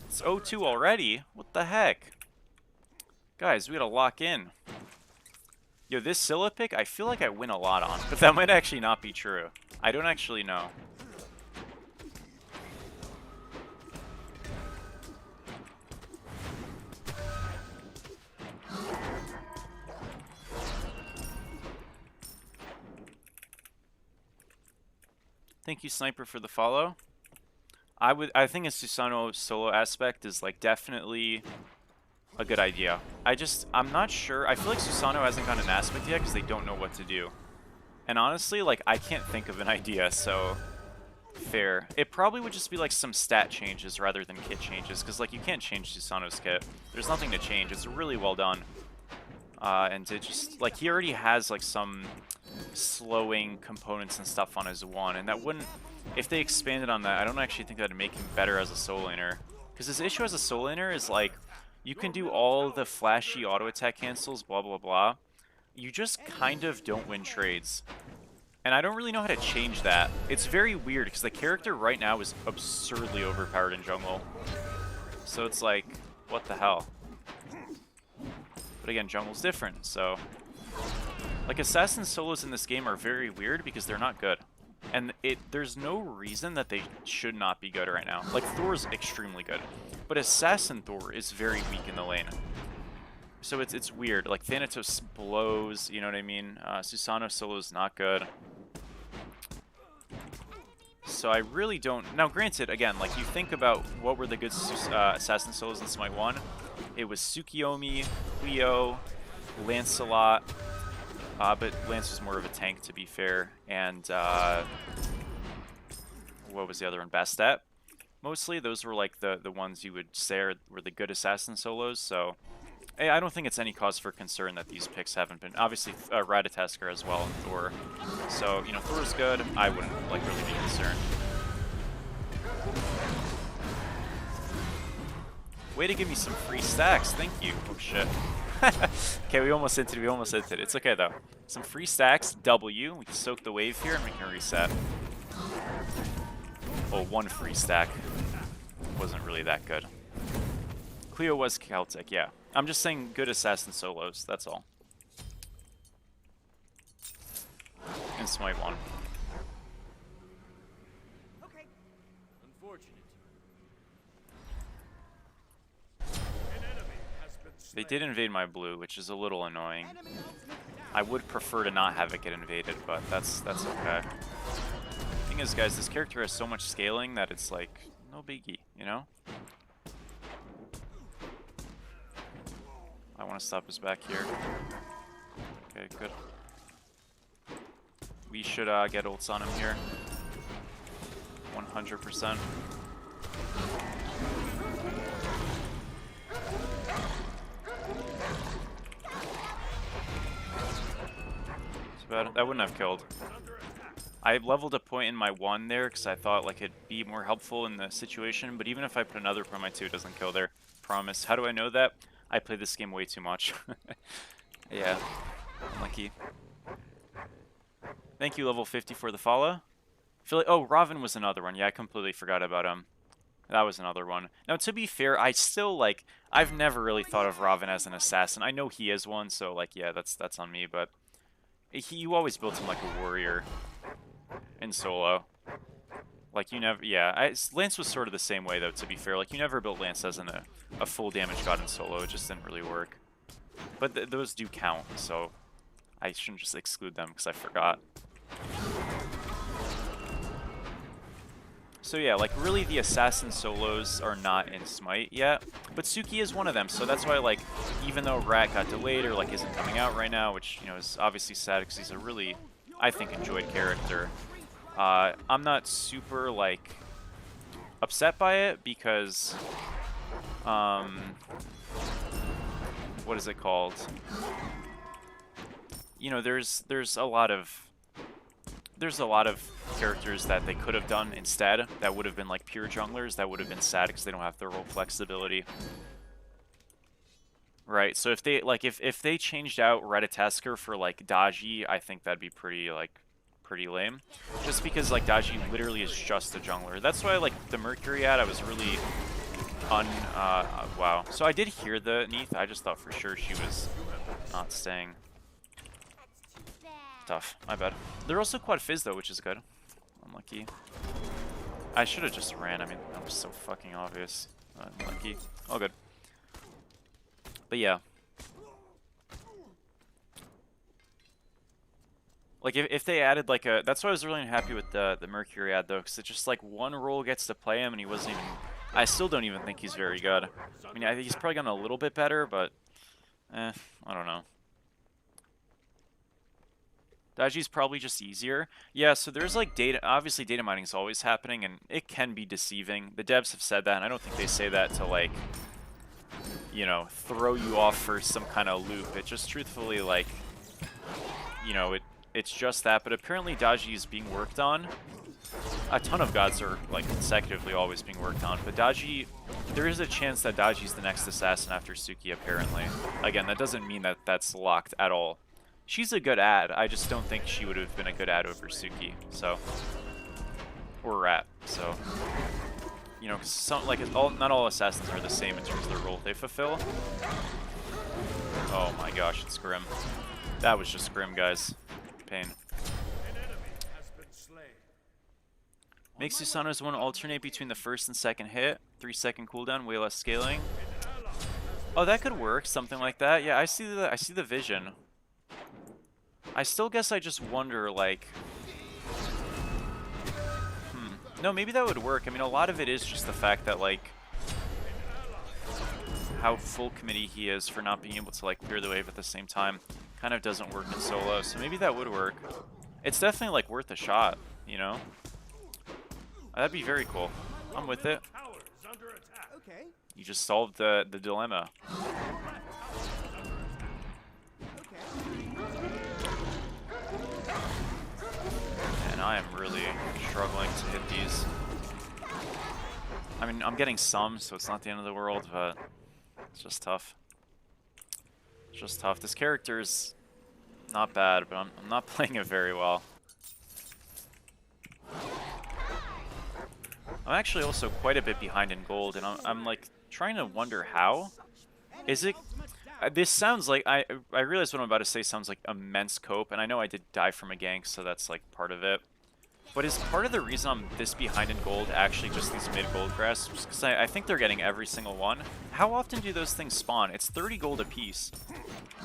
It's 0-2 already? What the heck? Guys, we gotta lock in. Yo, this Scylla pick, I feel like I win a lot on, but that might actually not be true. I don't actually know. Thank you, Sniper, for the follow. I think a Susanoo solo aspect is like definitely a good idea. I'm not sure. I feel like Susanoo hasn't got an aspect yet because they don't know what to do. And honestly, like, I can't think of an idea, so fair. It probably would just be like some stat changes rather than kit changes, because like you can't change Susanoo's kit. There's nothing to change. It's really well done. And it just, like, he already has like some slowing components and stuff on his one, and that wouldn't, if they expanded on that, I don't actually think that'd make him better as a soul laner. Because his issue as a soul laner is like, you can do all the flashy auto attack cancels, blah blah blah. You just kind of don't win trades. And I don't really know how to change that. It's very weird because the character right now is absurdly overpowered in jungle. So it's like, what the hell? But again, jungle's different, so... Like, assassin solos in this game are very weird because they're not good. And there's no reason that they should not be good right now. Like, Thor's extremely good. But assassin Thor is very weak in the lane. So it's weird. Like, Thanatos blows, you know what I mean? Susanoo solo is not good. So I really don't... Now, granted, again, like, you think about what were the good assassin solos in Smite 1. It was Tsukiyomi, Leo, Lancelot, but Lance was more of a tank, to be fair, and what was the other one? Bastet. Mostly, those were like the ones you would say were the good assassin solos, so hey, I don't think it's any cause for concern that these picks haven't been... Obviously, Ratatoskr as well, and Thor. So, you know, Thor's good. I wouldn't, like, really be concerned. Way to give me some free stacks. Thank you. Oh, shit. Okay, we almost hinted. It's okay, though. Some free stacks. W. We can soak the wave here, and we can reset. Oh, one free stack. Wasn't really that good. Cleo was Celtic, yeah. I'm just saying good assassin solos, that's all. In Smite 1. Okay. Unfortunate. They did invade my blue, which is a little annoying. I would prefer to not have it get invaded, but that's okay. Thing is, guys, this character has so much scaling that it's like, no biggie, you know? I want to stop his back here. Okay, good. We should get ults on him here. 100%. Too bad. That wouldn't have killed. I leveled a point in my 1 there because I thought like it'd be more helpful in the situation, but even if I put another point in my 2, it doesn't kill there. Promise. How do I know that? I play this game way too much. Yeah. Lucky. Thank you, level 50, for the follow. Oh, Raven was another one. Yeah, I completely forgot about him. That was another one. Now, to be fair, I still, like, I've never really thought of Raven as an assassin. I know he is one, so, like, yeah, that's on me, but you always built him like a warrior in solo. Like, you never, yeah, Lance was sort of the same way, though, to be fair. Like, you never built Lance as a full damage god in solo. It just didn't really work. But those do count, so I shouldn't just exclude them because I forgot. So yeah, like, really the assassin solos are not in Smite yet, but Suki is one of them, so that's why, like, even though Rat got delayed or, like, isn't coming out right now, which, you know, is obviously sad because he's a really, I think, enjoyed character, I'm not super, like, upset by it because, what is it called? You know, there's a lot of characters that they could have done instead that would have been like pure junglers that would have been sad because they don't have the role flexibility. Right, so if they if they changed out Ratatoskr for like Daji, I think that'd be pretty lame. Just because like Daji literally is just a jungler. That's why like the Mercury ad I was really wow. So I did hear the Neath, I just thought for sure she was not staying. tough. My bad. They're also quad fizz though, which is good. Unlucky. I should have just ran. I mean, that was so fucking obvious. Unlucky. All good. But yeah. Like, if they added, like, a... That's why I was really unhappy with the Mercury ad, though, because it's just, like, one role gets to play him, and he wasn't even... I still don't even think he's very good. I mean, I think he's probably gotten a little bit better, but... I don't know. Daji's probably just easier. Yeah, so there's, like, data... Obviously, data mining is always happening, and it can be deceiving. The devs have said that, and I don't think they say that to, like... You know, throw you off for some kind of loop. It just truthfully, like... You know, it's just that, but apparently Daji is being worked on. A ton of gods are, like, consecutively always being worked on, but Daji, there is a chance that Daji's the next assassin after Suki, apparently. Again, that doesn't mean that that's locked at all. She's a good ad, I just don't think she would have been a good ad over Suki, so... Or Rat, so... You know, cause some, like, not all assassins are the same in terms of the role they fulfill. Oh my gosh, it's Grim. That was just Grim, guys. Pain. Makes Susanos want to alternate between the first and second hit. 3-second cooldown, way less scaling. Oh, that could work, something like that. Yeah, I see the vision. I still guess I just wonder, like... No, maybe that would work. I mean, a lot of it is just the fact that, like... How full committee he is for not being able to, like, clear the wave at the same time. Kind of doesn't work in solo, so maybe that would work. It's definitely, like, worth a shot, you know? That'd be very cool. I'm with it. You just solved the dilemma. And I am really struggling to hit these. I mean, I'm getting some, so it's not the end of the world, but it's just tough. It's just tough. This character is not bad, but I'm not playing it very well. I'm actually also quite a bit behind in gold, and I'm like trying to wonder how. Is it? This sounds like I realize what I'm about to say sounds like immense cope, and I know I did die from a gank, so that's like part of it. But is part of the reason I'm this behind in gold actually just these mid gold grasps? Because I think they're getting every single one. How often do those things spawn? It's 30 gold a piece.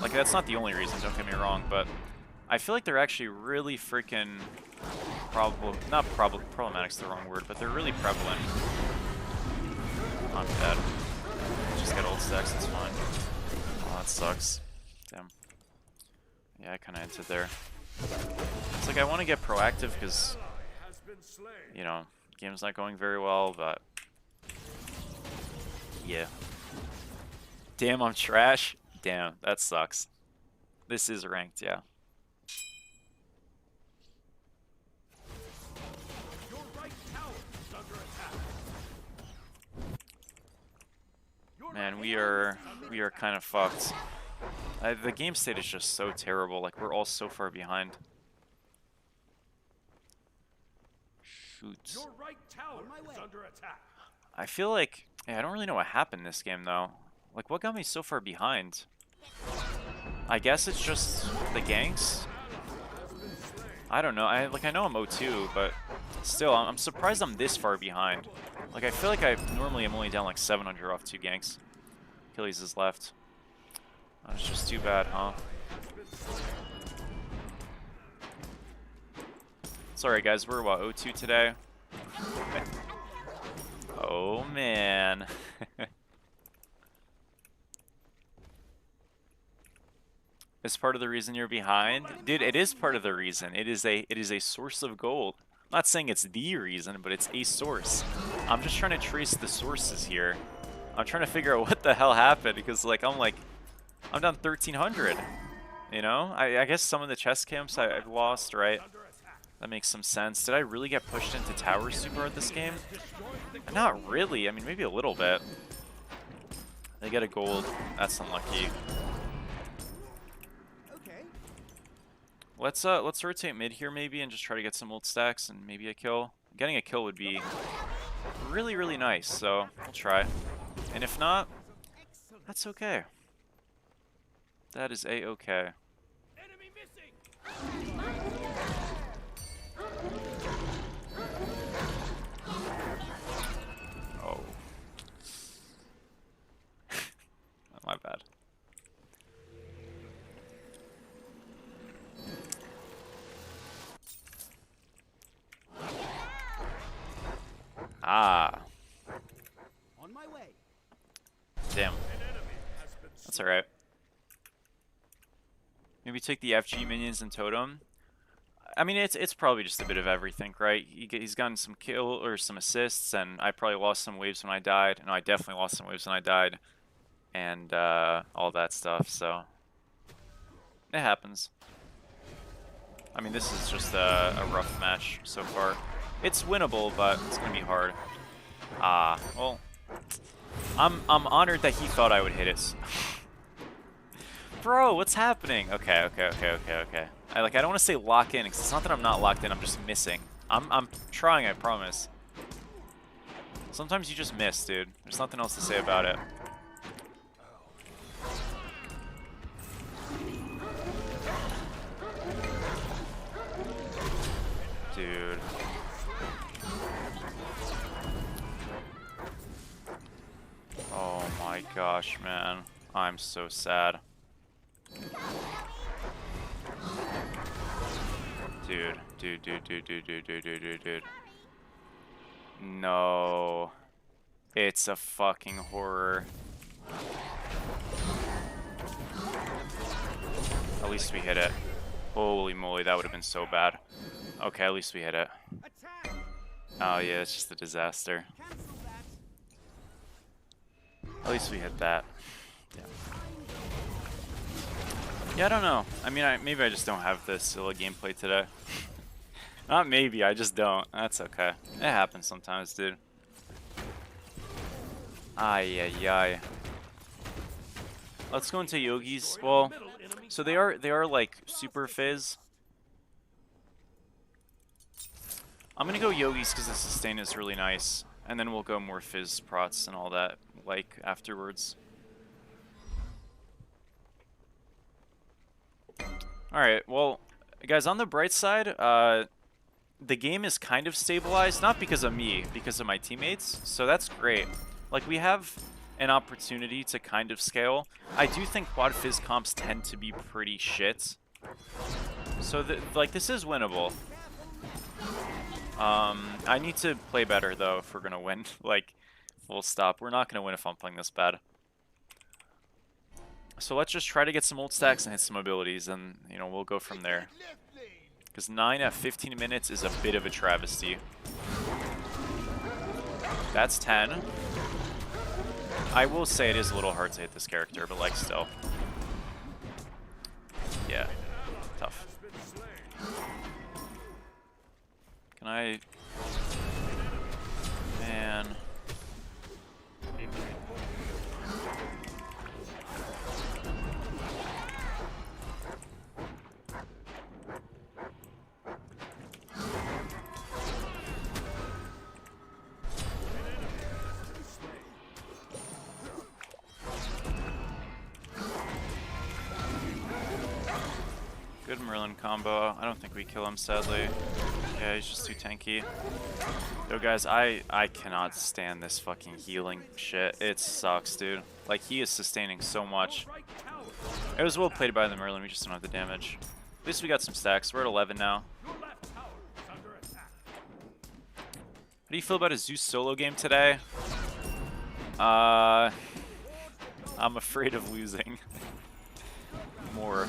Like, that's not the only reason, don't get me wrong, but I feel like they're actually really freaking problematic's the wrong word, but they're really prevalent. I'm dead. Just get old stacks, it's fine. Oh, that sucks. Damn. Yeah, I kind of entered there. It's like I want to get proactive because, you know, game's not going very well, but yeah. Damn, I'm trash. Damn, that sucks. This is ranked, yeah. Man, we are kind of fucked. The game state is just so terrible. Like, we're all so far behind. Shoot. Your right tower is under attack. I feel like... Yeah, I don't really know what happened this game, though. Like, what got me so far behind? I guess it's just the ganks? I don't know. I know I'm O2, but still, I'm surprised I'm this far behind. Like, I feel like I normally am only down like 700 off 2 ganks. Achilles is left. That's just too bad, huh? Sorry, guys. We're, what, O2 today? Oh, man. Is part of the reason you're behind? Dude, it is part of the reason. It is a source of gold. I'm not saying it's the reason, but it's a source. I'm just trying to trace the sources here. I'm trying to figure out what the hell happened, because I'm down 1,300. You know? I guess some of the chest camps I've lost, right? That makes some sense. Did I really get pushed into tower super hard this game? Not really. I mean, maybe a little bit. They get a gold. That's unlucky. Let's rotate mid here maybe and just try to get some ult stacks and maybe a kill. Getting a kill would be really, really nice, so we'll try. And if not, that's okay. That is a-okay. Enemy missing. Ah. On my way. Damn. That's alright. Maybe take the FG minions and totem. I mean, it's probably just a bit of everything, right? He's gotten some kill or some assists, and I probably lost some waves when I died. No, I definitely lost some waves when I died, and all that stuff. So it happens. I mean, this is just a rough match so far. It's winnable, but it's gonna be hard. Ah, well, I'm honored that he thought I would hit it. Bro, what's happening? Okay. I don't want to say lock in, because it's not that I'm not locked in, I'm just missing. I'm trying, I promise. Sometimes you just miss, dude. There's nothing else to say about it. Dude. Oh my gosh, man. I'm so sad. Dude. No. It's a fucking horror. At least we hit it. Holy moly, that would have been so bad. Okay, at least we hit it. Oh yeah, it's just a disaster. At least we hit that. Yeah, I don't know. I mean, maybe I just don't have the Scylla gameplay today. Not maybe, I just don't. That's okay. It happens sometimes, dude. Ay. Let's go into Yogis. Well, so they are like super fizz. I'm gonna go Yogis because the sustain is really nice, and then we'll go more fizz prots and all that like afterwards. Alright, well, guys, on the bright side, the game is kind of stabilized, not because of me, because of my teammates, so that's great. Like, we have an opportunity to kind of scale. I do think quad fizz comps tend to be pretty shit. So, like, this is winnable. I need to play better, though, if we're gonna win. Like, full stop. We're not gonna win if I'm playing this bad. So let's just try to get some ult stacks and hit some abilities, and, you know, we'll go from there. Because 9 at 15 minutes is a bit of a travesty. That's 10. I will say it is a little hard to hit this character, but, like, still. Yeah. Tough. Can I... Man... Good Merlin combo. I don't think we kill him, sadly. Yeah, he's just too tanky. Yo, guys, I cannot stand this fucking healing shit. It sucks, dude. Like, he is sustaining so much. It was well played by the Merlin, we just don't have the damage. At least we got some stacks. We're at 11 now. How do you feel about a Zeus solo game today? I'm afraid of losing. More.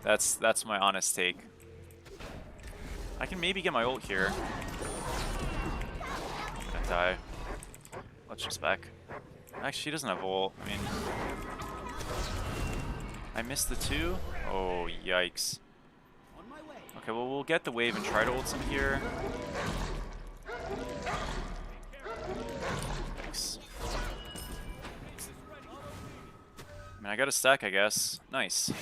That's my honest take. I can maybe get my ult here. I'm gonna die. Let's just back. Actually, he doesn't have ult. I mean, I missed the 2? Oh, yikes. Okay, well, we'll get the wave and try to ult him here. Thanks. I mean, I got a stack, I guess. Nice.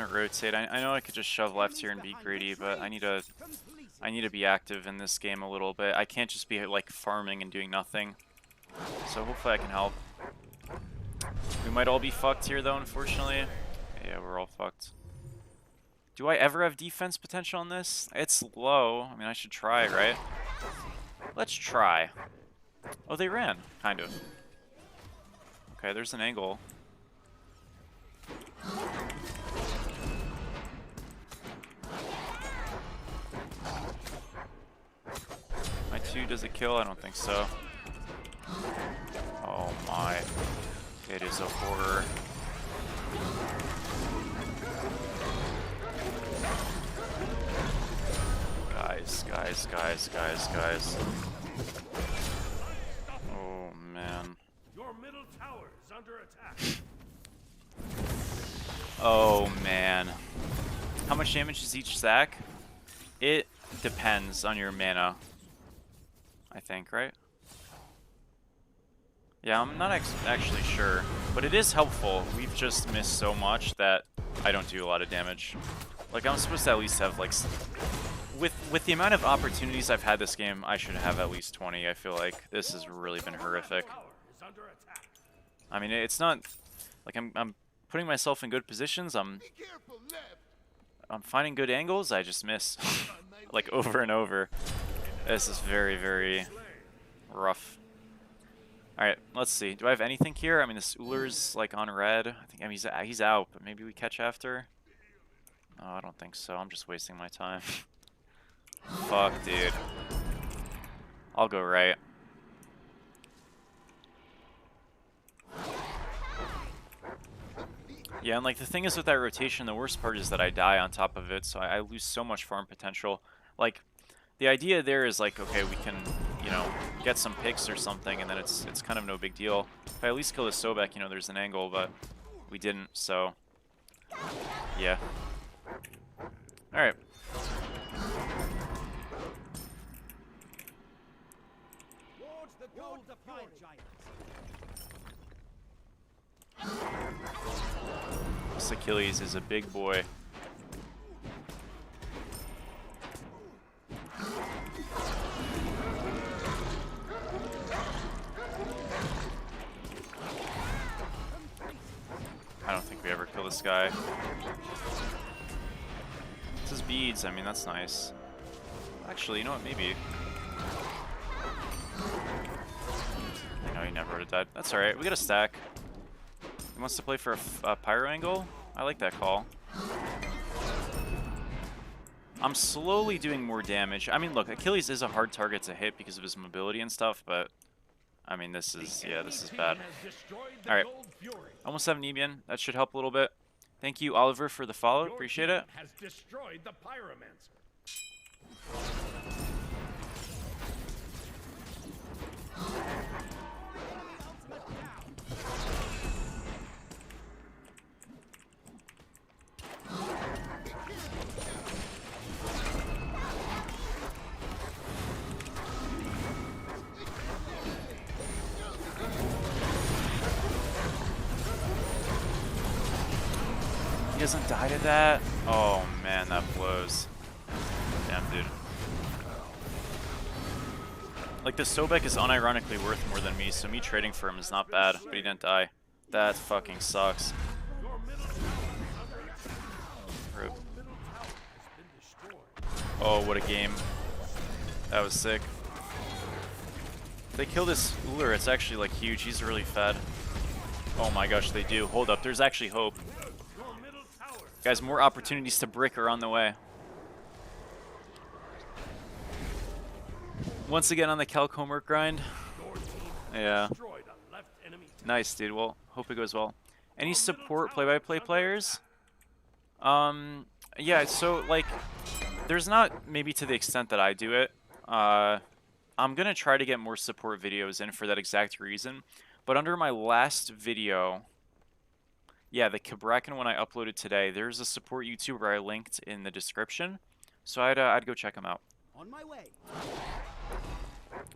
Rotate. I know I could just shove left here and be greedy, but I need to be active in this game a little bit. I can't just be like farming and doing nothing. So hopefully I can help. We might all be fucked here though, unfortunately. Yeah, we're all fucked. Do I ever have defense potential on this? It's low. I mean, I should try, right? Let's try. Oh, they ran, kind of. Okay, there's an angle. My 2 does it kill? I don't think so. Oh my. It is a horror. Guys. Oh man. Your middle tower is under attack. Oh man. How much damage is each stack? It depends on your mana, I think, right? Yeah, I'm not actually sure, but it is helpful. We've just missed so much that I don't do a lot of damage. Like, I'm supposed to at least have, like, with the amount of opportunities I've had this game, I should have at least 20. I feel like this has really been horrific. I mean, it's not like I'm putting myself in good positions. I'm finding good angles. I just miss like over and over. This is very, very rough. All right, let's see. Do I have anything here? I mean, this Ullr's like on red. I mean, he's out, but maybe we catch after. No, I don't think so. I'm just wasting my time. Fuck, dude. I'll go right. Yeah, and like the thing is with that rotation, the worst part is that I die on top of it, so I lose so much farm potential. Like, the idea there is like, okay, we can, you know, get some picks or something, and then it's kind of no big deal. If I at least kill the Sobek, you know, there's an angle, but we didn't, so yeah. Alright. Towards the gold defiant giants. This Achilles is a big boy. I don't think we ever kill this guy. This is beads, I mean, that's nice. Actually, you know what, maybe. No, he never would have died. That's alright, we got a stack. He wants to play for a pyro angle? I like that call. I'm slowly doing more damage. I mean, look, Achilles is a hard target to hit because of his mobility and stuff, but I mean, this is, yeah, this is bad. Alright, almost have Nebian. That should help a little bit. Thank you, Oliver, for the follow. Appreciate it. Has destroyed the pyromancer. He doesn't die to that? Oh man, that blows. Damn, dude. Like, the Sobek is unironically worth more than me, so me trading for him is not bad, but he didn't die. That fucking sucks. Rip. Oh, what a game. That was sick. If they kill this Ullr, it's actually like huge. He's really fed. Oh my gosh, they do. Hold up, there's actually hope. Guys, more opportunities to brick are on the way. Once again on the Calc homework grind. Yeah. Nice, dude. Well, hope it goes well. Any support play-by-play players? Yeah, so, like, there's not maybe to the extent that I do it. I'm going to try to get more support videos in for that exact reason. But under my last video, yeah, the Cabrakan one I uploaded today, there's a support YouTuber I linked in the description. So I'd go check him out. On my way.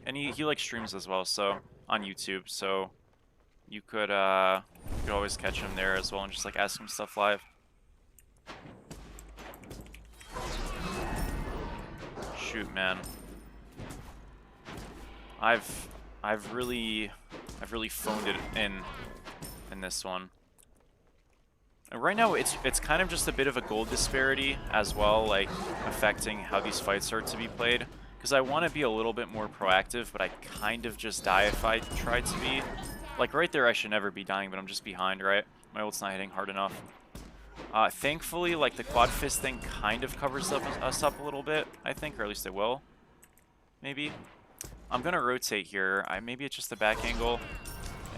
And he like streams as well, so on YouTube, so you could always catch him there as well and just like ask him stuff live. Shoot, man. I've really phoned it in this one. And right now it's kind of just a bit of a gold disparity as well, like affecting how these fights are to be played. Because I want to be a little bit more proactive, but I kind of just die if I try to be. Like, right there I should never be dying, but I'm just behind, right? My ult's not hitting hard enough. Thankfully, like, the quad fist thing kind of covers us up a little bit, I think, or at least it will. Maybe. I'm going to rotate here. Maybe it's just a back angle.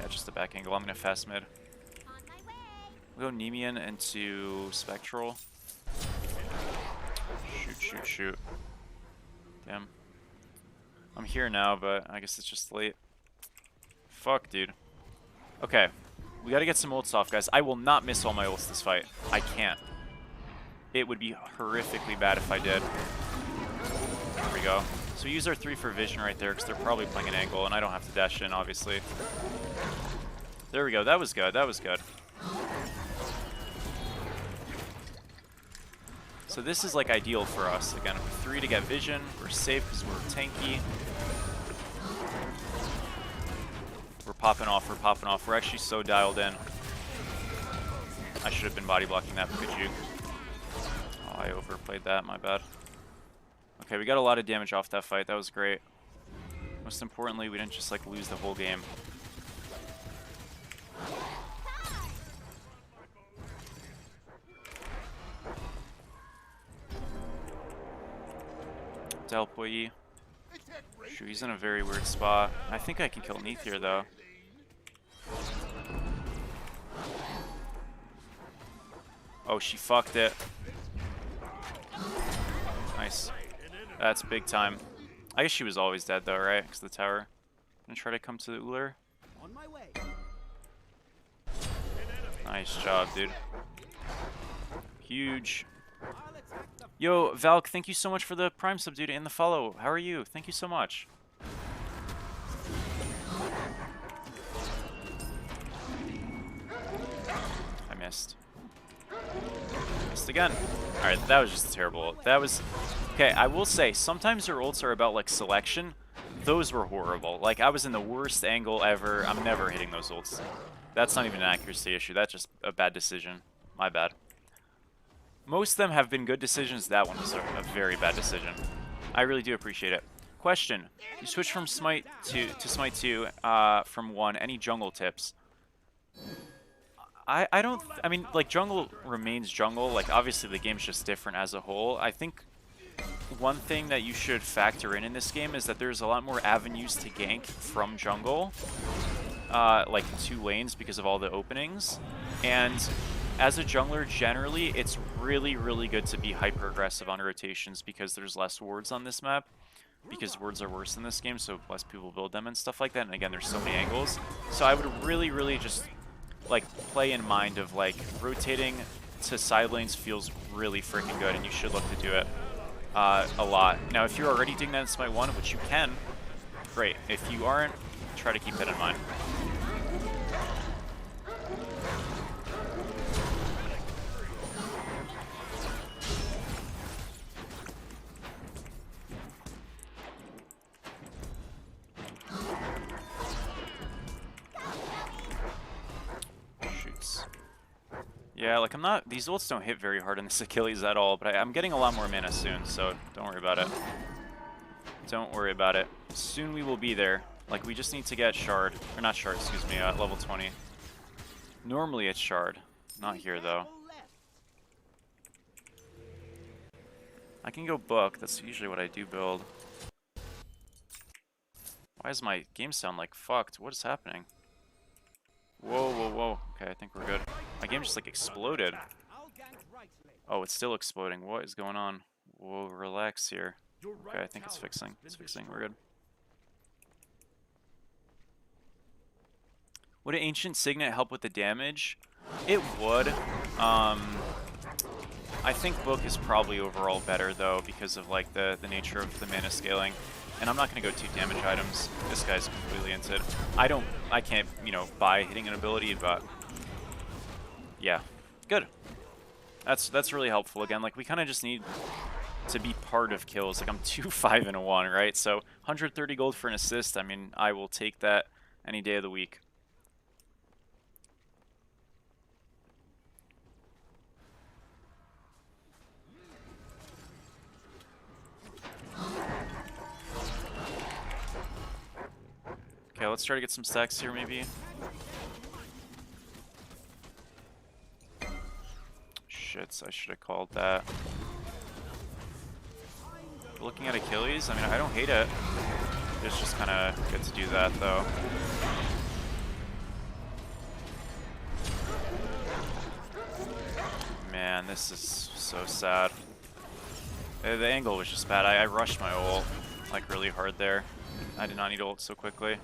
Yeah, just a back angle. I'm going to fast mid. We'll go Nemean into Spectral. Shoot, shoot, shoot. Damn. I'm here now, but I guess it's just late. Fuck, dude. Okay. We gotta get some ults off, guys. I will not miss all my ults this fight. I can't. It would be horrifically bad if I did. There we go. So we use our 3 for vision right there, because they're probably playing an angle, and I don't have to dash in, obviously. There we go. That was good. That was good. So this is like ideal for us. Again, 3 to get vision. We're safe because we're tanky. We're popping off. We're popping off. We're actually so dialed in. I should have been body blocking that Pikachu. Oh, I overplayed that. My bad. Okay, we got a lot of damage off that fight. That was great. Most importantly, we didn't just like lose the whole game. Delpoy. Shoot, he's in a very weird spot. I think I can kill Neath here, though. Oh, she fucked it. Nice. That's big time. I guess she was always dead, though, right? Because of the tower. Gonna try to come to the Uller. On my way. Nice job, dude. Huge. I'll attack the Yo, Valk, thank you so much for the Prime sub, dude, and the follow. How are you? Thank you so much. I missed. Missed again. Alright, that was just terrible. That was... Okay, I will say, sometimes your ults are about, like, selection. Those were horrible. Like, I was in the worst angle ever. I'm never hitting those ults. That's not even an accuracy issue. That's just a bad decision. My bad. Most of them have been good decisions. That one was a very bad decision. I really do appreciate it. Question. You switched from Smite to Smite 2 from 1. Any jungle tips? I mean, like, jungle remains jungle. Like, obviously the game's just different as a whole. I think one thing that you should factor in this game is that there's a lot more avenues to gank from jungle. Like 2 lanes because of all the openings. And as a jungler, generally, it's really, really good to be hyper-aggressive on rotations because there's less wards on this map. Because wards are worse in this game, so less people build them and stuff like that. And again, there's so many angles. So I would really, really just, like, play in mind of, like, rotating to side lanes feels really freaking good, and you should look to do it a lot. Now, if you're already doing that in Smite 1, which you can, great. If you aren't, try to keep that in mind. Shoots. Yeah, like, I'm not... These ults don't hit very hard in this Achilles at all, but I'm getting a lot more mana soon, so don't worry about it. Don't worry about it. Soon we will be there. Like, we just need to get Shard. Or not Shard, excuse me, level 20. Normally it's Shard. Not here, though. I can go Book. That's usually what I do build. Why is my game sound, like, fucked? What is happening? Whoa, whoa, whoa. Okay, I think we're good. My game just, like, exploded. I'll gank rightly. Oh, it's still exploding. What is going on? Whoa, relax here. Okay, I think it's fixing. It's fixing. We're good. Would an Ancient Signet help with the damage? It would. I think Book is probably overall better, though, because of, like, the nature of the mana scaling. And I'm not going to go 2 damage items. This guy's completely inted. I can't, you know, buy hitting an ability, but... Yeah. Good. That's really helpful. Again, like, we kind of just need to be part of kills. Like, I'm 2-5 and a 1, right? So 130 gold for an assist. I mean, I will take that any day of the week. Okay, let's try to get some stacks here, maybe. Shit, I should have called that. Looking at Achilles, I mean, I don't hate it. It's just kind of good to do that, though. Man, this is so sad. The angle was just bad. I rushed my ult, like, really hard there. I did not need to ult so quickly.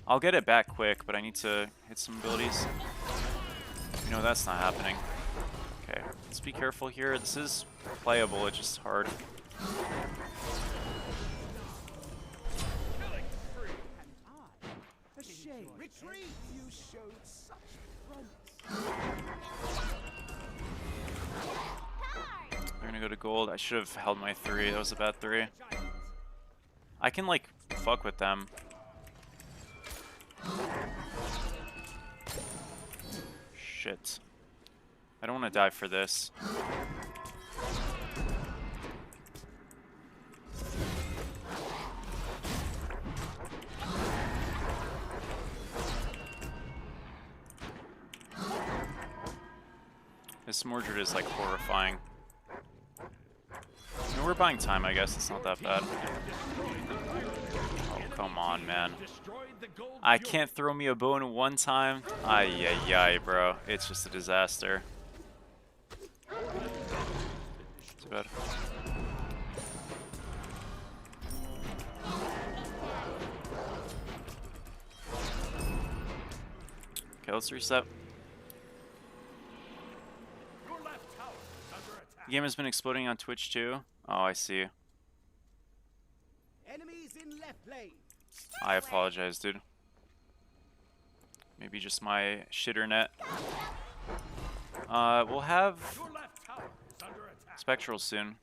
I'll get it back quick, but I need to hit some abilities. You know, that's not happening. Okay, let's be careful here. This is playable, it's just hard. A shame. Retreat! You showed such promise. We're gonna go to gold. I should have held my 3. That was a bad 3. I can, like, fuck with them. Shit. I don't want to die for this. This Mordred is, like, horrifying. I mean, we're buying time, I guess. It's not that bad. Oh, come on, man. I can't throw me a bone one time. Ay, ay, ay, bro. It's just a disaster. Too bad. Okay, let's reset. The game has been exploding on Twitch too. Oh, I see. Enemies in left lane. I apologize, dude. Maybe just my shitter net. We'll have Spectral soon.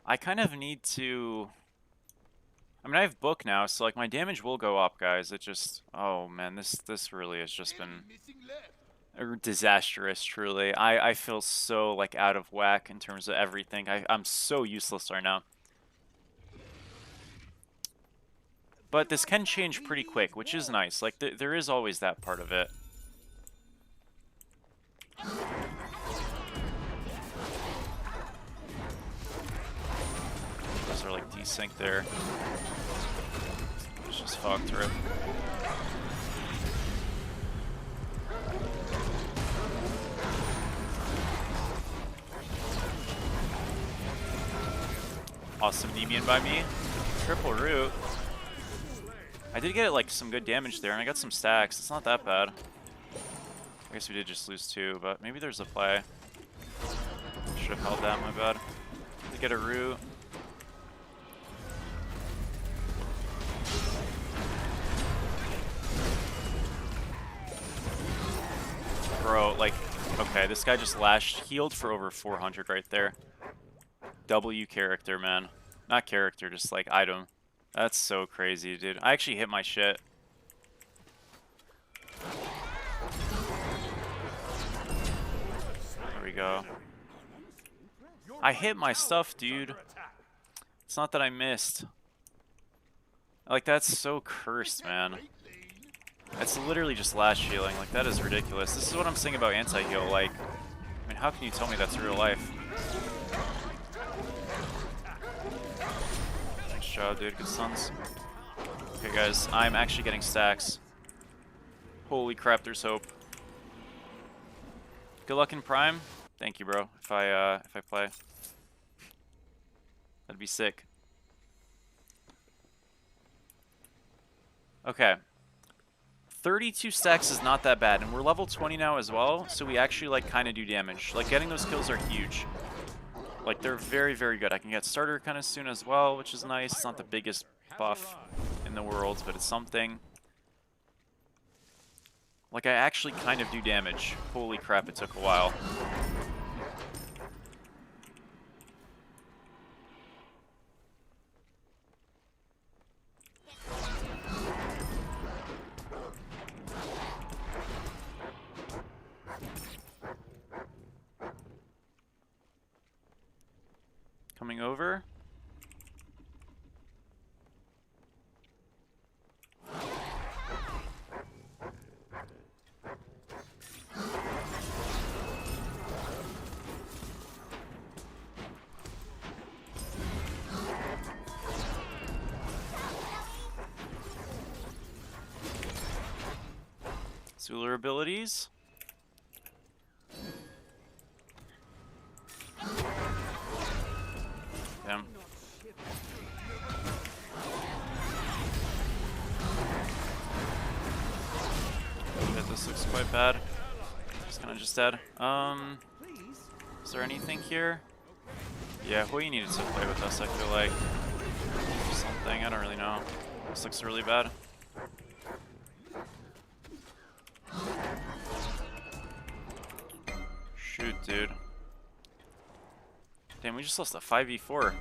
I kind of need to... I mean, I have Book now, so like my damage will go up, guys. It just... Oh, man, this really has just been disastrous, truly. I feel so, like, out of whack in terms of everything. I'm so useless right now. But this can change pretty quick, which is nice. Like, there is always that part of it. Those are, like, desync there. It's just fog through it. Awesome Nemean by me. Triple root. I did get like some good damage there, and I got some stacks. It's not that bad. I guess we did just lose 2, but maybe there's a play. Should have held that, my bad. Did get a root. Bro, like, okay, this guy just healed for over 400 right there. W character, man. Not character, just like item. That's so crazy, dude. I actually hit my shit. There we go. I hit my stuff, dude. It's not that I missed. Like, that's so cursed, man. It's literally just last healing. Like, that is ridiculous. This is what I'm saying about anti-heal. Like, I mean, how can you tell me that's real life? Nice job, dude. Good stuns. Okay, guys. I'm actually getting stacks. Holy crap, there's hope. Good luck in Prime. Thank you, bro. If I play. That'd be sick. Okay. 32 stacks is not that bad, and we're level 20 now as well, so we actually, like, kind of do damage. Like, getting those kills are huge. Like, they're very, very good. I can get starter kind of soon as well, which is nice. It's not the biggest buff in the world, but it's something. Like, I actually kind of do damage. Holy crap, it took a while. Coming over. Dueler abilities. Damn. Shit, this looks quite bad. He's kind of just dead. Is there anything here? Yeah, Hui needed to play with us, I feel like. Something, I don't really know. This looks really bad. Shoot, dude. Damn, we just lost a 5v4.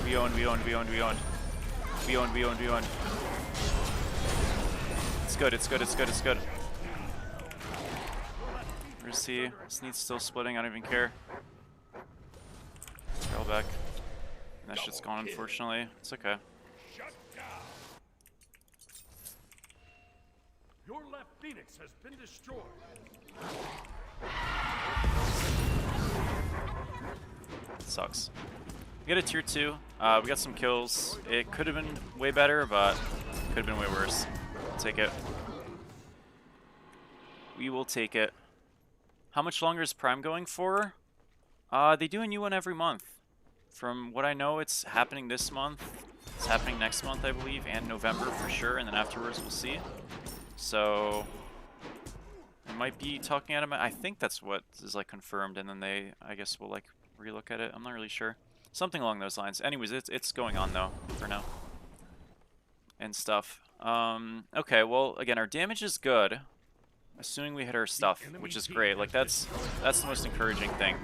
We own. It's good. Where's he? Sneed's still splitting, I don't even care. Scale back. And that shit's gone, unfortunately. It's okay. Shut down. Your left Phoenix has been destroyed. Sucks. We got a tier 2. We got some kills. It could have been way better, but could have been way worse. We'll take it. We will take it. How much longer is Prime going for? They do a new one every month. From what I know, it's happening this month. It's happening next month, I believe, and November for sure, and then afterwards we'll see. So I might be talking at him. I think that's what is like confirmed, and then they, I guess, will like relook at it. I'm not really sure. Something along those lines. Anyways, it's going on though for now. And stuff. Okay, well, again, our damage is good. Assuming we hit our stuff, which is great. Like that's the most encouraging thing.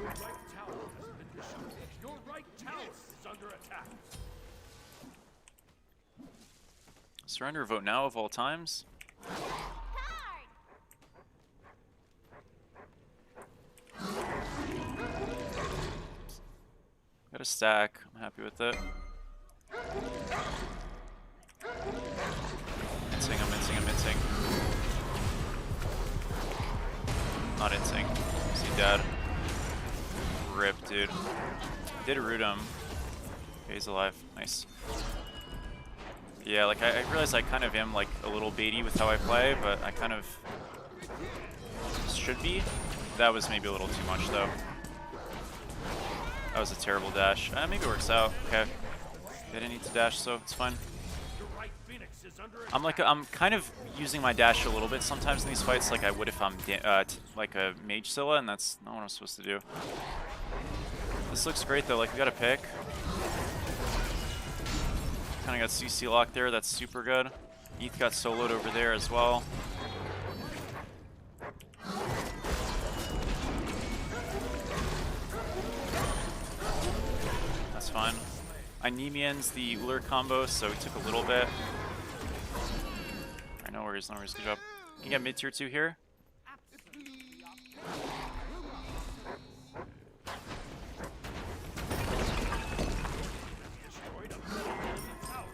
Your right tower is under attack. Surrender vote now of all times. Got a stack. I'm happy with it. I'm mincing. Not insing. Is he dead? Rip, dude. Did root him. Okay, he's alive. Nice. Yeah, like I realize I kind of am like a little baity with how I play, but I kind of should be. That was maybe a little too much though. That was a terrible dash. Maybe it works out. Okay. They didn't need to dash, so it's fine. I'm kind of using my dash a little bit sometimes in these fights, like I would if I'm like a mage Scylla, and that's not what I'm supposed to do. This looks great though. Like we got a pick. Kind of got CC lock there. That's super good. ETH got soloed over there as well. That's fine. Anemian's the Uller combo, so he took a little bit. Alright, no worries. Good job. Can you get mid tier 2 here?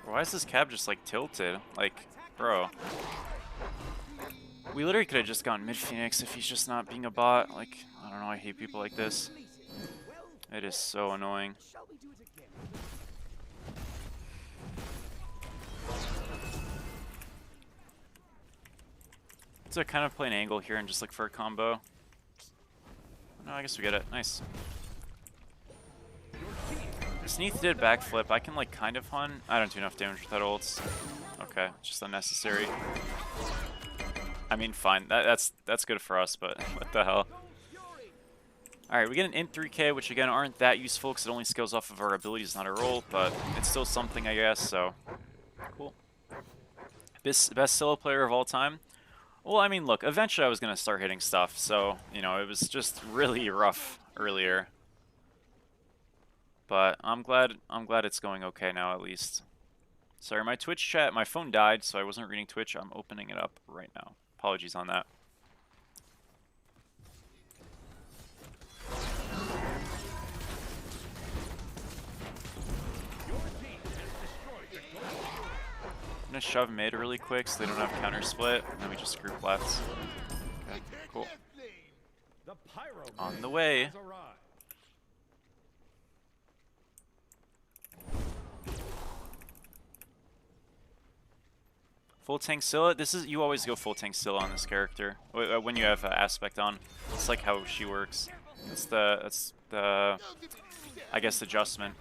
Why is this cab just like tilted? Like, bro. We literally could have just gone mid Phoenix if he's just not being a bot. Like, I don't know, I hate people like this. It is so annoying. So I kind of play an angle here and just look for a combo. No, I guess we get it. Nice. Sneath did backflip. I can like kind of hunt. I don't do enough damage with that ults. Okay, just unnecessary. I mean, fine. That's good for us, but what the hell? Alright, we get an int 3k, which again aren't that useful because it only scales off of our abilities, not our ult, but it's still something, I guess, so cool. Best solo player of all time. Well, I mean, look, eventually I was going to start hitting stuff, so, you know, it was just really rough earlier. But I'm glad it's going okay now, at least. Sorry, my Twitch chat, my phone died, so I wasn't reading Twitch. I'm opening it up right now. Apologies on that. I'm gonna gonna shove mid really quick so they don't have counter split, and then we just group left. Okay, cool. The pyro On the way. has arrived. Full tank Scylla. This is, you always go full tank Scylla on this character when you have aspect on. It's like how she works. That's the I guess adjustment.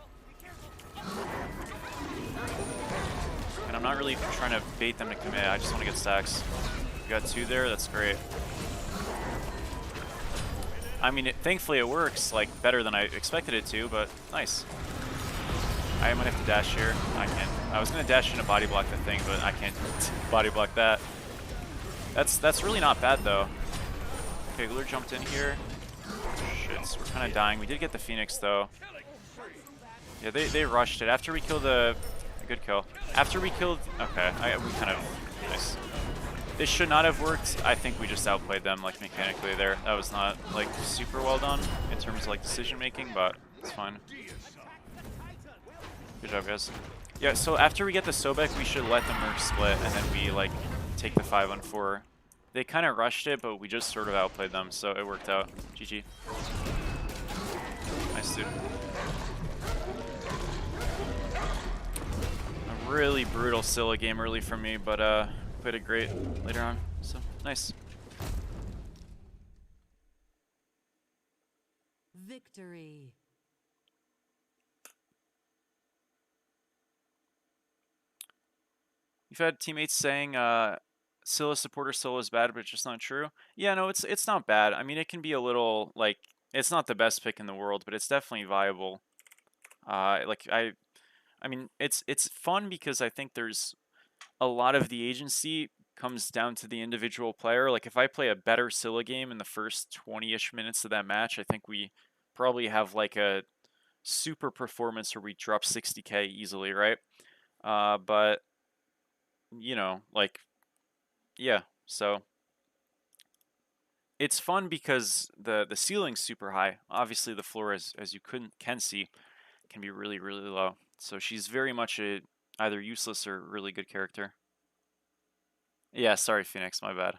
And I'm not really trying to bait them to commit. I just want to get stacks. You got 2 there. That's great. I mean, thankfully it works like better than I expected it to, but nice. I might have to dash here. I can't. I was gonna dash in a body block the thing, but I can't body block that. That's really not bad though. Okay, Uller jumped in here. Shit, we're kind of dying. We did get the Phoenix though. Yeah, they rushed it after we killed the. Good kill. After we killed. Okay, we kind of nice. This should not have worked. I think we just outplayed them like mechanically there. That was not like super well done in terms of like decision making, but it's fine. Good job, guys. Yeah, so after we get the Sobek, we should let the merc split, and then we, like, take the 5-on-4. They kind of rushed it, but we just sort of outplayed them, so it worked out. GG. Nice, dude. A really brutal Scylla game early for me, but played it great later on, so nice. Victory. You've had teammates saying Scylla supporter Scylla is bad, but it's just not true. Yeah, no, it's not bad. I mean, it can be a little like it's not the best pick in the world, but it's definitely viable. I mean, it's fun because I think there's a lot of the agency comes down to the individual player. Like if I play a better Scylla game in the first 20-ish minutes of that match, I think we probably have like a super performance where we drop 60k easily, right? But you know, like, yeah, so it's fun because the ceiling's super high. Obviously, the floor, as you can see, can be really, really low. So she's very much a either useless or really good character. Yeah, sorry, Phoenix, my bad.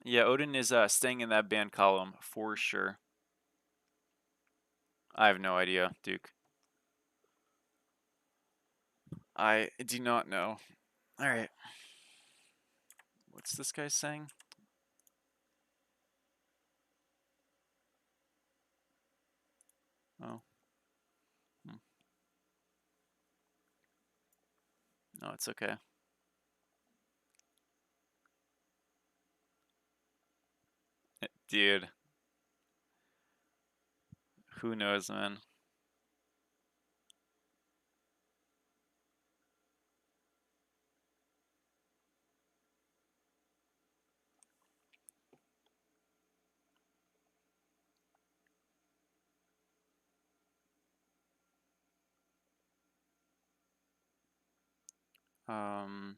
Yeah, Odin is staying in that ban column for sure. I have no idea, Duke. I do not know. All right. What's this guy saying? Oh. No, it's okay. Dude. Who knows, man? Um.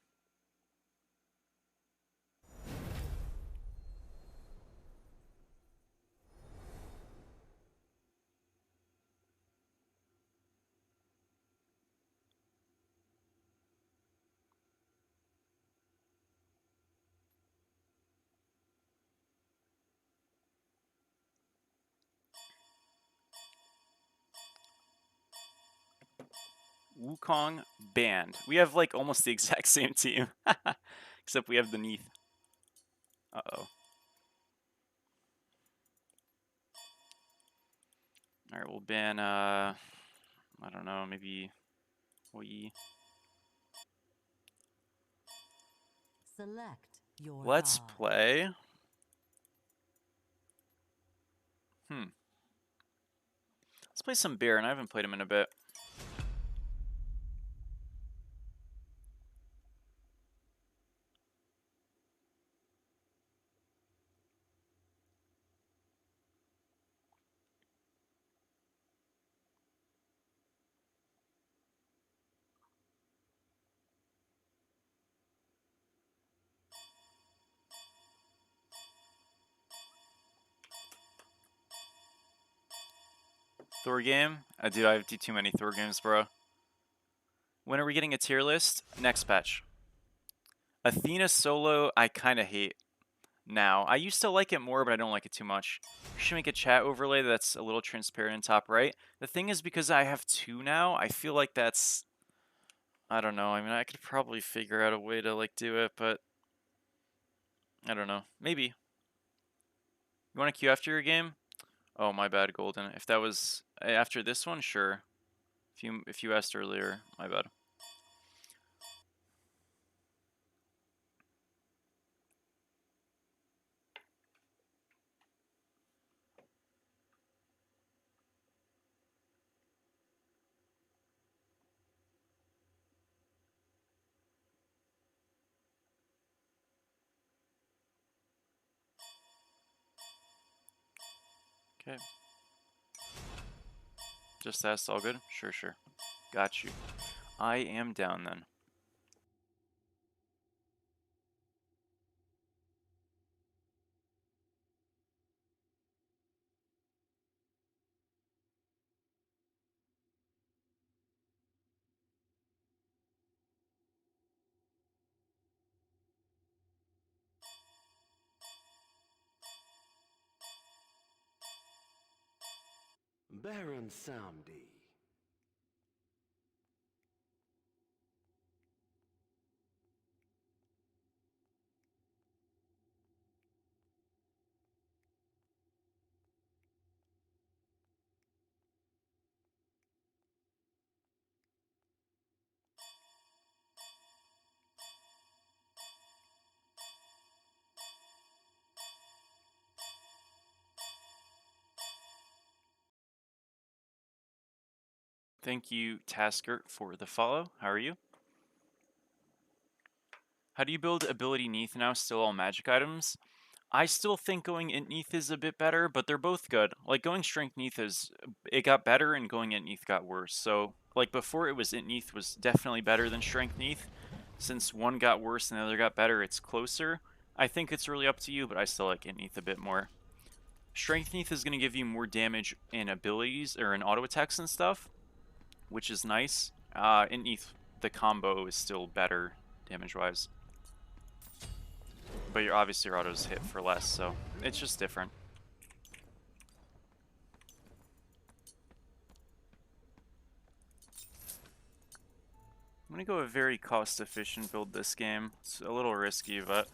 Wukong banned. We have like almost the exact same team. Except we have the Neath. Uh-oh. Alright, we'll ban, I don't know, maybe Hoi. Select your Let's god. play. Let's play some Baron. I haven't played him in a bit. Thor game? Dude, I have too many Thor games, bro. When are we getting a tier list? Next patch. Athena solo, I kind of hate now. I used to like it more, but I don't like it too much. You should make a chat overlay that's a little transparent in top right. The thing is, because I have 2 now, I feel like that's... I don't know. I mean, I could probably figure out a way to, like, do it, but... I don't know. Maybe. You want to queue after your game? Oh, my bad, Golden. If that was after this one, sure. If you asked earlier, my bad. Okay. Just asked, all good? Sure, sure. Got you. I am down then. Baron Samdi. Thank you, Tasker, for the follow. How are you? How do you build ability Neath now? Still all magic items? I still think going Int Neath is a bit better, but they're both good. Like, going Strength Neath it got better, and going Int Neath got worse. So, like, before it was Int Neath was definitely better than Strength Neath. Since one got worse and the other got better, it's closer. I think it's really up to you, but I still like Int Neath a bit more. Strength Neath is going to give you more damage in abilities, or in auto attacks and stuff, which is nice. Int Neath, the combo is still better damage-wise. But obviously your autos hit for less, so it's just different. I'm gonna go a very cost-efficient build this game. It's a little risky, but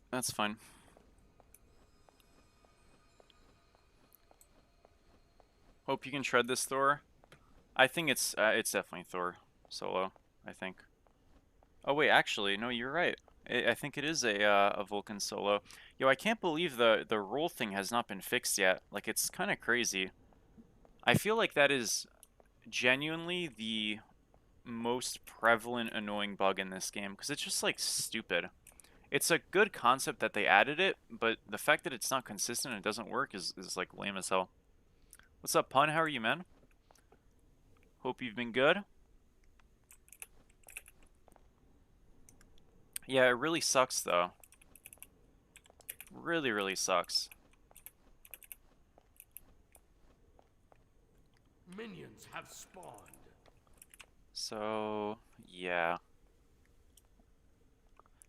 that's fine. Hope you can shred this Thor. I think it's definitely Thor solo, I think. Oh wait, actually, no, you're right. I think it is a Vulcan solo. Yo, I can't believe the roll thing has not been fixed yet. Like, it's kind of crazy. I feel like that is genuinely the most prevalent annoying bug in this game, because it's just, like, stupid. It's a good concept that they added it, but the fact that it's not consistent and it doesn't work is like, lame as hell. What's up, Pun? How are you, man? Hope you've been good. Yeah, it really sucks, though. Really, really sucks. Minions have spawned. So, yeah.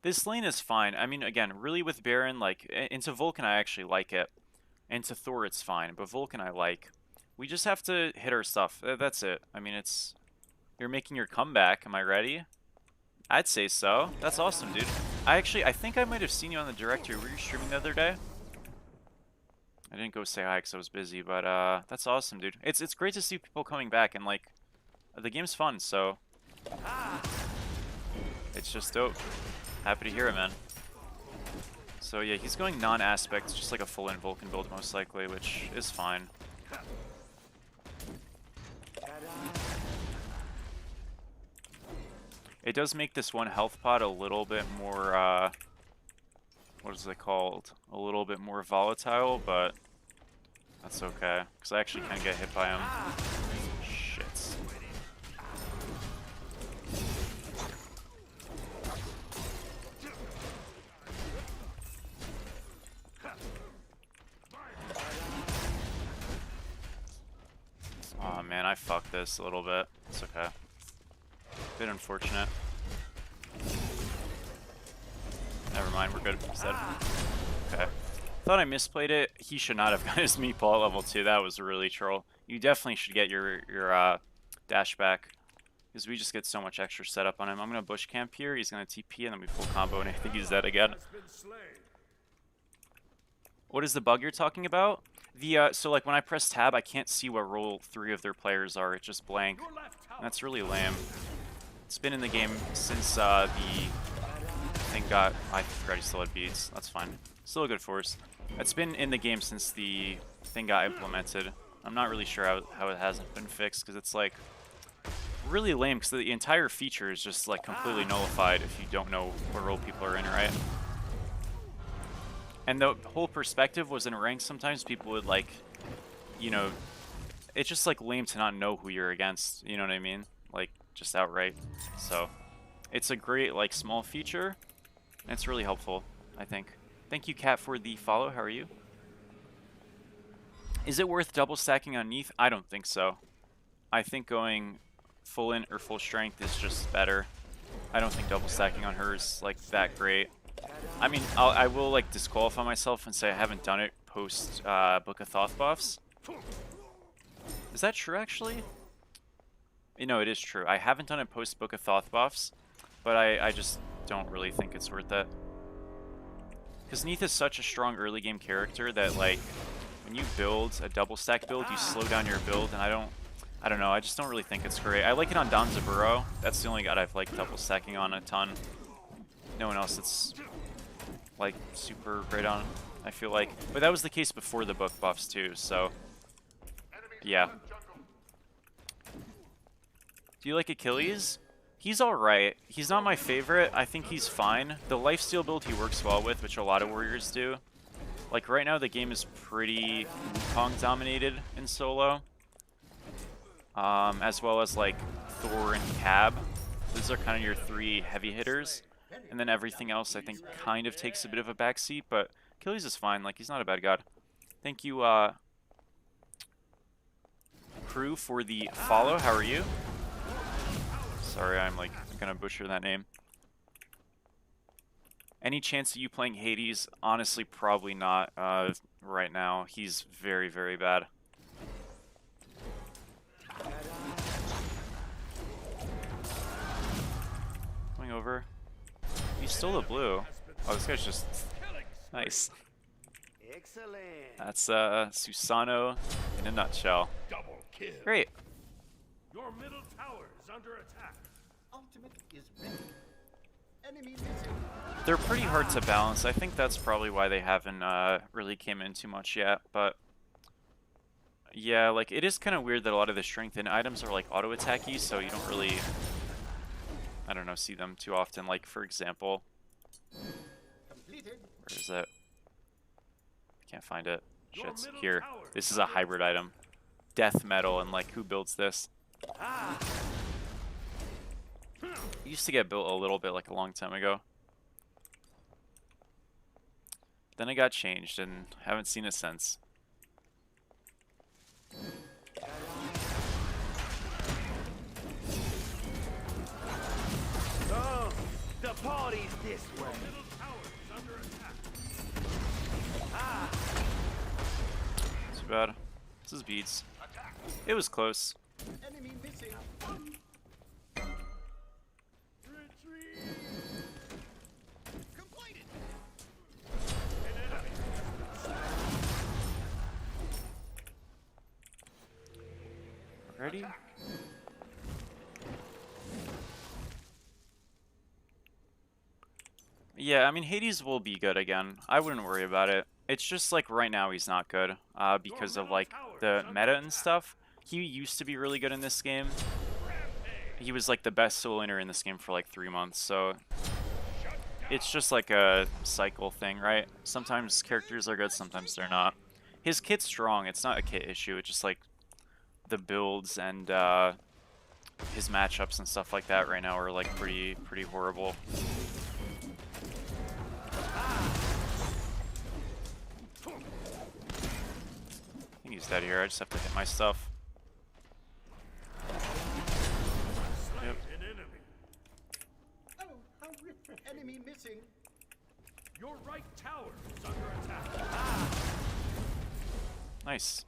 This lane is fine. I mean, again, really with Baron, like, into Vulcan I actually like it. Into Thor it's fine, but Vulcan I like. We just have to hit our stuff. That's it. I mean, it's... You're making your comeback. Am I ready? I'd say so. That's awesome, dude. I think I might have seen you on the directory. Were you streaming the other day? I didn't go say hi because I was busy, but that's awesome, dude. It's great to see people coming back, and, like, the game's fun, so... It's just dope. Happy to hear it, man. So yeah, he's going non-aspect, just like a full-in Vulcan build most likely, which is fine. It does make this one health pot a little bit more, what is it called? A little bit more volatile, but that's okay, because I actually can get hit by him. Shit. I fucked this a little bit. It's okay. Bit unfortunate. Never mind, we're good. Is that okay? Thought I misplayed it. He should not have got his meatball at level 2. That was really troll. You definitely should get your dash back, because we just get so much extra setup on him. I'm gonna bush camp here. He's gonna TP and then we full combo, and I think he's dead again. What is the bug you're talking about? The so like when I press tab, I can't see what role 3 of their players are. It's just blank. That's really lame. It's been in the game since the thing got. I forgot he still had beads. That's fine. Still a good force. It's been in the game since the thing got implemented. I'm not really sure how it hasn't been fixed, because it's like really lame, because the entire feature is just like completely nullified if you don't know what role people are in, right? And the whole perspective was in rank. Sometimes people would like, you know, it's just like lame to not know who you're against. You know what I mean? Like just outright. So it's a great like small feature. And it's really helpful, I think. Thank you, Kat, for the follow. How are you? Is it worth double stacking on Neath? I don't think so. I think going full int or full strength is just better. I don't think double stacking on her is like that great. I mean, I will like disqualify myself and say I haven't done it post Book of Thoth buffs. Is that true, actually? You know, it is true. I haven't done it post Book of Thoth buffs, but I just don't really think it's worth it. Because Neath is such a strong early game character that like when you build a double stack build, you slow down your build, and I don't know, I just don't really think it's great. I like it on Danzaburo. That's the only god I've liked double stacking on a ton. No one else that's like super great on, I feel like. But that was the case before the book buffs too, so yeah. Do you like Achilles? He's alright. He's not my favorite. I think he's fine. The lifesteal build he works well with, which a lot of warriors do. Like right now the game is pretty Wukong dominated in solo. As well as like Thor and Cab. Those are kind of your 3 heavy hitters. And then everything else I think kind of takes a bit of a backseat, but Achilles is fine. Like he's not a bad god. Thank you, Crew, for the follow. How are you? Sorry, I'm like gonna butcher that name. Any chance of you playing Hades? Honestly, probably not right now. He's very, very bad. Coming over. He's still a blue. Oh, this guy's just nice. Excellent. That's Susano in a nutshell. Double kill. Great. Your middle tower is under attack. Ultimate is ready. Enemy missing. They're pretty hard to balance. I think that's probably why they haven't really came in too much yet. But yeah, like it is kind of weird that a lot of the strength in items are like auto attacky, so you don't really, I don't know, see them too often. Like for example, Completed. where is it? I can't find it. Shit's here. This is a hybrid item. Death metal, and like who builds this? It used to get built a little bit like a long time ago. Then it got changed and haven't seen it since. Oh, the party's this way. Middle tower is under attack. Too bad. This is beads. It was close. Enemy missing. Retreat. Completed. Ready? Yeah, I mean, Hades will be good again. I wouldn't worry about it. It's just like right now he's not good because of like the meta and stuff. He used to be really good in this game. He was like the best solo laner in this game for like 3 months, so it's just like a cycle thing, right? Sometimes characters are good, sometimes they're not. His kit's strong. It's not a kit issue. It's just like the builds and his matchups and stuff like that right now are like pretty horrible. I think he's dead here. I just have to hit my stuff. Your right tower is under attack. Nice.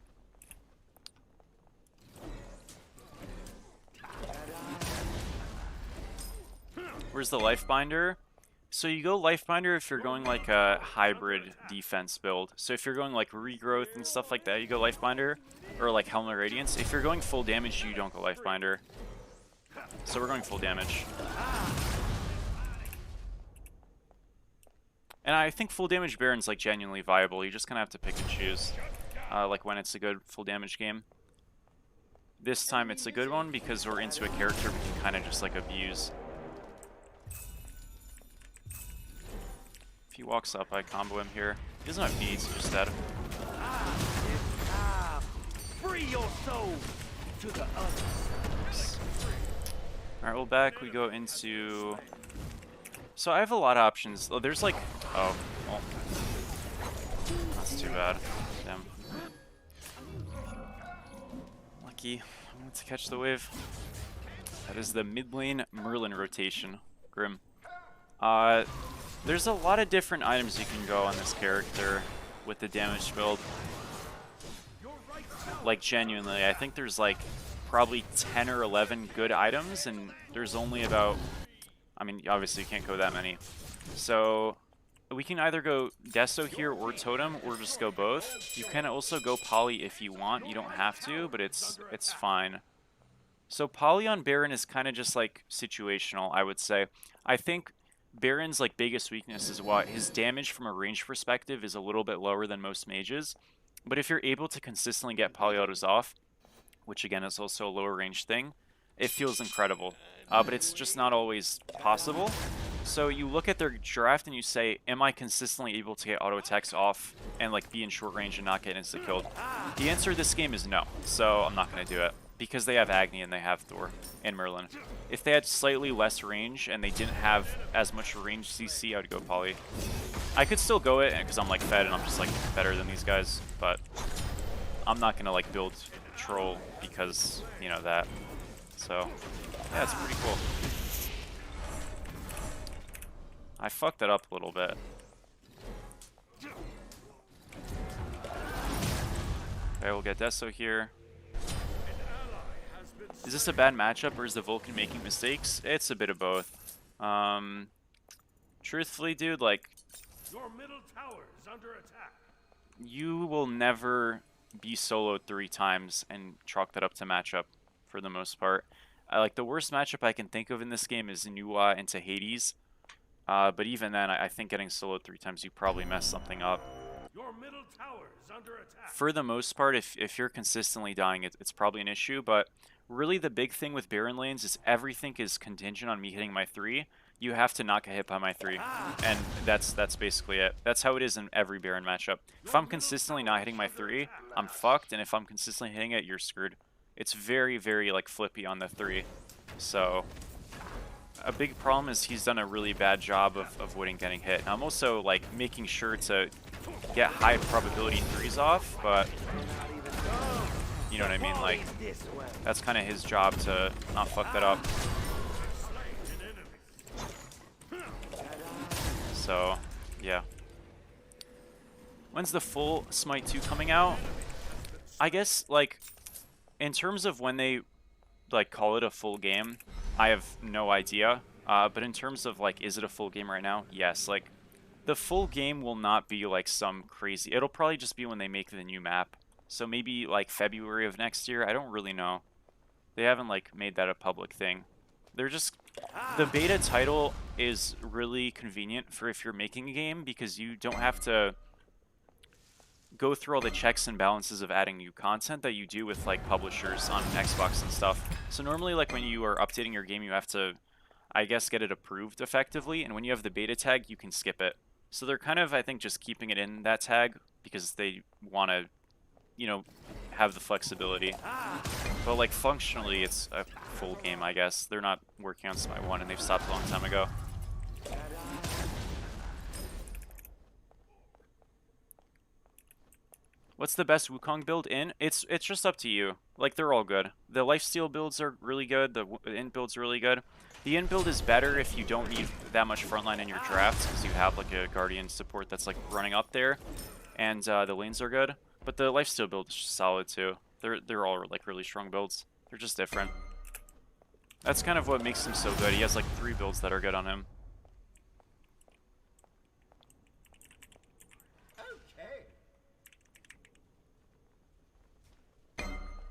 Where's the life binder? So you go life binder if you're going like a hybrid defense build. So if you're going like regrowth and stuff like that, you go life binder, or like helmet radiance. If you're going full damage, you don't go life binder. So we're going full damage. And I think full damage Baron's like genuinely viable. You just kind of have to pick and choose, like when it's a good full damage game. This time it's a good one because we're into a character we can kind of just like abuse. If he walks up, I combo him here. He doesn't have beads, he's just dead. Free your soul to the others. Alright, well back we go into... So I have a lot of options. Oh, there's like... Oh, well. That's too bad. Damn. Lucky. I wanted to catch the wave. That is the mid lane Merlin rotation. Grim. There's a lot of different items you can go on this character with the damage build. Like, genuinely, I think there's like probably 10 or 11 good items, and there's only about... I mean, obviously you can't go that many. So, we can either go Deso here or Totem, or just go both. You can also go Poly if you want. You don't have to, but it's fine. So Poly on Baron is kind of just like situational, I would say. I think Baron's like biggest weakness is what his damage from a range perspective is a little bit lower than most mages. But if you're able to consistently get poly autos off, which again is also a lower range thing, it feels incredible. But it's just not always possible. So you look at their draft and you say, am I consistently able to get auto attacks off and like be in short range and not get insta killed? The answer to this game is no. So I'm not going to do it. Because they have Agni and they have Thor and Merlin. If they had slightly less range and they didn't have as much range CC, I would go Poly. I could still go it because I'm like fed and I'm just like better than these guys, but I'm not gonna like build troll because, you know, that. So yeah, it's pretty cool. I fucked it up a little bit. Okay, we'll get Deso here. Is this a bad matchup or is the Vulcan making mistakes? It's a bit of both. Truthfully, dude, like, Your middle tower is under attack. you will never be soloed 3 times and chalk that up to matchup for the most part. Like, the worst matchup I can think of in this game is Nuwa into Hades. But even then, I think getting soloed 3 times, you probably mess something up. Your middle tower is under attack. For the most part, if you're consistently dying, it's probably an issue, but really the big thing with Baron lanes is everything is contingent on me hitting my 3. You have to not get hit by my 3, and that's basically it. That's how it is in every Baron matchup. If I'm consistently not hitting my 3, I'm fucked, and if I'm consistently hitting it, you're screwed. It's very, very, like, flippy on the 3. So, a big problem is he's done a really bad job of avoiding getting hit. And I'm also, like, making sure to get high probability 3s off, but you know what I mean? Like, that's kind of his job to not fuck that up. So, yeah. When's the full Smite 2 coming out? I guess, like, in terms of when they, like, call it a full game, I have no idea. But in terms of, like, is it a full game right now? Yes. Like, the full game will not be, like, some crazy... It'll probably just be when they make the new map. So maybe, like, February of next year? I don't really know. They haven't, like, made that a public thing. They're just... The beta title is really convenient for if you're making a game, because you don't have to go through all the checks and balances of adding new content that you do with, like, publishers on Xbox and stuff. So normally, like, when you are updating your game, you have to, I guess, get it approved effectively, and when you have the beta tag, you can skip it. So they're kind of, I think, just keeping it in that tag because they want to, you know, have the flexibility. But, like, functionally, it's a full game, I guess. They're not working on Smite 1, and they've stopped a long time ago. What's the best Wukong build in? It's just up to you. Like, they're all good. The lifesteal builds are really good. The int build's really good. The int build is better if you don't need that much frontline in your drafts, because you have like a guardian support that's like running up there, and the lanes are good. But the lifesteal build is just solid too. They're all like really strong builds. They're just different. That's kind of what makes him so good. He has like 3 builds that are good on him.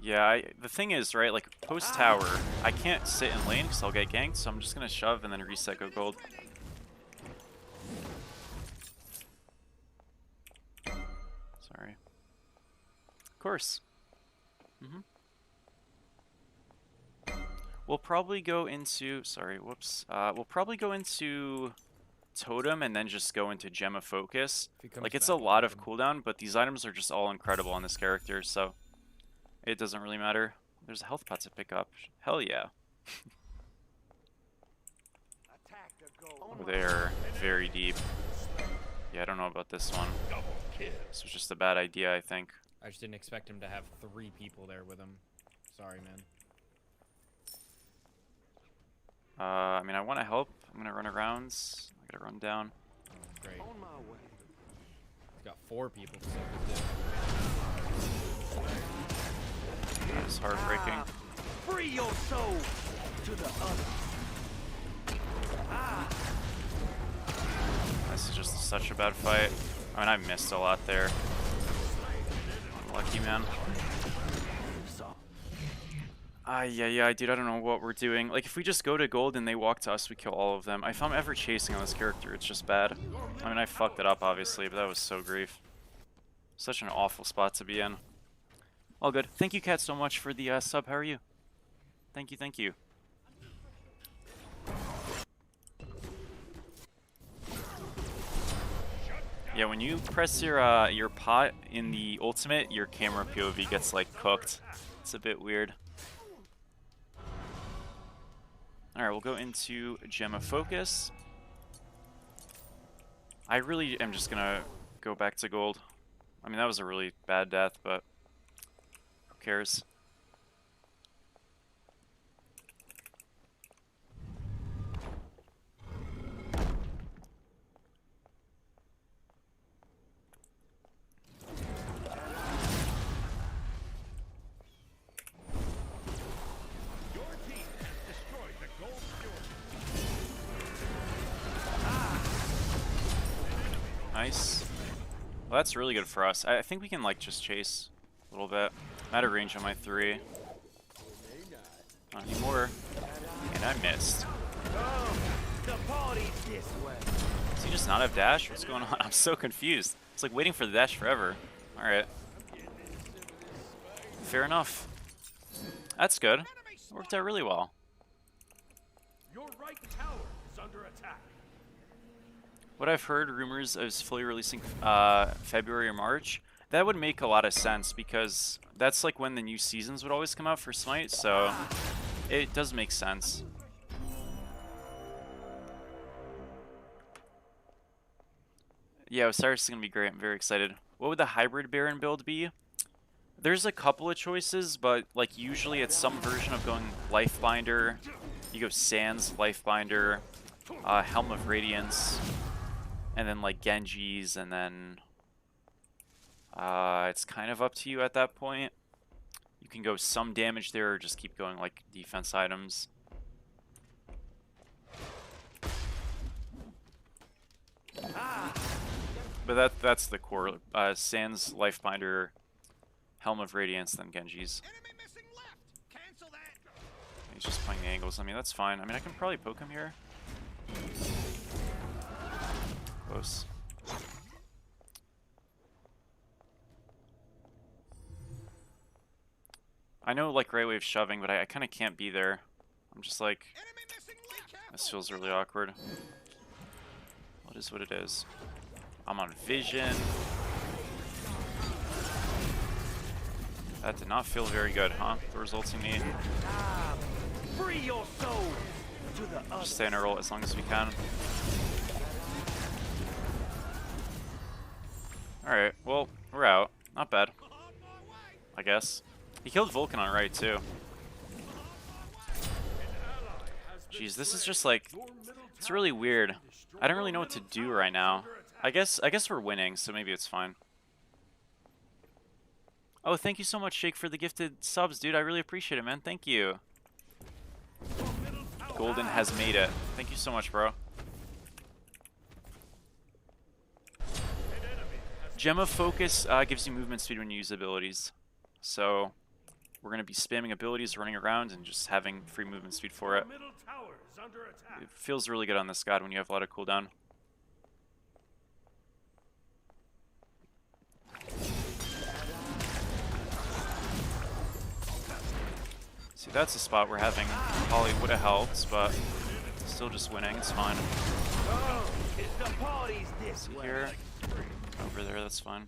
Yeah, the thing is, right, like, post-tower, I can't sit in lane because I'll get ganked, so I'm just going to shove and then reset, go gold. Sorry. Of course. We'll probably go into... Sorry, whoops. We'll probably go into Totem and then just go into Gem of Focus. Like, it's a lot of cooldown, but these items are just all incredible on this character, so it doesn't really matter. There's a health pot to pick up. Hell yeah. Oh, they're very deep. Yeah, I don't know about this one. This was just a bad idea, I think. I just didn't expect him to have 3 people there with him. Sorry, man. I mean, I want to help. I'm going to run around. I got to run down. Oh, great. He's got 4 people to suck his dick. That was heartbreaking. Free your soul to the other. This is just such a bad fight. I mean, I missed a lot there. Lucky man. Yeah, dude, I don't know what we're doing. Like, if we just go to gold and they walk to us, we kill all of them. If I'm ever chasing on this character, it's just bad. I mean, I fucked it up, obviously, but that was so grief. Such an awful spot to be in. All good. Thank you, Kat, so much for the sub. How are you? Thank you, thank you. Yeah, when you press your pot in the ultimate, your camera POV gets like cooked. It's a bit weird. Alright, we'll go into Gem of Focus. I really am just gonna go back to gold. I mean, that was a really bad death, but who cares? Nice. Well, that's really good for us. I think we can, like, just chase a little bit. I'm out of range on my 3. Not anymore. And I missed. Does he just not have dash? What's going on? I'm so confused. It's like waiting for the dash forever. Alright. Fair enough. That's good. Worked out really well. Your right tower is under attack. What I've heard, rumors is fully releasing February or March. That would make a lot of sense because that's like when the new seasons would always come out for Smite, so it does make sense. Yeah, Osiris is going to be great. I'm very excited. What would the hybrid Baron build be? There's a couple of choices, but like usually it's some version of going Lifebinder. You go Sans, Lifebinder, Helm of Radiance, and then like Genji's, and then it's kind of up to you at that point. You can go some damage there or just keep going like defense items. But that's the core. Sans, Lifebinder, Helm of Radiance, then Genji's. He's just playing the angles. I mean, that's fine. I mean, I can probably poke him here. Close. I know, like, right wave shoving, but I kind of can't be there. I'm just like, this feels really awkward. What is what it is? I'm on vision. That did not feel very good, huh? The resulting me. Free your soul to the other. Just stay in a roll as long as we can. Alright, well, we're out. Not bad. I guess. He killed Vulcan on right too. Jeez, this is just like, it's really weird. I don't really know what to do right now. I guess we're winning, so maybe it's fine. Oh, thank you so much, Shake, for the gifted subs, dude. I really appreciate it, man. Thank you. Golden has made it. Thank you so much, bro. Gem of Focus gives you movement speed when you use abilities. So we're going to be spamming abilities, running around, and just having free movement speed for it. It feels really good on this god when you have a lot of cooldown. See, that's a spot where having Polly would have helped, but still just winning. It's fine. See here. Over there, that's fine.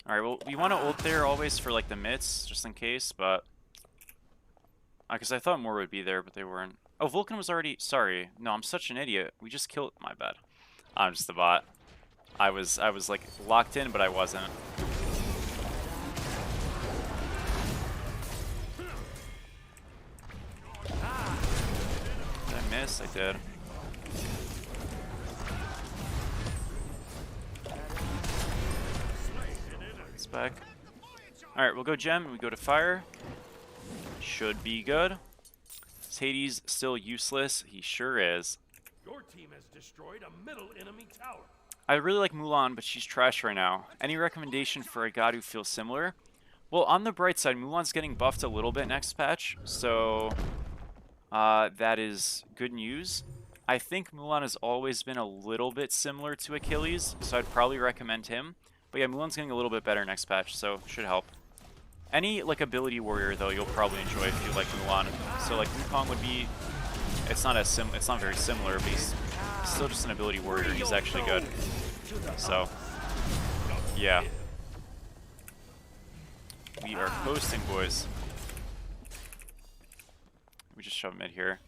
Alright, well, we want to ult there always for, like, the mitts, just in case, but... Because I thought more would be there, but they weren't. Oh, Vulcan was already... Sorry. No, I'm such an idiot. We just killed... My bad. I'm just a bot. I was like, locked in, but I wasn't. Did I miss? I did. Back. Alright, we'll go gem, we go to fire. Should be good. Is Hades still useless? He sure is. Your team has destroyed a middle enemy tower. I really like Mulan, but she's trash right now. Any recommendation for a god who feels similar? Well, on the bright side, Mulan's getting buffed a little bit next patch, so that is good news. I think Mulan has always been a little bit similar to Achilles, so I'd probably recommend him. But yeah, Mulan's getting a little bit better next patch, so should help. Any like ability warrior though, you'll probably enjoy if you like Mulan. So like Wukong would be, it's not very similar, but he's still just an ability warrior. He's actually good. So yeah, we are coasting, boys. We just shove mid here.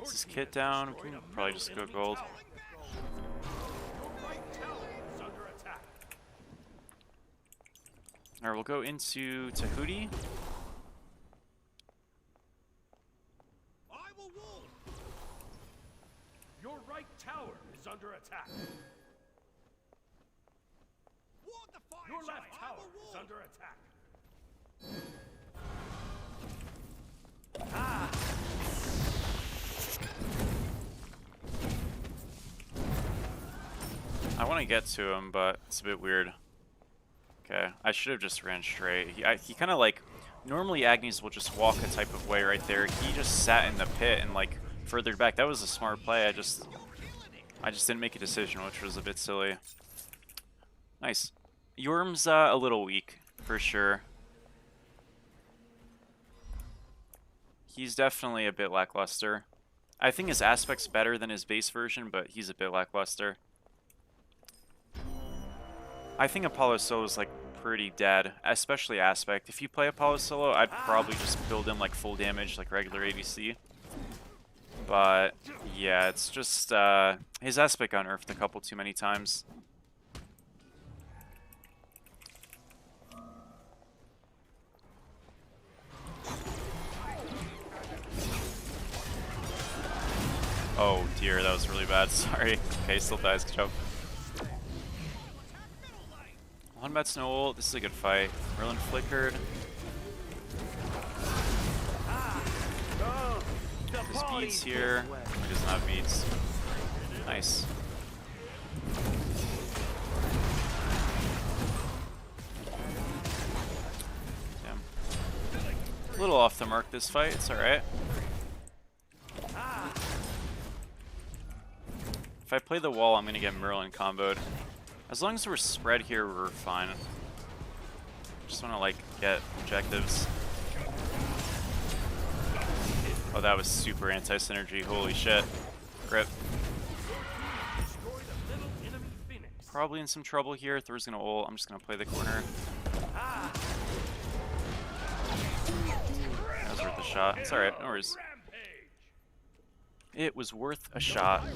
Is this kit down? We can probably just go gold. Alright, we'll go into Tahuti. Your right tower is under attack. Your left tower is under attack. I want to get to him, but it's a bit weird. Okay, I should have just ran straight. He kind of like, normally Agnes will just walk a type of way right there. He just sat in the pit and like furthered back. That was a smart play. I just didn't make a decision, which was a bit silly. Nice. Yorm's a little weak, for sure. He's definitely a bit lackluster. I think his aspect's better than his base version, but he's a bit lackluster. I think Apollo Solo is like pretty dead, especially aspect. If you play Apollo Solo, I'd probably just build him like full damage, like regular ADC. But yeah, it's just his aspect got nerfed a couple too many times. Oh dear, that was really bad. Sorry. Okay, still dies. Good job. One Met's no ult. This is a good fight. Merlin flickered. There's beads here. He doesn't have beads. Nice. Damn. A little off the mark this fight. It's alright. If I play the wall, I'm gonna get Merlin comboed. As long as we're spread here, we're fine. Just wanna like get objectives. Oh, that was super anti-synergy. Holy shit. Rip. Probably in some trouble here. Thor's gonna ult. I'm just gonna play the corner. That was worth a shot. It's alright, no worries. It was worth a shot.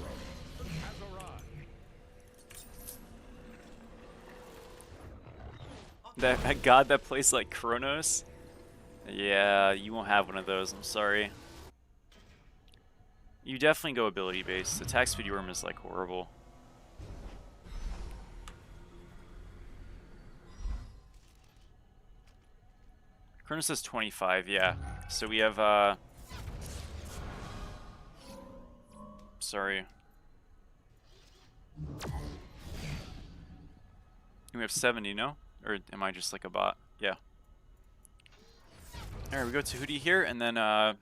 That god that plays like Kronos? Yeah, you won't have one of those, I'm sorry. You definitely go ability based. Attack speed worm is like horrible. Kronos is 25, yeah. So we have sorry. We have 70, no? Or am I just like a bot? Yeah. Alright, we go to Hootie here, and then I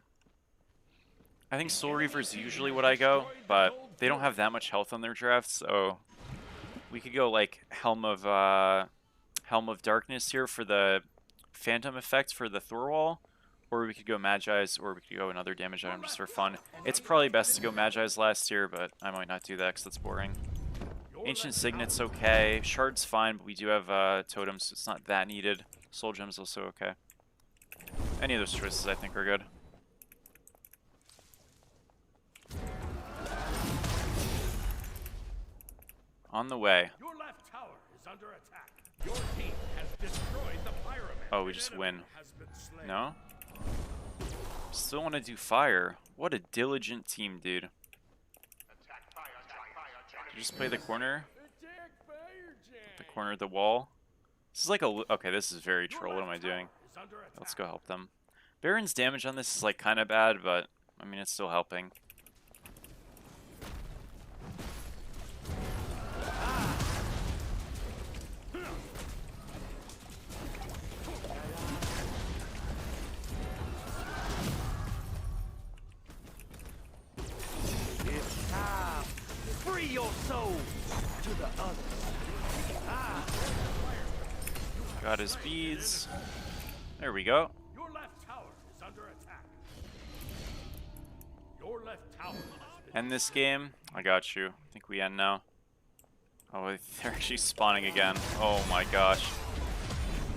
think Soul Reaver is usually what I go, but they don't have that much health on their draft, so we could go like Helm of Darkness here for the Phantom effect for the Thorwall, or we could go Magi's, or we could go another damage item just for fun. It's probably best to go Magi's last here, but I might not do that because that's boring. Ancient Signet's okay. Shard's fine, but we do have Totems, so it's not that needed. Soul Gem's also okay. Any of those choices I think are good. On the way. Your left tower is under attack. Your team has destroyed the pyramid. Oh, we just win. Has been slain. No? Still want to do fire. What a diligent team, dude. Did you just play the corner? The corner of the wall? This is like a... Okay, this is very troll. What am I doing? Let's go help them. Baron's damage on this is like kind of bad, but I mean, it's still helping. It's time. Free your soul to the others. Got his beads. There we go. Your left tower is under attack. Your left tower has been End this game. I got you. I think we end now. Oh, they're actually spawning again. Oh my gosh.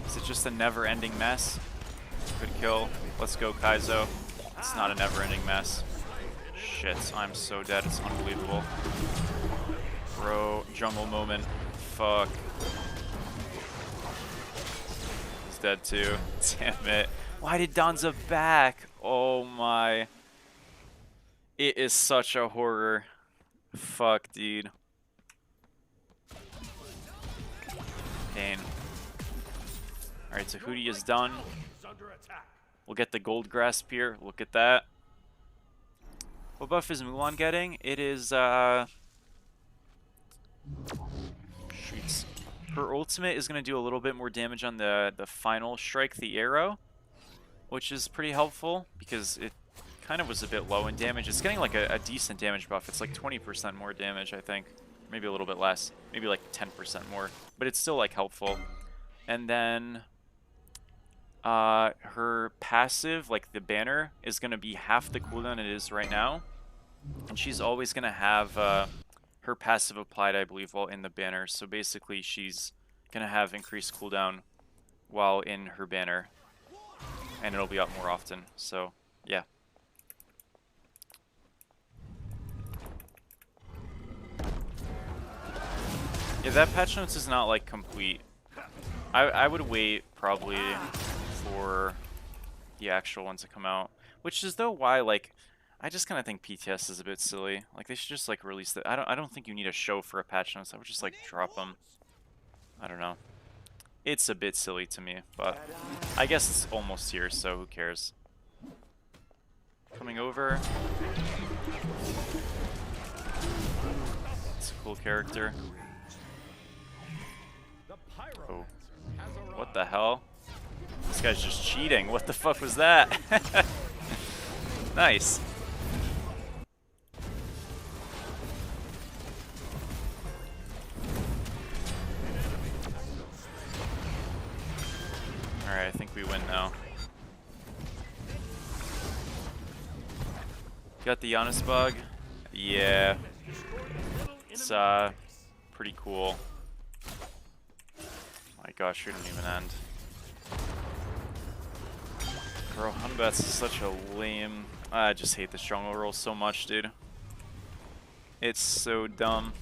Is it just a never-ending mess? Good kill. Let's go, Kaizo. It's not a never-ending mess. Shit, I'm so dead. It's unbelievable. Bro, jungle moment. Fuck. He's dead too. Damn it. Why did Danza back? Oh my. It is such a horror. Fuck, dude. Pain. Alright, so Hootie is done. under attack. We'll get the gold grasp here. Look at that. What buff is Mulan getting? It is, shoots. Her ultimate is going to do a little bit more damage on the final strike, the arrow, which is pretty helpful because it kind of was a bit low in damage. It's getting like a decent damage buff. It's like 20% more damage, I think. Maybe a little bit less. Maybe like 10% more. But it's still like helpful. And then her passive, like the banner, is going to be half the cooldown it is right now. And she's always going to have her passive applied, I believe, while in the banner. So basically she's going to have increased cooldown while in her banner. And it'll be up more often. So, yeah. Yeah, that patch notes is not like complete. I would wait probably for the actual one to come out, which is though why like I just kind of think PTS is a bit silly. Like they should just like release that. I don't think you need a show for a patch notes. I would just like drop them. I don't know. It's a bit silly to me, but I guess it's almost here, so who cares? Coming over. It's a cool character. Oh. What the hell? This guy's just cheating. What the fuck was that? Nice. Alright, I think we win now. Got the Giannis bug? Yeah. It's pretty cool. My gosh, it didn't even end. Bro, Hunbats is such a lame... I just hate the stronghold roll so much, dude. It's so dumb.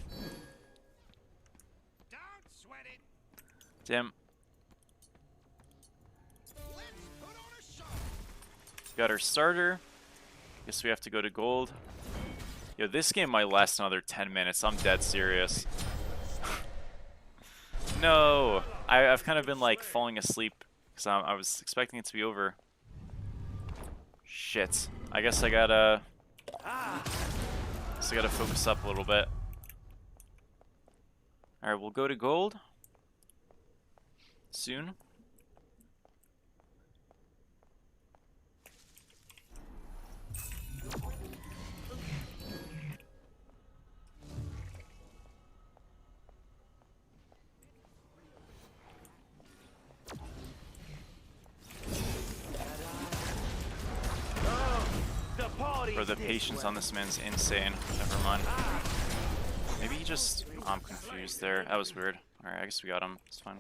Don't sweat it. Damn. Let's put on a show. Got our starter. Guess we have to go to gold. Yo, this game might last another 10 minutes. I'm dead serious. No! I've kind of been like falling asleep because I was expecting it to be over. Shit. I guess I gotta focus up a little bit. Alright, we'll go to gold soon. Bro, the patience on this man's insane. Never mind. Maybe he just... I'm confused there. That was weird. Alright, I guess we got him. It's fine.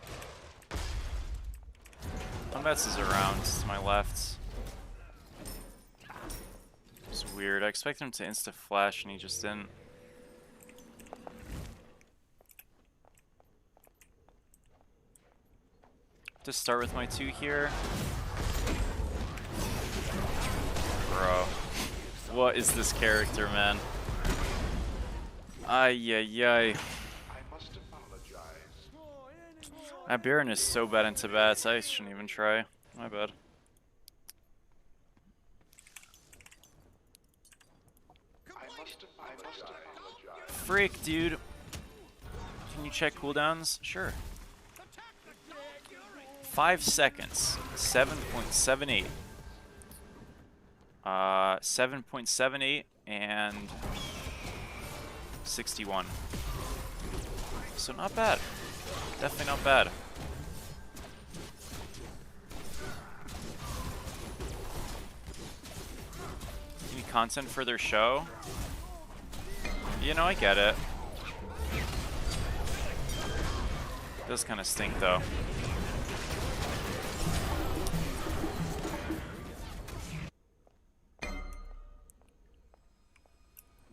Hunbats is around to my left. It's weird. I expected him to insta-flash and he just didn't. To start with my 2 here. Bro. What is this character, man? Ay, ay, ay. I must apologize. That Baron is so bad into bats, I shouldn't even try. My bad. Freak, dude. Can you check cooldowns? Sure. 5 seconds. 7.78. 7.78 and 61. So not bad. Definitely not bad. Any content for their show? You know, I get it. Does kind of stink though.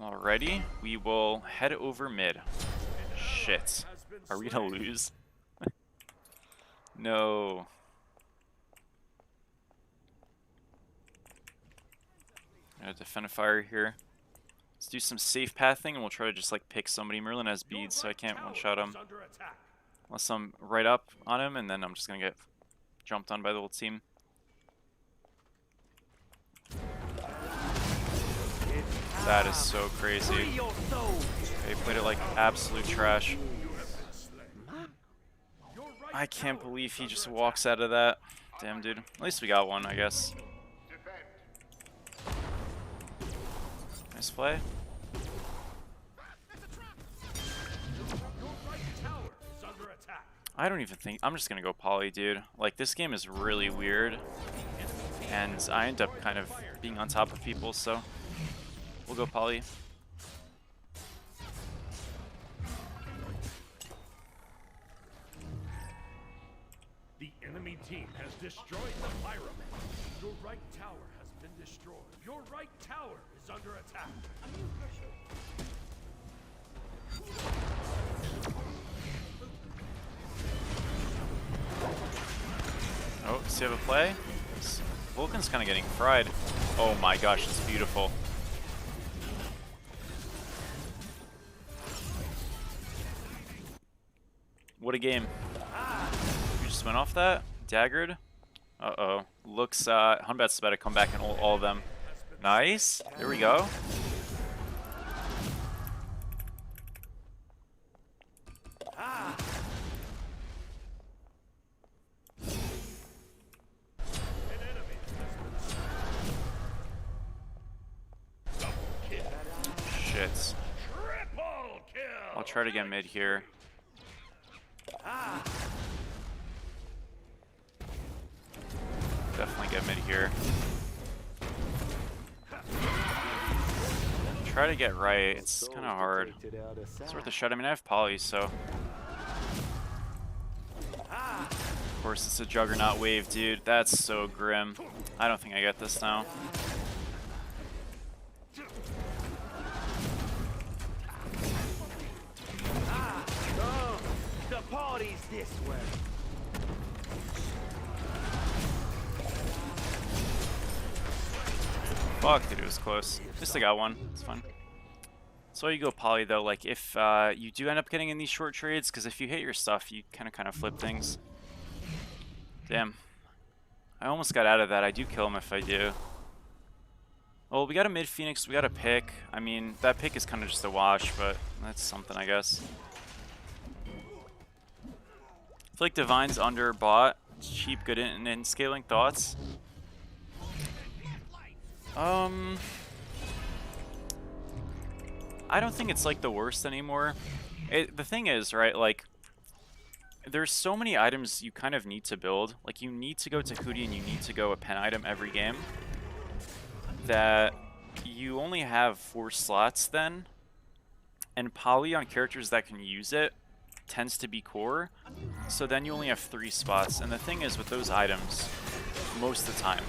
Alrighty, we will head over mid. Shit. Are we gonna lose? No. Gonna defend a fire here. Let's do some safe pathing and we'll try to just like pick somebody. Merlin has beads, so I can't one-shot him. Unless I'm right up on him and then I'm just gonna get jumped on by the whole team. That is so crazy. They played it like absolute trash. I can't believe he just walks out of that. Damn, dude. At least we got one, I guess. Nice play. I don't even think... I'm just gonna go poly, dude. Like, this game is really weird. And I end up kind of being on top of people, so... We'll go poly. The enemy team has destroyed the pyramid. Your right tower has been destroyed. Your right tower is under attack. Oh, does he have a play? Vulcan's kind of getting fried. Oh my gosh, it's beautiful. What a game. You just went off that? Daggered? Uh-oh. Looks, Hunbat's about to come back and ult all of them. Nice. There we go. Shit. I'll try to get mid here. Definitely get mid here. Try to get right. It's kind of hard. It's worth a shot. I mean, I have poly, so. Of course, it's a Juggernaut wave, dude. That's so grim. I don't think I get this now. The party's this way. Fuck, dude, it was close. At least I got one. It's fine. So you go poly though, like if you do end up getting in these short trades, because if you hit your stuff, you kind of flip things. Damn. I almost got out of that. I do kill him if I do. Well, we got a mid Phoenix, we got a pick. I mean, that pick is kind of just a wash, but that's something, I guess. I feel like Divine's under bot. It's cheap, good in scaling. Thoughts? I don't think it's like the worst anymore. The thing is, right, like, there's so many items you kind of need to build. Like, you need to go to Hootie and you need to go a pen item every game. That you only have 4 slots then. And poly on characters that can use it tends to be core. So then you only have 3 spots. And the thing is, with those items, most of the time,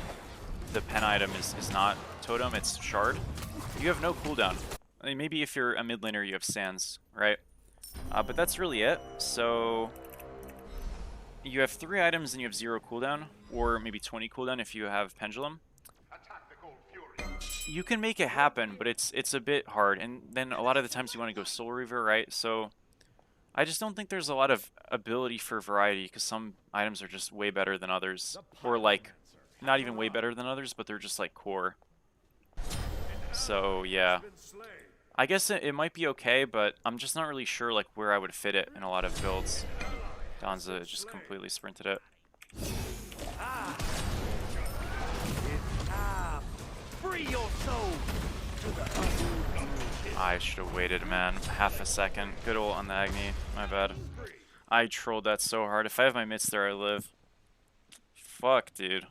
the pen item is not totem, it's shard. You have no cooldown. I mean, maybe if you're a mid laner, you have sands, right? But that's really it. So you have 3 items and you have 0 cooldown, or maybe 20 cooldown if you have pendulum. You can make it happen, but it's a bit hard. And then a lot of the times you want to go Soul Reaver, right? So I just don't think there's a lot of ability for variety, because some items are just way better than others, or like not even way better than others, but they're just like core. So yeah, I guess it might be okay, but I'm just not really sure like where I would fit it in a lot of builds. Donza just completely sprinted it. Free your soul. I should have waited, man. Half a second. Good ult on the Agni. My bad. I trolled that so hard. If I have my mitts there, I live. Fuck, dude.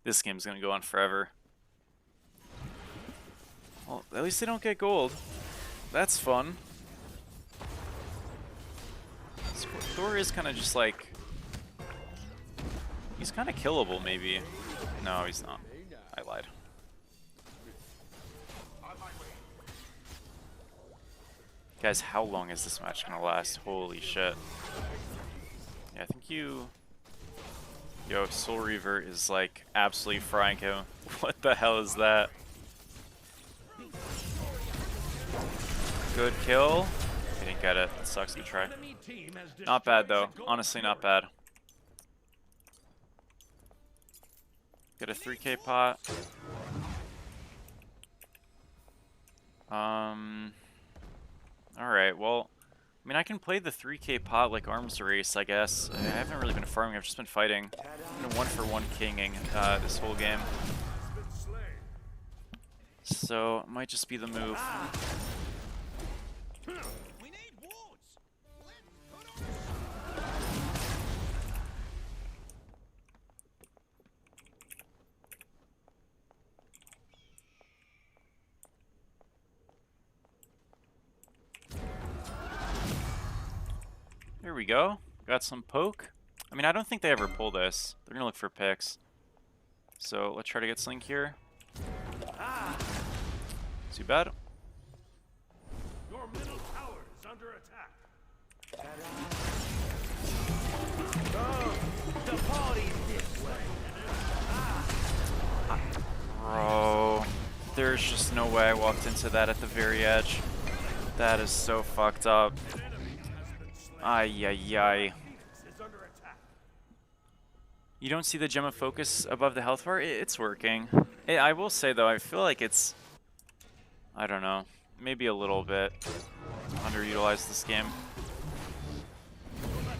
This game's gonna go on forever. Well, at least they don't get gold. That's fun. Thor is kind of just like... He's kind of killable, maybe. No, he's not. I lied. Guys, how long is this match gonna last? Holy shit. Yeah, I think you... Yo, Soul Reaver is like absolutely frying him. What the hell is that? Good kill. He didn't get it. That sucks to try. Not bad though. Honestly, not bad. Get a 3k pot. Alright, well, I mean, I can play the 3k pot like arms race, I guess. I haven't really been farming, I've just been fighting. I've been 1-for-1 kinging this whole game. So, it might just be the move. We need wards. Here we go. Got some poke. I mean, I don't think they ever pull this. They're gonna look for picks. So, let's try to get Slink here. Too bad. Your middle tower is under attack. The party's this way. Bro, there's just no way I walked into that at the very edge. That is so fucked up. Ay, ay, ay. You don't see the gem of focus above the health bar? It's working. I will say though, I feel like it's... I don't know. Maybe a little bit underutilized this game.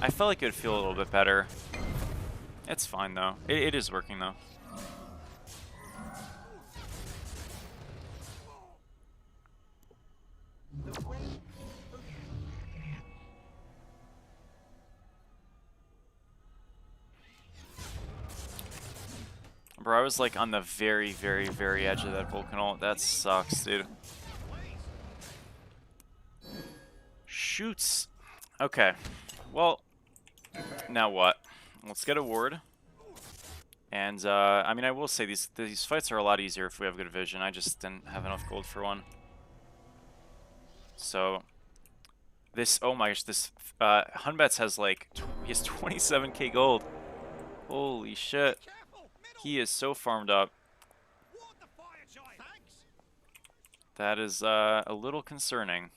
I felt like it would feel a little bit better. It's fine though. It is working though. Bro, I was like on the very, very, very edge of that Vulcan ult. That sucks, dude. Shoots. Okay. Well, now what? Let's get a ward. And, I mean, I will say these fights are a lot easier if we have good vision. I just didn't have enough gold for one. So, this, oh my gosh, this, Hunbets has like, he has 27k gold. Holy shit. He is so farmed up. That is, a little concerning.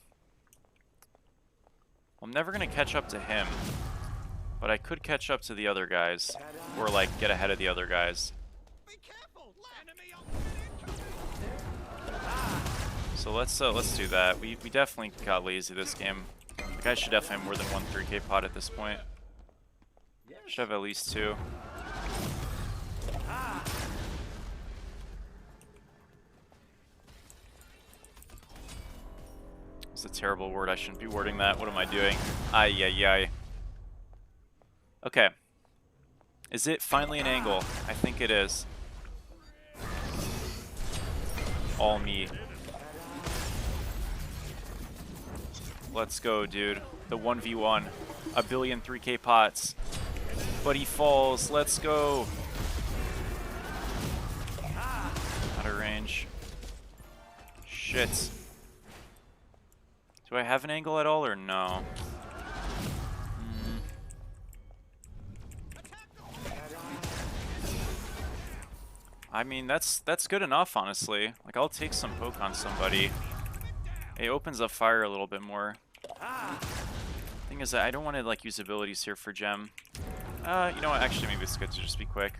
I'm never going to catch up to him. But I could catch up to the other guys. Or, like, get ahead of the other guys. So let's do that. We definitely got lazy this game. The guy should definitely have more than one 3k pot at this point. Should have at least 2. It's a terrible word. I shouldn't be wording that. What am I doing? Ay, ay, ay. Okay. Is it finally an angle? I think it is. All me. Let's go, dude. The 1v1. A billion 3k pots. But he falls. Let's go. Out of range. Shit. Do I have an angle at all or no? I mean, that's good enough, honestly. Like, I'll take some poke on somebody. It opens up fire a little bit more. Thing is that I don't want to, like, use abilities here for gem. You know what? Actually, maybe it's good to just be quick.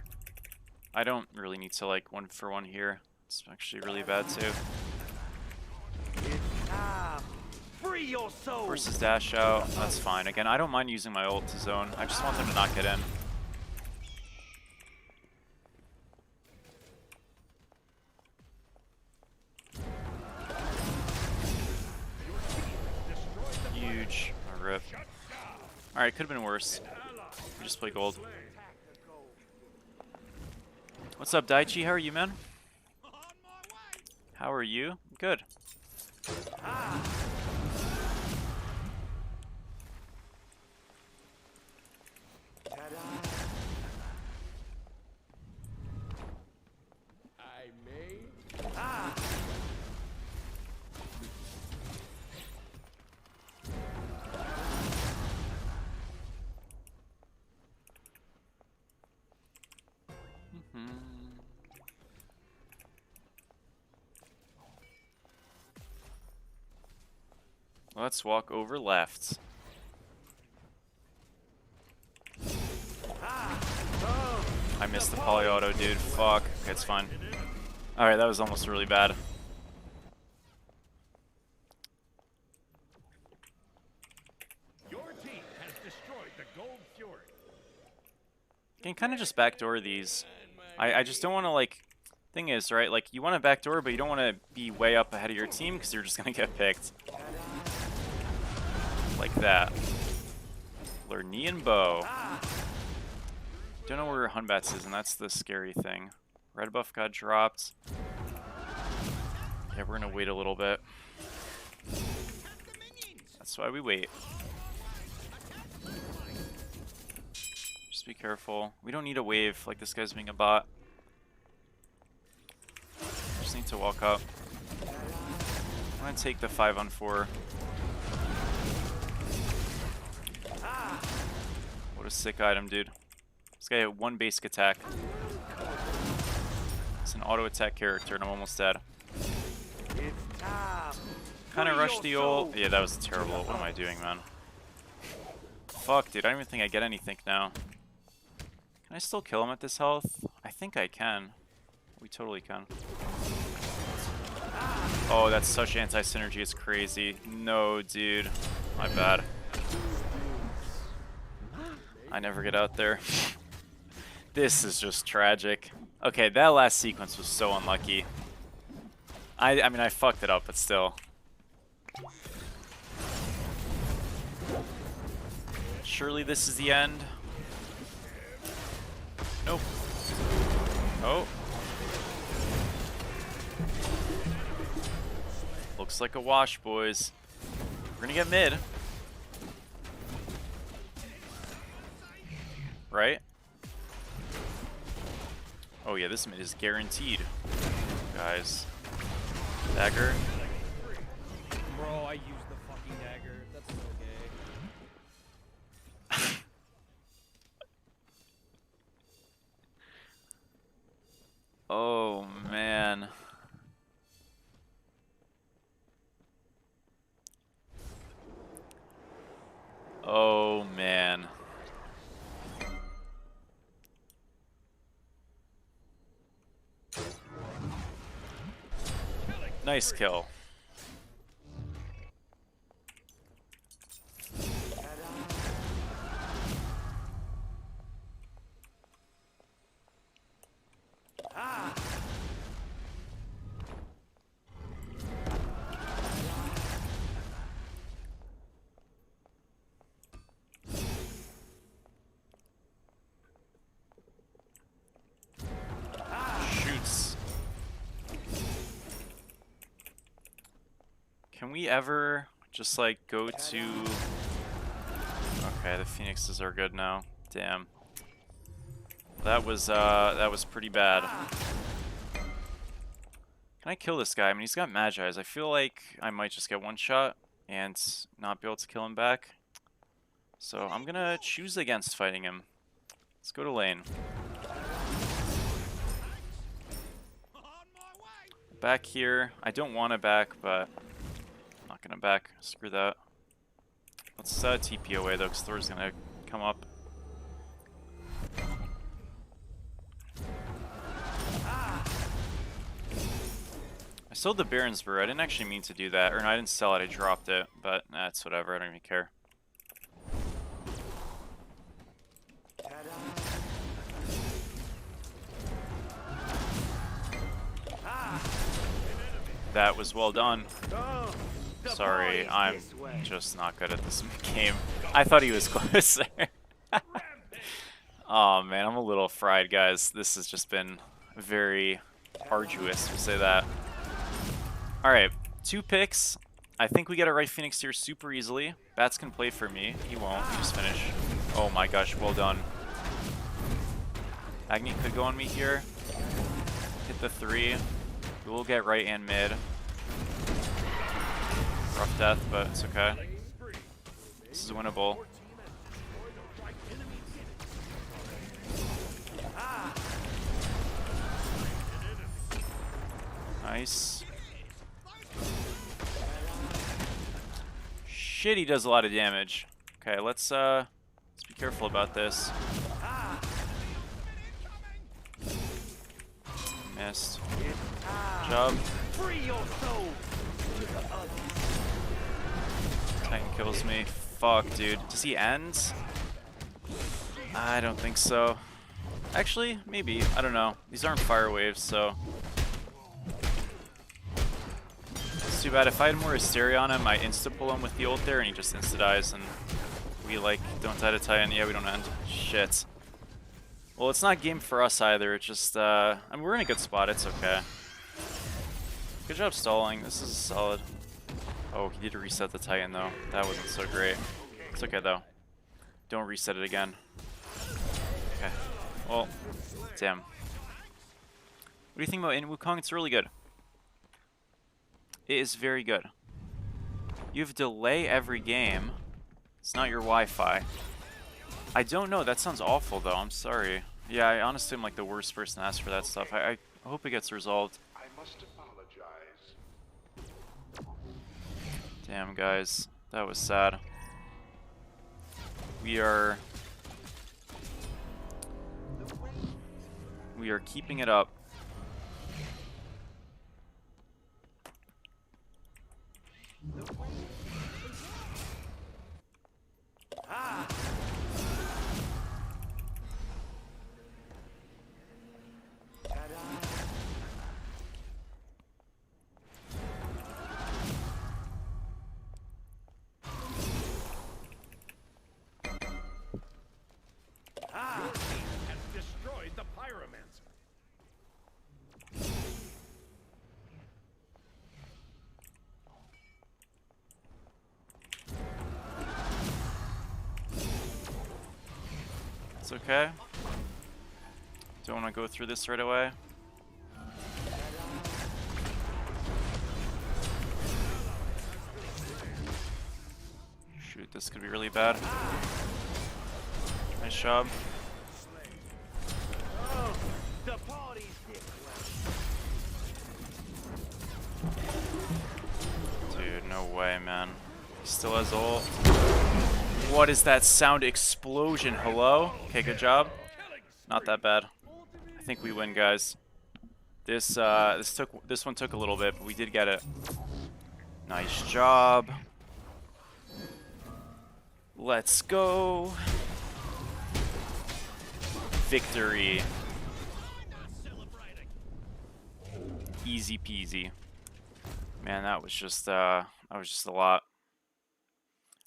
I don't really need to, like, 1-for-1 here. It's actually really bad, too. Versus dash out. That's fine. Again, I don't mind using my ult to zone. I just want them to not get in. Huge. A rip. Alright, could have been worse. We just play gold. What's up, Daichi? How are you, man? How are you? Good. Let's walk over left. I missed the poly auto, dude. Fuck. Okay, it's fine. Alright, that was almost really bad. Your team has destroyed the Gold Fury. You can kind of just backdoor these. I just don't want to, like... Thing is, right, like, you want to backdoor, but you don't want to be way up ahead of your team, because you're just going to get picked. Like that. Lernean bow. Don't know where Hunbats is, and that's the scary thing. Red buff got dropped. Yeah, we're gonna wait a little bit. That's why we wait. Just be careful. We don't need a wave like this guy's being a bot. Just need to walk up. I'm gonna take the 5-on-4. What a sick item, dude. This guy had 1 basic attack. It's an auto attack character, and I'm almost dead. Kind of rushed the ult. Yeah, that was terrible. What am I doing, man? Fuck, dude. I don't even think I get anything now. Can I still kill him at this health? I think I can. We totally can. Oh, that's such anti-synergy. It's crazy. No, dude. My bad. I never get out there. This is just tragic. Okay, that last sequence was so unlucky. I mean, I fucked it up, but still. Surely this is the end. Nope. Oh. Looks like a wash, boys. We're gonna get mid. Right? Oh yeah, this mid is guaranteed. Guys. Dagger. Bro, I used the fucking dagger. That's so gay. Oh man. Oh man. Nice kill. Shoots. Can we ever just like go to... Okay, the Phoenixes are good now. Damn. That was pretty bad. Can I kill this guy? I mean, he's got Magi's. I feel like I might just get one shot and not be able to kill him back. So I'm gonna choose against fighting him. Let's go to lane. Back here. I don't want to back, but I'm not gonna back. Screw that. Let's TP away though, because Thor's gonna come up. I sold the Baron's Brew. I didn't actually mean to do that. Or no, I didn't sell it, I dropped it. But that's whatever, I don't even care. That was well done. Sorry, I'm just not good at this game. I thought he was closer. Oh man, I'm a little fried, guys. This has just been very arduous, we'll say that. Alright, 2 picks. I think we get a right Phoenix here super easily. Bats can play for me. He won't. He just finish. Oh my gosh, well done. Agni could go on me here. Hit the 3. We will get right and mid. Rough death, but it's okay. This is winnable. Nice. Shit, he does a lot of damage. Okay, let's be careful about this. Missed. Good job. Titan kills me. Fuck, dude. Does he end? I don't think so. Actually, maybe. I don't know. These aren't fire waves, so... It's too bad. If I had more Hysteria on him, I insta-pull him with the ult there, and he just insta-dies, and we, like, don't die to Titan. Yeah, we don't end. Shit. Well, it's not game for us either. It's just, I mean, we're in a good spot. It's okay. Good job stalling. This is solid. Oh, he did reset the Titan, though. That wasn't so great. It's okay, though. Don't reset it again. Okay. Well, damn. What do you think about in Wukong? It's really good. It is very good. You have delay every game. It's not your Wi-Fi. I don't know. That sounds awful, though. I'm sorry. Yeah, I honestly am like the worst person to ask for that stuff. I hope it gets resolved. I must apologize. Damn, guys. That was sad. We are keeping it up. Your team has destroyed the Pyromancer. It's okay. Don't want to go through this right away. Shoot, this could be really bad. Nice job. Dude, no way, man. He still has ult. What is that sound explosion? Hello? Okay, good job. Not that bad. I think we win, guys. This one took a little bit, but we did get it. Nice job. Let's go. Victory. Easy peasy. Man, that was just a lot.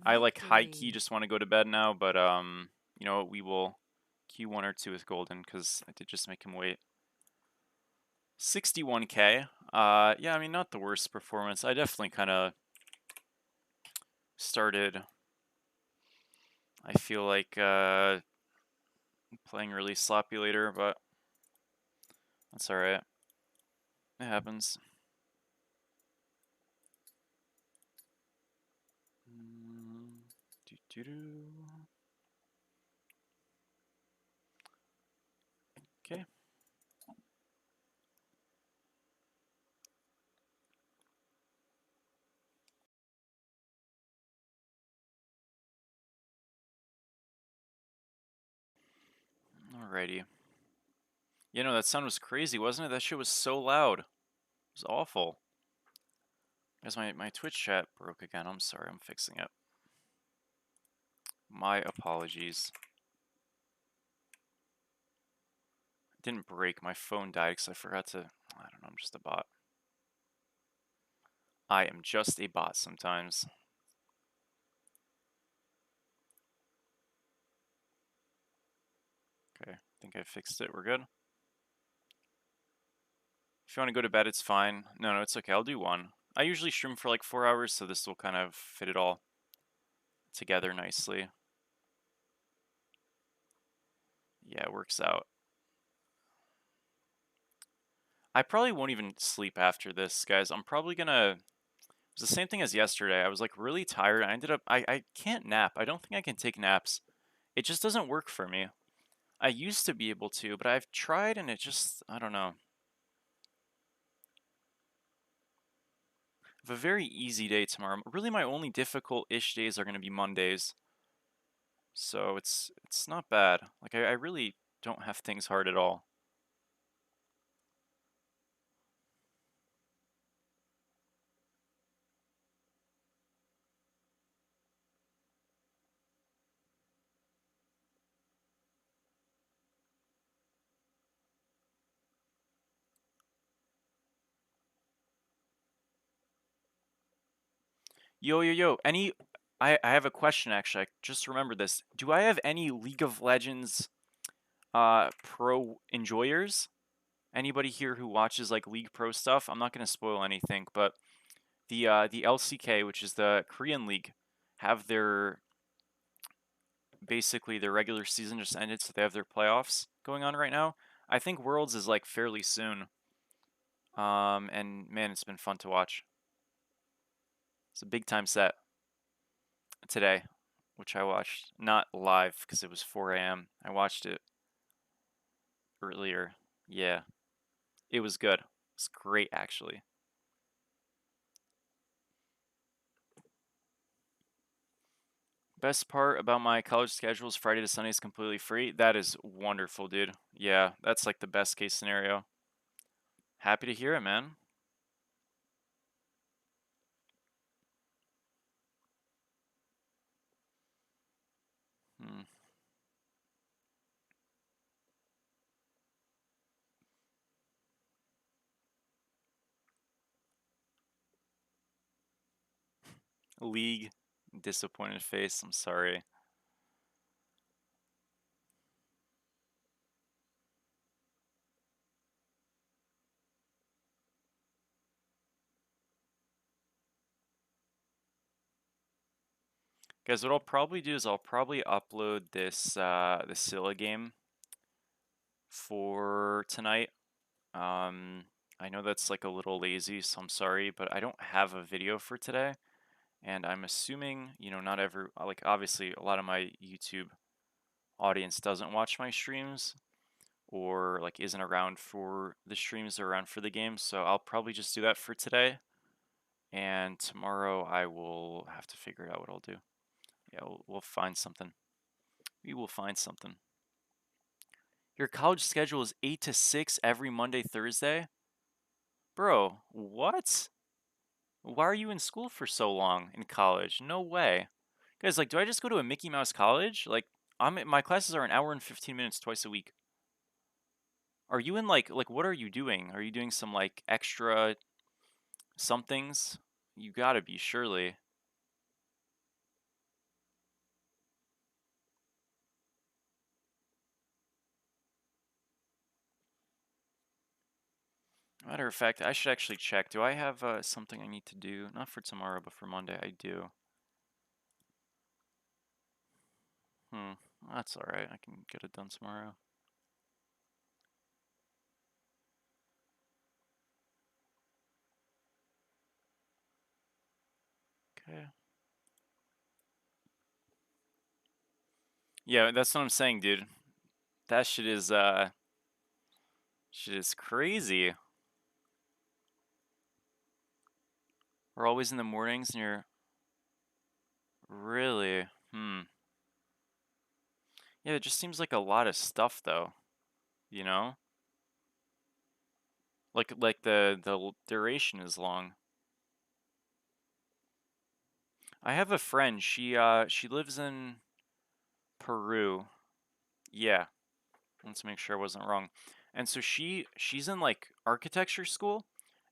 I like high key just want to go to bed now, but you know what, we will Q1 or 2 with Golden because I did just make him wait. 61k. Yeah, I mean, not the worst performance. I definitely kind of started, I feel like, playing really sloppy later, but that's alright. It happens. Okay. Alrighty. You know, that sound was crazy, wasn't it? That shit was so loud. It was awful. Guys, my Twitch chat broke again. I'm sorry, I'm fixing it. My apologies. It didn't break, my phone died because I forgot to... I don't know, I'm just a bot. I am just a bot sometimes. Okay, I think I fixed it. We're good. If you want to go to bed, it's fine. No, it's okay. I'll do one. I usually stream for like 4 hours, so this will kind of fit it all together nicely. Yeah, it works out. I probably won't even sleep after this, guys. I'm probably gonna... It was the same thing as yesterday. I was like really tired. I ended up... I can't nap. I don't think I can take naps. It just doesn't work for me. I used to be able to, but I've tried and it just... I don't know. I have a very easy day tomorrow. Really, my only difficult-ish days are going to be Mondays. So it's not bad. Like, I really don't have things hard at all. Yo, I have a question, actually. I just remembered this. Do I have any League of Legends pro enjoyers? Anybody here who watches, like, League Pro stuff? I'm not going to spoil anything, but the LCK, which is the Korean League, have their... Basically, their regular season just ended, so they have their playoffs going on right now. I think Worlds is, like, fairly soon. And, man, it's been fun to watch. It's a big-time set today, which I watched. Not live, because it was 4 a.m. I watched it earlier. Yeah. It was good. It's great, actually. Best part about my college schedule is Friday to Sunday is completely free. That is wonderful, dude. Yeah, that's like the best case scenario. Happy to hear it, man. Hmm. League. Disappointed face. I'm sorry. Guys, what I'll probably do is I'll probably upload this the Scylla game for tonight. I know that's like a little lazy, so I'm sorry, but I don't have a video for today. And I'm assuming, you know, not every, like, obviously a lot of my YouTube audience doesn't watch my streams or like isn't around for the streams or around for the game. So I'll probably just do that for today. And tomorrow I will have to figure out what I'll do. Yeah, we'll find something. We will find something. Your college schedule is 8 to 6 every Monday, Thursday? Bro, what? Why are you in school for so long in college? No way. Guys, like, do I just go to a Mickey Mouse college? Like, my classes are an hour and 15 minutes twice a week. Are you in like what are you doing? Are you doing some like extra somethings? You gotta be, surely. Matter of fact, I should actually check. Do I have something I need to do? Not for tomorrow, but for Monday, I do. That's alright. I can get it done tomorrow. Okay. Yeah, that's what I'm saying, dude. That shit is crazy. We're always in the mornings and you're really Yeah, it just seems like a lot of stuff though, you know? Like the duration is long. I have a friend, she lives in Peru. Yeah. Let's make sure I wasn't wrong. And so she's in like architecture school,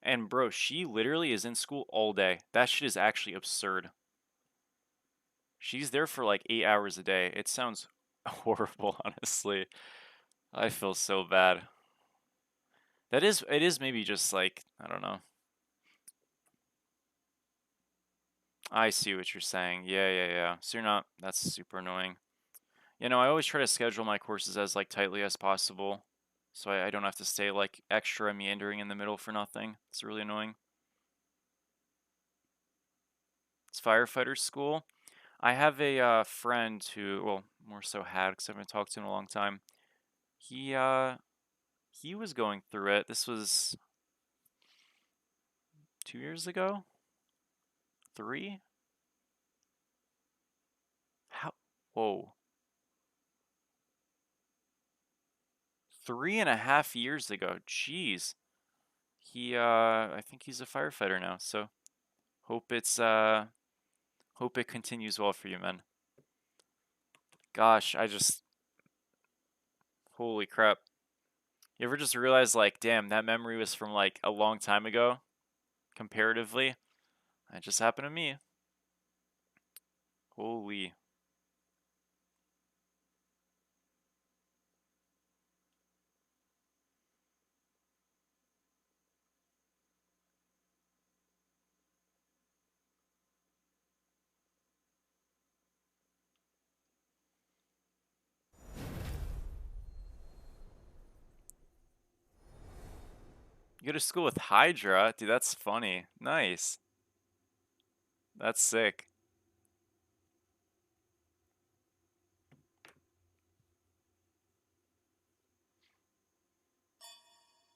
and bro, she literally is in school all day. That shit is actually absurd. She's there for like 8 hours a day. It sounds horrible, honestly. I feel so bad. It is maybe just like, I don't know. I see what you're saying. Yeah. So you're not, that's super annoying. You know, I always try to schedule my courses as like tightly as possible, so I don't have to stay like extra meandering in the middle for nothing. It's really annoying. It's firefighter school. I have a friend who, well, more so had, because I haven't talked to him in a long time. He was going through it. This was 2 years ago? 3? How? Whoa. 3.5 years ago. Jeez. I think he's a firefighter now, so hope hope it continues well for you, man. Gosh, holy crap. You ever just realize, like, damn, that memory was from, like, a long time ago, comparatively? That just happened to me. Holy. You go to school with Hydra? Dude, that's funny. Nice. That's sick.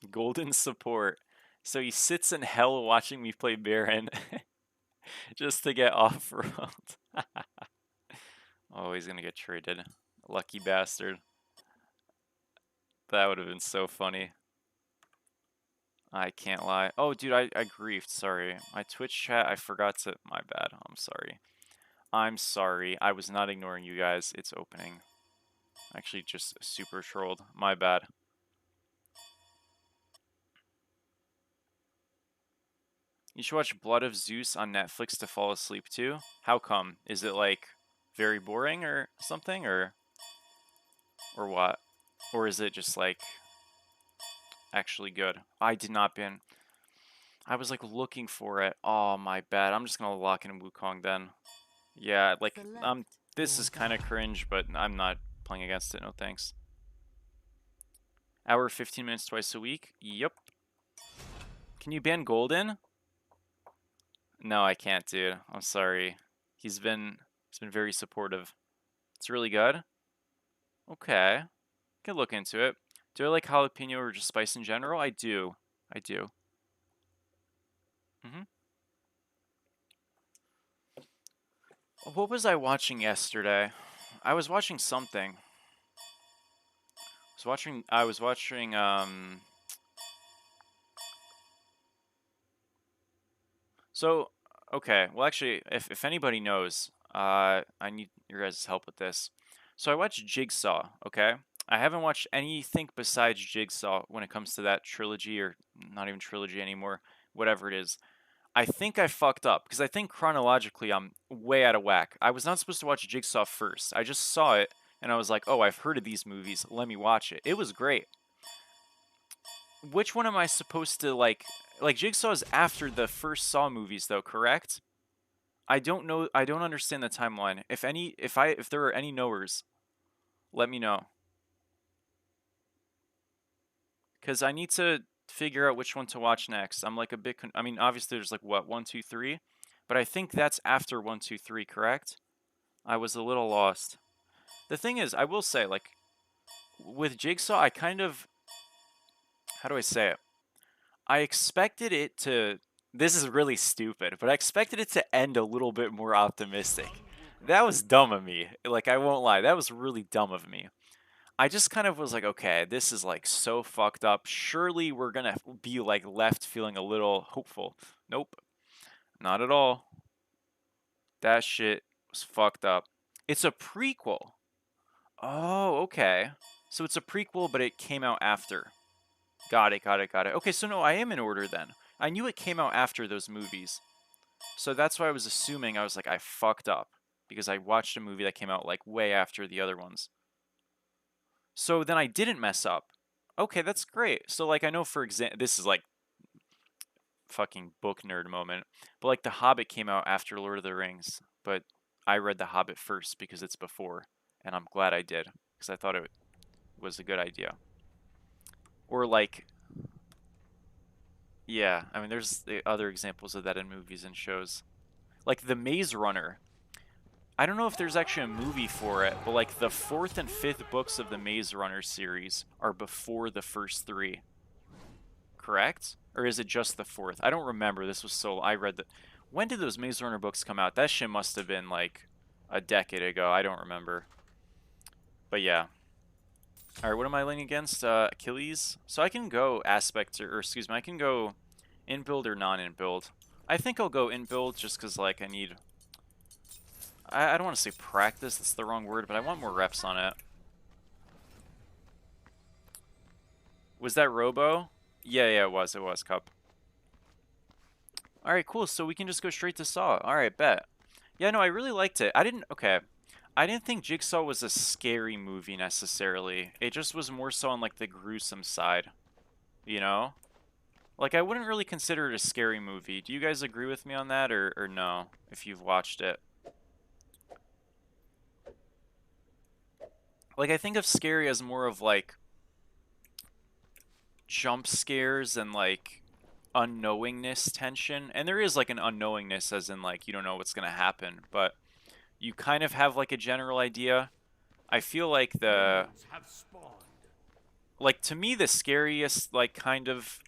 Golden support. So he sits in hell watching me play Baron just to get off-road. Oh, he's gonna get traded. Lucky bastard. That would have been so funny. I can't lie. Oh, dude, I griefed. Sorry. My Twitch chat, I forgot to... My bad. I'm sorry. I'm sorry. I was not ignoring you guys. It's opening. Actually, just super trolled. My bad. You should watch Blood of Zeus on Netflix to fall asleep to. How come? Is it, like, very boring or something? Or what? Or is it just, like, actually good? I did not ban... I was, like, looking for it. Oh, my bad. I'm just gonna lock in Wukong then. Yeah, like, Select this your is kind of god. cringe, but I'm not playing against it, no thanks. Hour 15 minutes twice a week? Yep. Can you ban Golden? No, I can't, dude. I'm sorry. He's been very supportive. It's really good. Okay. Could look into it. Do I like jalapeno or just spice in general? I do. I do. What was I watching yesterday? I was watching something. I was watching. So, okay. Well, actually, if anybody knows, I need your guys' help with this. So I watched Jigsaw, okay? I haven't watched anything besides Jigsaw when it comes to that trilogy, or not even trilogy anymore, whatever it is. I think I fucked up because I think chronologically I'm way out of whack. I was not supposed to watch Jigsaw first. I just saw it and I was like, "Oh, I've heard of these movies. Let me watch it." It was great. Which one am I supposed to like? Like Jigsaw is after the first Saw movies, though, correct? I don't know. I don't understand the timeline. If there are any knowers, let me know. Because I need to figure out which one to watch next. I'm like a bit. I mean, obviously there's like what 1, 2, 3, but I think that's after 1, 2, 3, correct? I was a little lost. The thing is, I will say, like, with Jigsaw, I kind of, how do I say it? I expected it to, this is really stupid, but I expected it to end a little bit more optimistic. That was dumb of me. Like, I won't lie, that was really dumb of me. I just kind of was like, okay, this is like so fucked up. Surely we're gonna be like left feeling a little hopeful. Nope, not at all. That shit was fucked up. It's a prequel. Oh, okay. So it's a prequel, but it came out after. Got it, got it, got it. Okay, so no, I am in order then. I knew it came out after those movies. So that's why I was assuming I was like, I fucked up. Because I watched a movie that came out like way after the other ones. So then I didn't mess up. Okay, that's great. So like I know for example, this is like fucking book nerd moment. But like The Hobbit came out after Lord of the Rings. But I read The Hobbit first because it's before. And I'm glad I did. Because I thought it was a good idea. Or like, yeah, I mean, there's other examples of that in movies and shows. Like The Maze Runner. I don't know if there's actually a movie for it, but like the fourth and fifth books of the Maze Runner series are before the first three. Correct? Or is it just the fourth? I don't remember. This was so... I read the... When did those Maze Runner books come out? That shit must have been like a decade ago. I don't remember. But yeah. Alright, what am I leaning against? Achilles? So I can go aspect, or excuse me, I can go in build or non-in build. I think I'll go in build just because, like, I need... I don't want to say practice, that's the wrong word, but I want more reps on it. Was that Robo? Yeah, it was, Cup. Alright, cool, so we can just go straight to Saw. Alright, bet. Yeah, no, I really liked it. Okay. I didn't think Jigsaw was a scary movie necessarily. It just was more so on like the gruesome side. You know? Like I wouldn't really consider it a scary movie. Do you guys agree with me on that or no? If you've watched it. Like I think of scary as more of like jump scares and like unknowingness tension. And there is like an unknowingness as in like you don't know what's gonna happen, but you kind of have like a general idea. I feel like Minions have spawned. like to me the scariest like kind of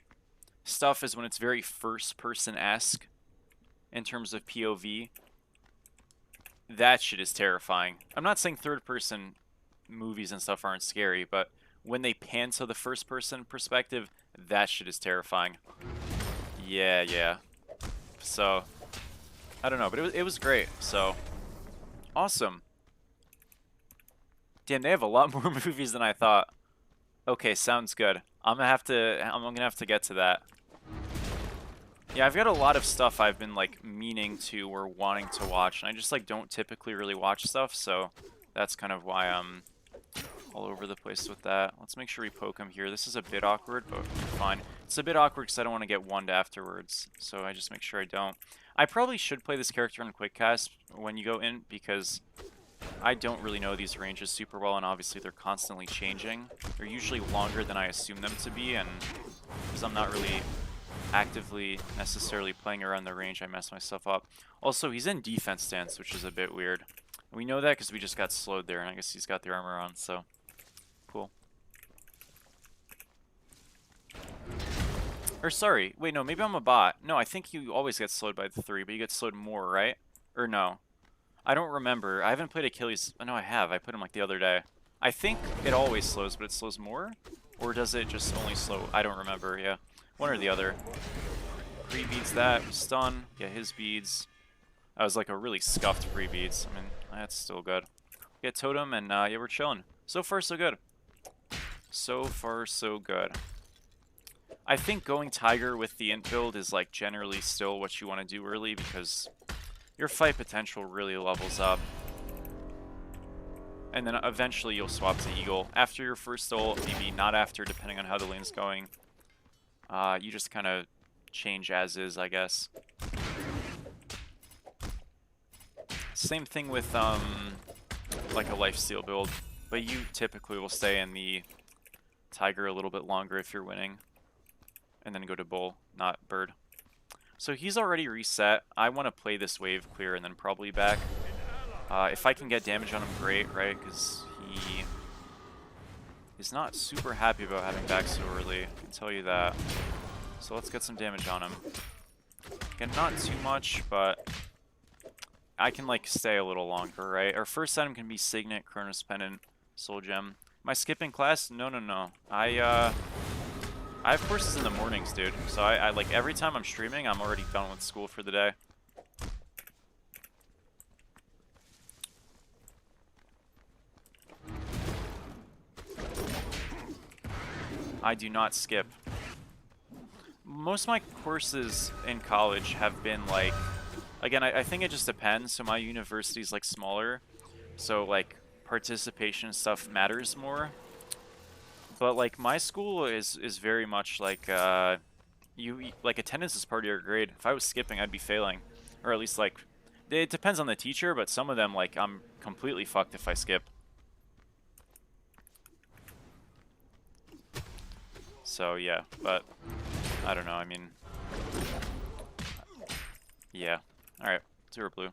stuff is when it's very first person-esque in terms of POV. That shit is terrifying. I'm not saying third person movies and stuff aren't scary, but when they pan to the first person perspective, that shit is terrifying. Yeah. So I don't know, but it was great. So awesome. Damn, they have a lot more movies than I thought. Okay, sounds good. I'm gonna have to get to that. Yeah, I've got a lot of stuff I've been like meaning to or wanting to watch, and I just like don't typically really watch stuff, so that's kind of why I'm all over the place with that. Let's make sure we poke him here. This is a bit awkward, but fine. It's a bit awkward because I don't want to get one afterwards, so I just make sure I don't. I probably should play this character in quick cast when you go in, because I don't really know these ranges super well, and obviously they're constantly changing. They're usually longer than I assume them to be, and because I'm not really actively necessarily playing around the range, I mess myself up. Also, he's in defense stance, which is a bit weird. We know that because we just got slowed there, and I guess he's got the armor on, so cool. Or sorry, wait, no, maybe I'm a bot. No, I think you always get slowed by the 3, but you get slowed more, right? Or no? I don't remember. I haven't played Achilles. Oh, no, I have. I put him like the other day. I think it always slows, but it slows more? Or does it just only slow? I don't remember, yeah. One or the other. Pre-beads that. Stun. Get his beads. That was like a really scuffed pre-beads. I mean, that's still good. Get totem, and yeah, we're chilling. So far, so good. So far, so good. I think going Tiger with the int build is like generally still what you want to do early, because your fight potential really levels up. And then eventually you'll swap to Eagle. After your first ult, maybe not after, depending on how the lane's going. You just kind of change as is, I guess. Same thing with like a lifesteal build, but you typically will stay in the Tiger a little bit longer if you're winning. And then go to Bull, not Bird. So he's already reset. I want to play this wave clear and then probably back. If I can get damage on him, great, right? Because he is not super happy about having back so early. I can tell you that. So let's get some damage on him. Again, not too much, but I can like stay a little longer, right? Our first item can be Signet, Chronos Pendant, Soul Gem. Am I skipping class? No, no, no. I have courses in the mornings, dude. So I like every time I'm streaming, I'm already done with school for the day. I do not skip. Most of my courses in college have been like, again, I think it just depends. So my university's like smaller, so like participation and stuff matters more. But like my school is very much like like attendance is part of your grade. If I was skipping, I'd be failing, or at least like it depends on the teacher. But some of them, like, I'm completely fucked if I skip. So yeah, but I don't know. I mean, yeah. All right, 0 blue.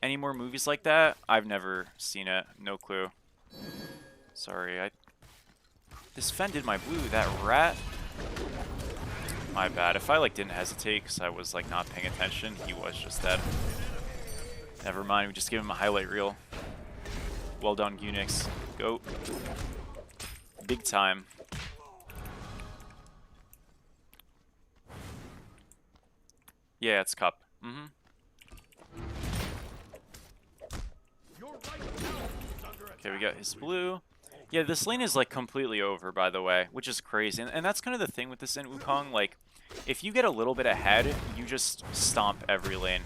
Any more movies like that? I've never seen it. No clue. Sorry, this Fen did my blue. That rat. My bad. If I like didn't hesitate because I was like not paying attention, he was just dead. Never mind. We just give him a highlight reel. Well done, Unix. Go. Big time. Yeah, it's cup. Mm-hmm. Okay, we got his blue. Yeah, this lane is like completely over, by the way, which is crazy. And that's kind of the thing with this in Wukong. Like, if you get a little bit ahead, you just stomp every lane.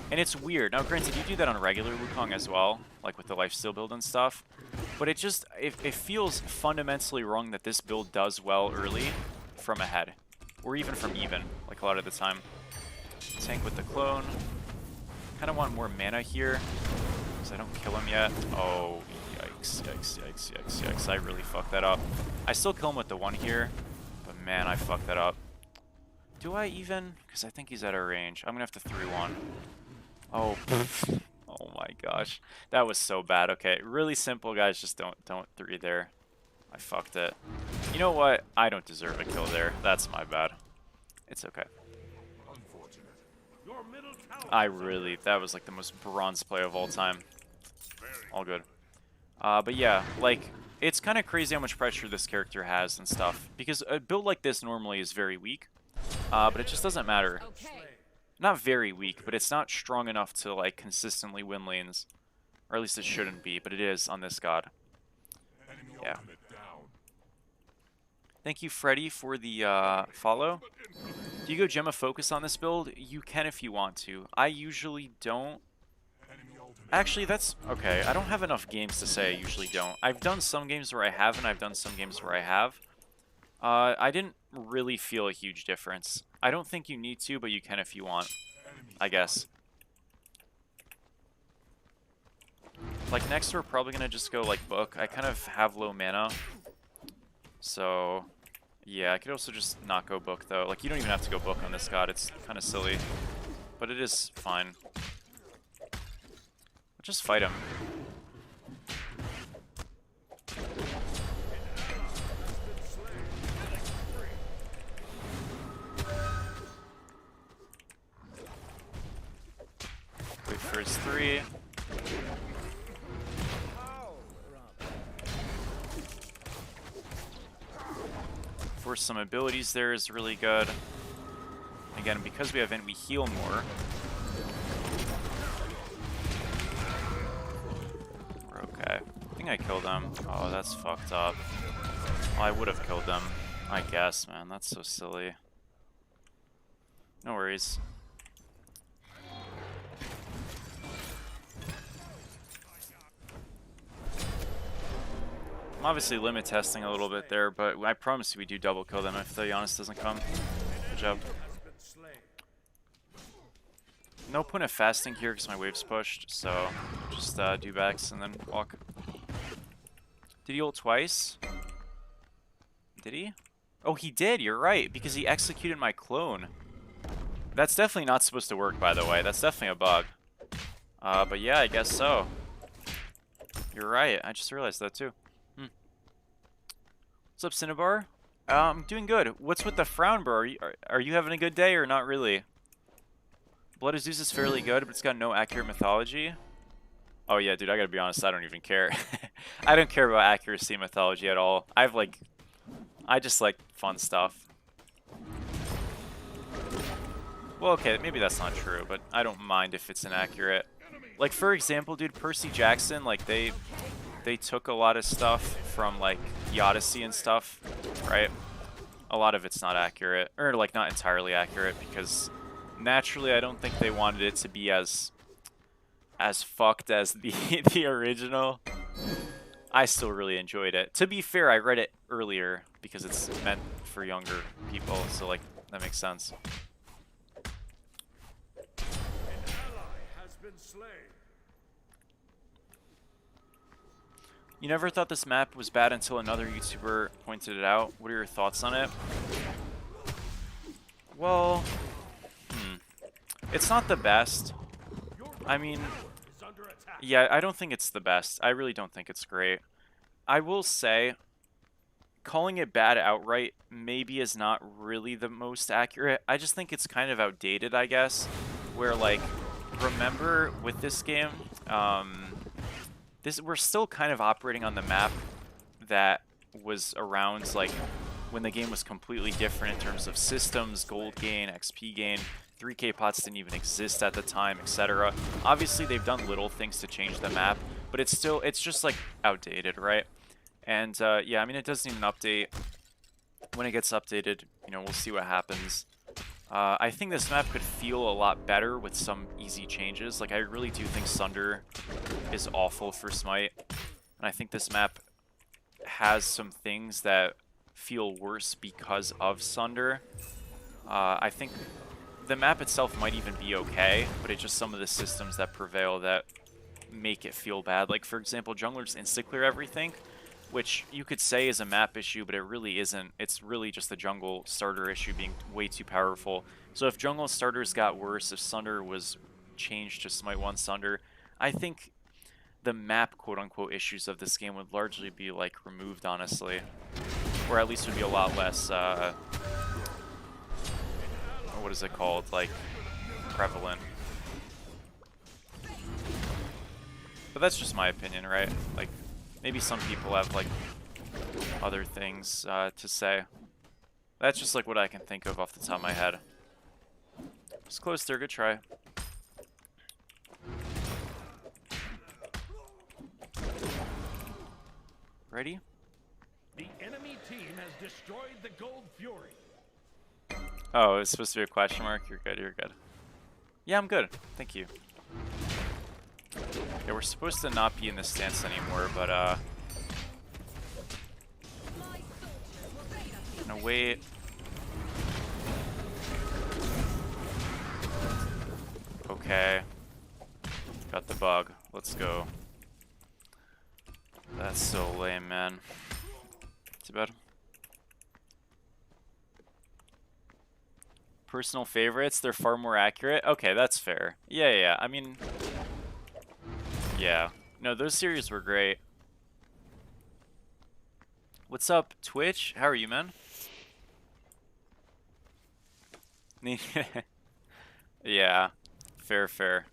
And it's weird. Now, granted, you do that on regular Wukong as well, like with the lifesteal build and stuff. But it just, it feels fundamentally wrong that this build does well early from ahead. Or even from even, like a lot of the time. Tank with the clone. Kind of want more mana here, because I don't kill him yet. Oh, yikes, yikes, yikes, yikes, yikes. I really fucked that up. I still kill him with the 1 here, but man, I fucked that up. Do I even? Because I think he's at our range. I'm going to have to 3-1. Oh, oh my gosh. That was so bad. Okay, really simple, guys. Just don't 3 there. I fucked it. You know what? I don't deserve a kill there. That's my bad. It's okay. That was like the most bronze play of all time. All good. But yeah, like, it's kind of crazy how much pressure this character has and stuff. Because a build like this normally is very weak. But it just doesn't matter. Not very weak, but it's not strong enough to, like, consistently win lanes. Or at least it shouldn't be, but it is on this god. Yeah. Thank you, Freddy, for the follow. Do you go Gemma Focus on this build? You can if you want to. I usually don't. Actually, that's... okay, I don't have enough games to say I usually don't. I've done some games where I haven't. I've done some games where I have. I didn't really feel a huge difference. I don't think you need to, but you can if you want, I guess. Like, next we're probably gonna just go, like, book. I kind of have low mana. So, yeah, I could also just not go book, though. Like, you don't even have to go book on this god. It's kind of silly. But it is fine. Just fight him. Wait for his 3. Force some abilities there is really good. Again, because we have Int, we heal more. We're okay. I think I killed them. Oh, that's fucked up. Well, I would have killed them, I guess, man. That's so silly. No worries. I'm obviously limit testing a little bit there, but I promise you we do double kill them if the Giannis doesn't come. Good job. No point of fasting here because my wave's pushed, so just do backs and then walk. Did he ult twice? Did he? Oh, he did, you're right, because he executed my clone. That's definitely not supposed to work, by the way. That's definitely a bug. But yeah, I guess so. You're right, I just realized that too. What's up, Cinnabar? I'm doing good. What's with the frown, bro? Are you having a good day or not really? Blood of Zeus is fairly good, but it's got no accurate mythology. Oh yeah, dude, I gotta be honest, I don't even care. I don't care about accuracy mythology at all. I just like fun stuff. Well, okay, maybe that's not true, but I don't mind if it's inaccurate. Like, for example, dude, Percy Jackson, like, they took a lot of stuff from, like, the Odyssey and stuff, right? A lot of it's not accurate, or, like, not entirely accurate, because naturally I don't think they wanted it to be as fucked as the original. I still really enjoyed it. To be fair, I read it earlier, because it's meant for younger people, so, like, that makes sense. You never thought this map was bad until another YouTuber pointed it out. What are your thoughts on it? Well, it's not the best. I mean, yeah, I don't think it's the best. I really don't think it's great. I will say, calling it bad outright maybe is not really the most accurate. I just think it's kind of outdated, I guess. Where, like, remember with this game, we're still kind of operating on the map that was around, like, when the game was completely different in terms of systems, gold gain, XP gain. 3K pots didn't even exist at the time, etc. Obviously, they've done little things to change the map, but it's just, like, outdated, right? And, yeah, I mean, it does need an update. When it gets updated, you know, we'll see what happens. I think this map could feel a lot better with some easy changes. Like, I really do think Sunder is awful for Smite. And I think this map has some things that feel worse because of Sunder. I think the map itself might even be okay, but it's just some of the systems that prevail that make it feel bad. Like, for example, junglers insta-clear everything, which you could say is a map issue, but it really isn't. It's really just the jungle starter issue being way too powerful. So if jungle starters got worse, if Sunder was changed to Smite 1 Sunder, I think the map quote-unquote issues of this game would largely be, like, removed, honestly. Or at least would be a lot less, what is it called? Like, prevalent. But that's just my opinion, right? Like, maybe some people have, like, other things to say. That's just, like, what I can think of off the top of my head. It's close there, good try. Ready? The enemy team has destroyed the Gold Fury. Oh, it's supposed to be a question mark? You're good, you're good. Yeah, I'm good. Thank you. Yeah, we're supposed to not be in this stance anymore, but, gonna wait. Okay. Got the bug. Let's go. That's so lame, man. Too bad. Personal favorites, they're far more accurate. Okay, that's fair. Yeah. I mean, yeah. No, those series were great. What's up, Twitch? How are you, man? Yeah. Fair.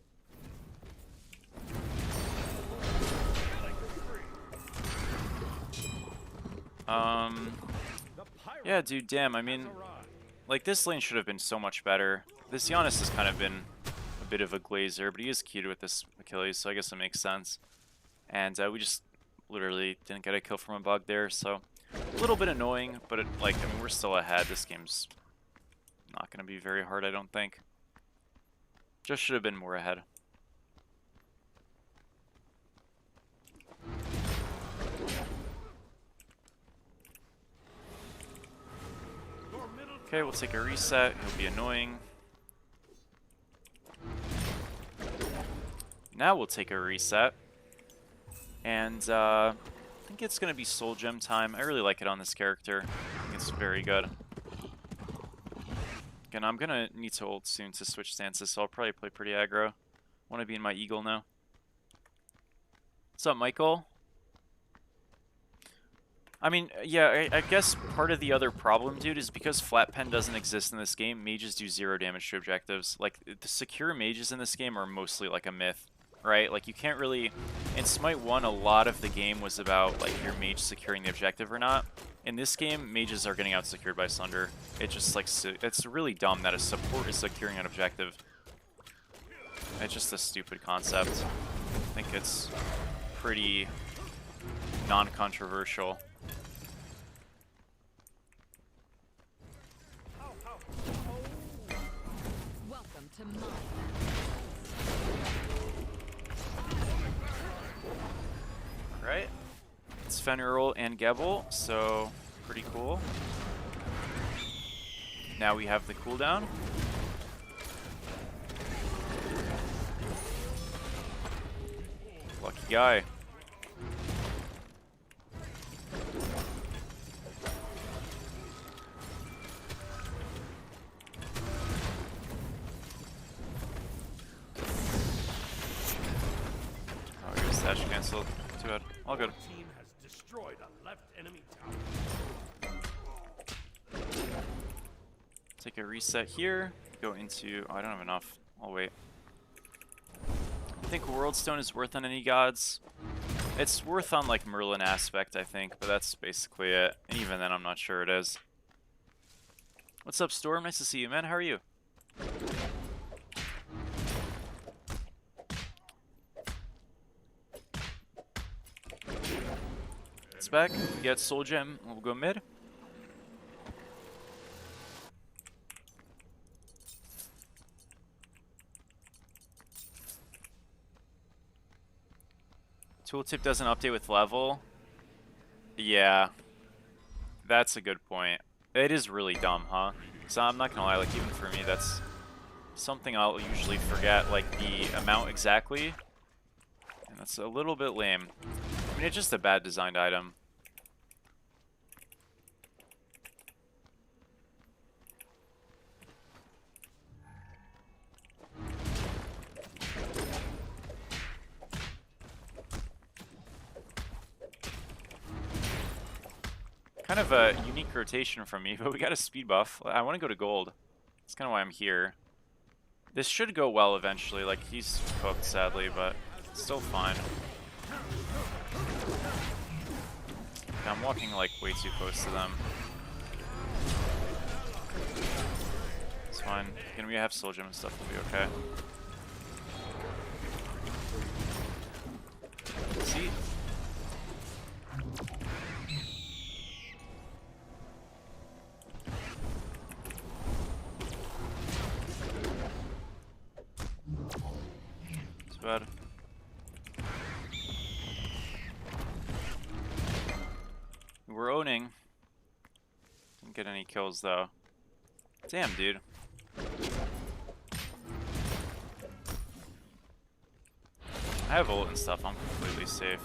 Yeah, dude, damn, I mean, like, this lane should have been so much better. This Giannis has kind of been a bit of a glazer, but he is cued with this Achilles, so I guess it makes sense. And we just literally didn't get a kill from a bug there, so a little bit annoying, but like, I mean, we're still ahead. This game's not going to be very hard, I don't think. Just should have been more ahead. Okay, we'll take a reset. He'll be annoying. Now we'll take a reset. And I think it's going to be Soul Gem time. I really like it on this character. I think it's very good. Again, I'm going to need to ult soon to switch stances, so I'll probably play pretty aggro. Want to be in my Eagle now. What's up, Michael? I mean, yeah, I guess part of the other problem, dude, is because flat pen doesn't exist in this game, mages do 0 damage to objectives. Like, the secure mages in this game are mostly like a myth, right? Like, you can't really... In Smite 1, a lot of the game was about, like, your mage securing the objective or not. In this game, mages are getting out-secured by Sunder. It's just, like, it's really dumb that a support is securing an objective. It's just a stupid concept. I think it's pretty non-controversial. Welcome to my Right? It's Fenrirol and Gebel, so pretty cool. Now we have the cooldown. Lucky guy. Oh, he was dash cancelled. Too bad. All good. Team has destroyed a left enemy tower. Take a reset here. Go into... Oh, I don't have enough. I'll wait. I think World Stone is worth on any gods. It's worth on, like, Merlin aspect, I think, but that's basically it. And even then, I'm not sure it is. What's up, Storm? Nice to see you, man. How are you? It's back. We get Soul Gem. We'll go mid. Tooltip doesn't update with level. Yeah. That's a good point. It is really dumb, huh? So I'm not gonna lie, like, even for me, that's something I'll usually forget, like, the amount exactly. And that's a little bit lame. I mean, it's just a bad designed item. Kind of a unique rotation from me, but we got a speed buff. I want to go to gold. That's kind of why I'm here. This should go well eventually. Like, he's cooked, sadly, but still fine. I'm walking, like, way too close to them. It's fine. Can we have Soul Gem and stuff? We'll be okay. See? It's bad. We're owning. Didn't get any kills though. Damn, dude. I have ult and stuff, I'm completely safe.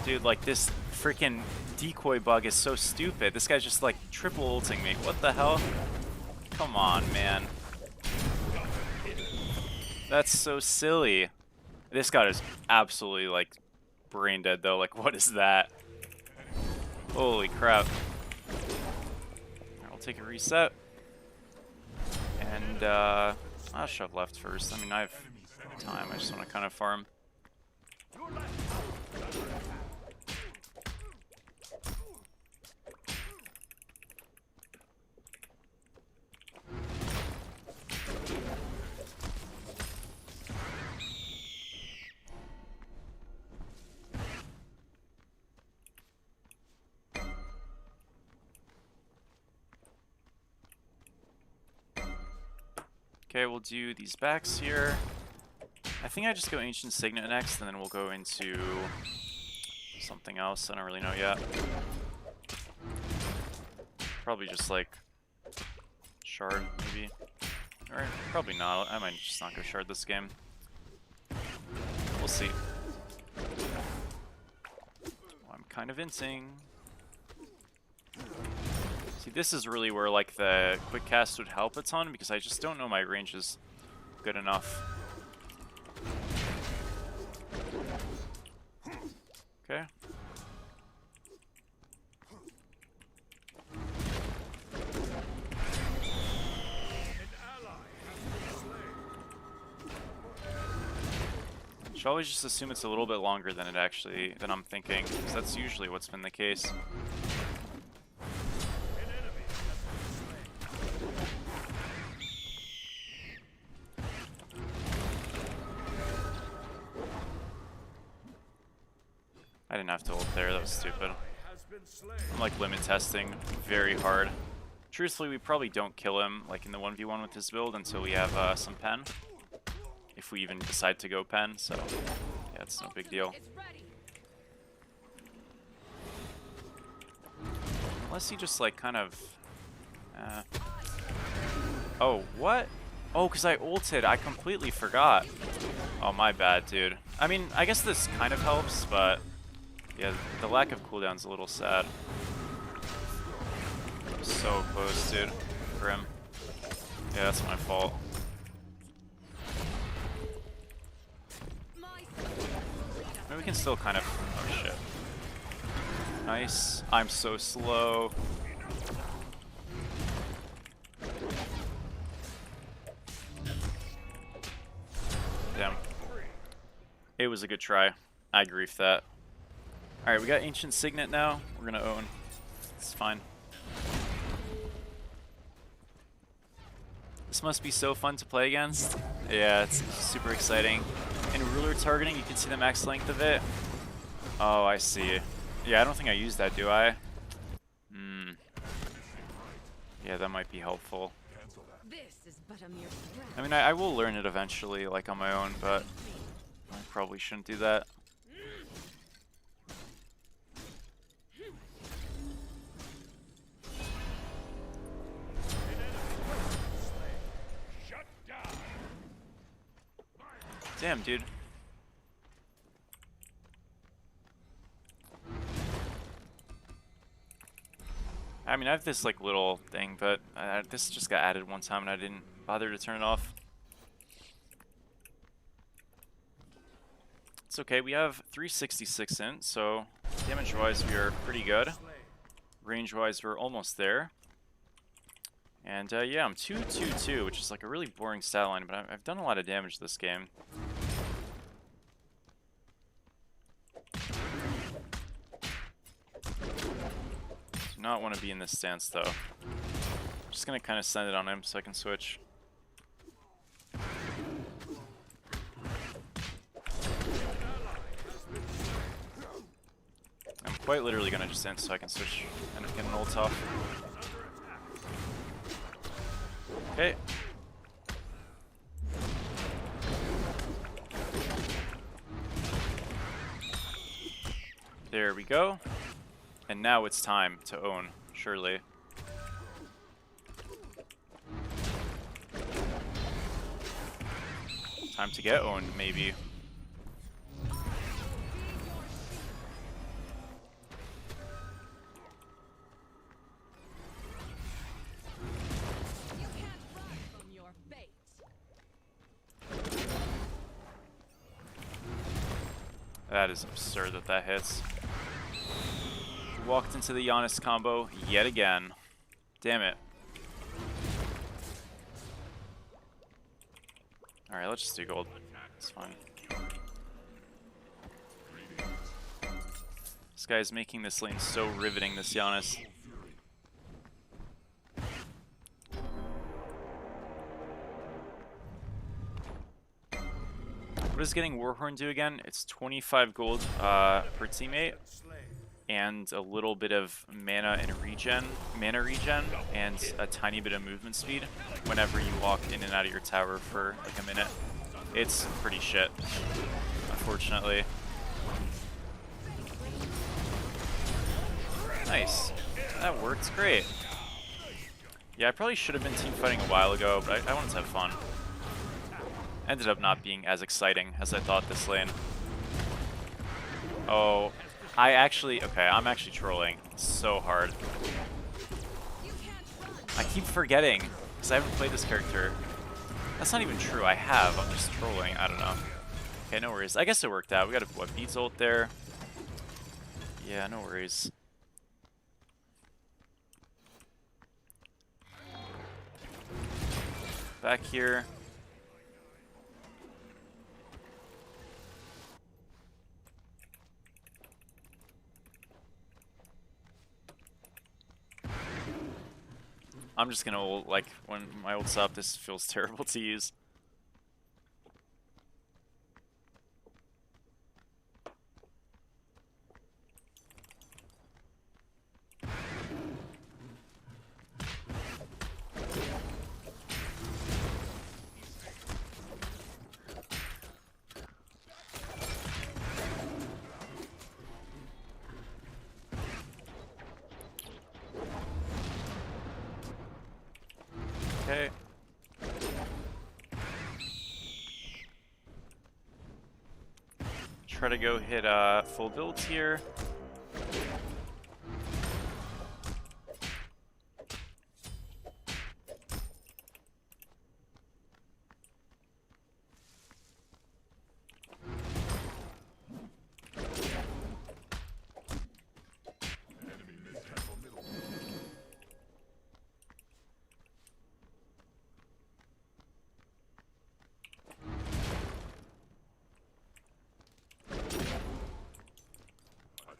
Dude, like this freaking decoy bug is so stupid. This guy's just like triple ulting me. What the hell? Come on, man. That's so silly. This guy is absolutely like brain dead though. Like, what is that? Holy crap. I'll take a reset. And I'll shove left first. I mean, I have time. I just want to kind of farm. Okay, we'll do these backs here. I think I just go Ancient Signet next, and then we'll go into something else. I don't really know yet. Probably just like Shard, maybe. Or probably not. I might just not go Shard this game. We'll see. I'm kind of inting. See, this is really where like the quick cast would help a ton because I just don't know my range is good enough. Okay. Should always just assume it's a little bit longer than than I'm thinking, because that's usually what's been the case. I didn't have to ult there, that was stupid. I'm like limit testing very hard. Truthfully, we probably don't kill him like in the 1v1 with this build until we have some pen. If we even decide to go pen, so yeah, it's no big deal. Unless he just like kind of... Oh, what? Oh, because I ulted, I completely forgot. Oh, my bad, dude. I mean, I guess this kind of helps, but yeah, the lack of cooldown's a little sad. So close, dude. Grim. Yeah, that's my fault. I mean, we can still kind of... Oh, shit. Nice. I'm so slow. Damn. It was a good try. I griefed that. Alright, we got Ancient Signet now. We're gonna own. It's fine. This must be so fun to play against. Yeah, it's super exciting. In ruler targeting, you can see the max length of it. Oh, I see. Yeah, I don't think I used that, do I? Hmm. Yeah, that might be helpful. This is but a mere scrap. I mean, I will learn it eventually, like on my own, but I probably shouldn't do that. Damn, dude. I mean, I have this like little thing, but this just got added one time and I didn't bother to turn it off. It's okay, we have 366 in, so damage-wise we are pretty good. Range-wise we're almost there. And yeah, I'm 2-2-2, which is like a really boring stat line, but I've done a lot of damage this game. Do not want to be in this stance though. Just gonna kind of send it on him so I can switch. I'm quite literally gonna just end so I can switch and get an ult off. Okay. There we go. And now it's time to own, surely. Time to get owned, maybe. You can't run from your fate. That is absurd that that hits. Walked into the Giannis combo yet again. Damn it. Alright, let's just do gold. It's fine. This guy's making this lane so riveting, this Giannis. What does getting Warhorn do again? It's 25 gold per teammate, and a little bit of mana regen, and a tiny bit of movement speed whenever you walk in and out of your tower for like a minute. It's pretty shit, unfortunately. Nice. That worked great. Yeah, I probably should have been team fighting a while ago, but I wanted to have fun. Ended up not being as exciting as I thought this lane. Oh, I'm actually trolling so hard. I keep forgetting, because I haven't played this character. That's not even true, I have, I'm just trolling, I don't know. Okay, no worries. I guess it worked out. We got a, what, beats ult there? Yeah, no worries. Back here. I'm just gonna ult, like, when my ult's up, this feels terrible to use. Okay. Try to go hit full builds here.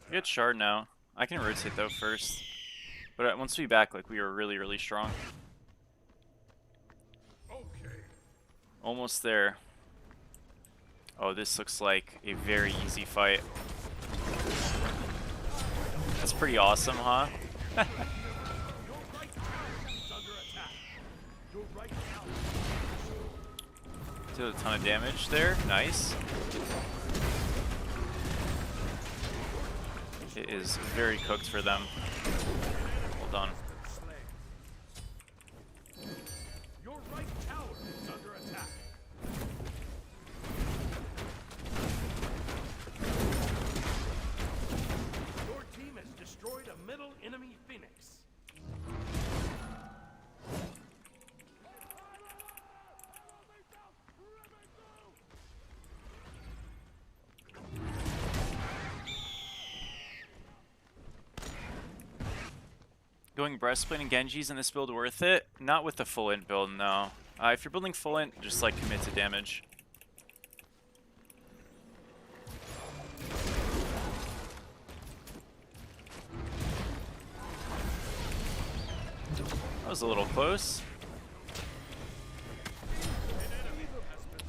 We get shard now. I can rotate though first. But once we back, like, we are really, really strong. Okay. Almost there. Oh, this looks like a very easy fight. That's pretty awesome, huh? Your right tower is under attack. Your right tower. Did a ton of damage there. Nice. It is very cooked for them. Well done. Your right tower is under attack. Your team has destroyed a middle enemy Phoenix. Going breastplate and Genji's in this build worth it? Not with the full int build, no. If you're building full int, just like commit to damage. That was a little close.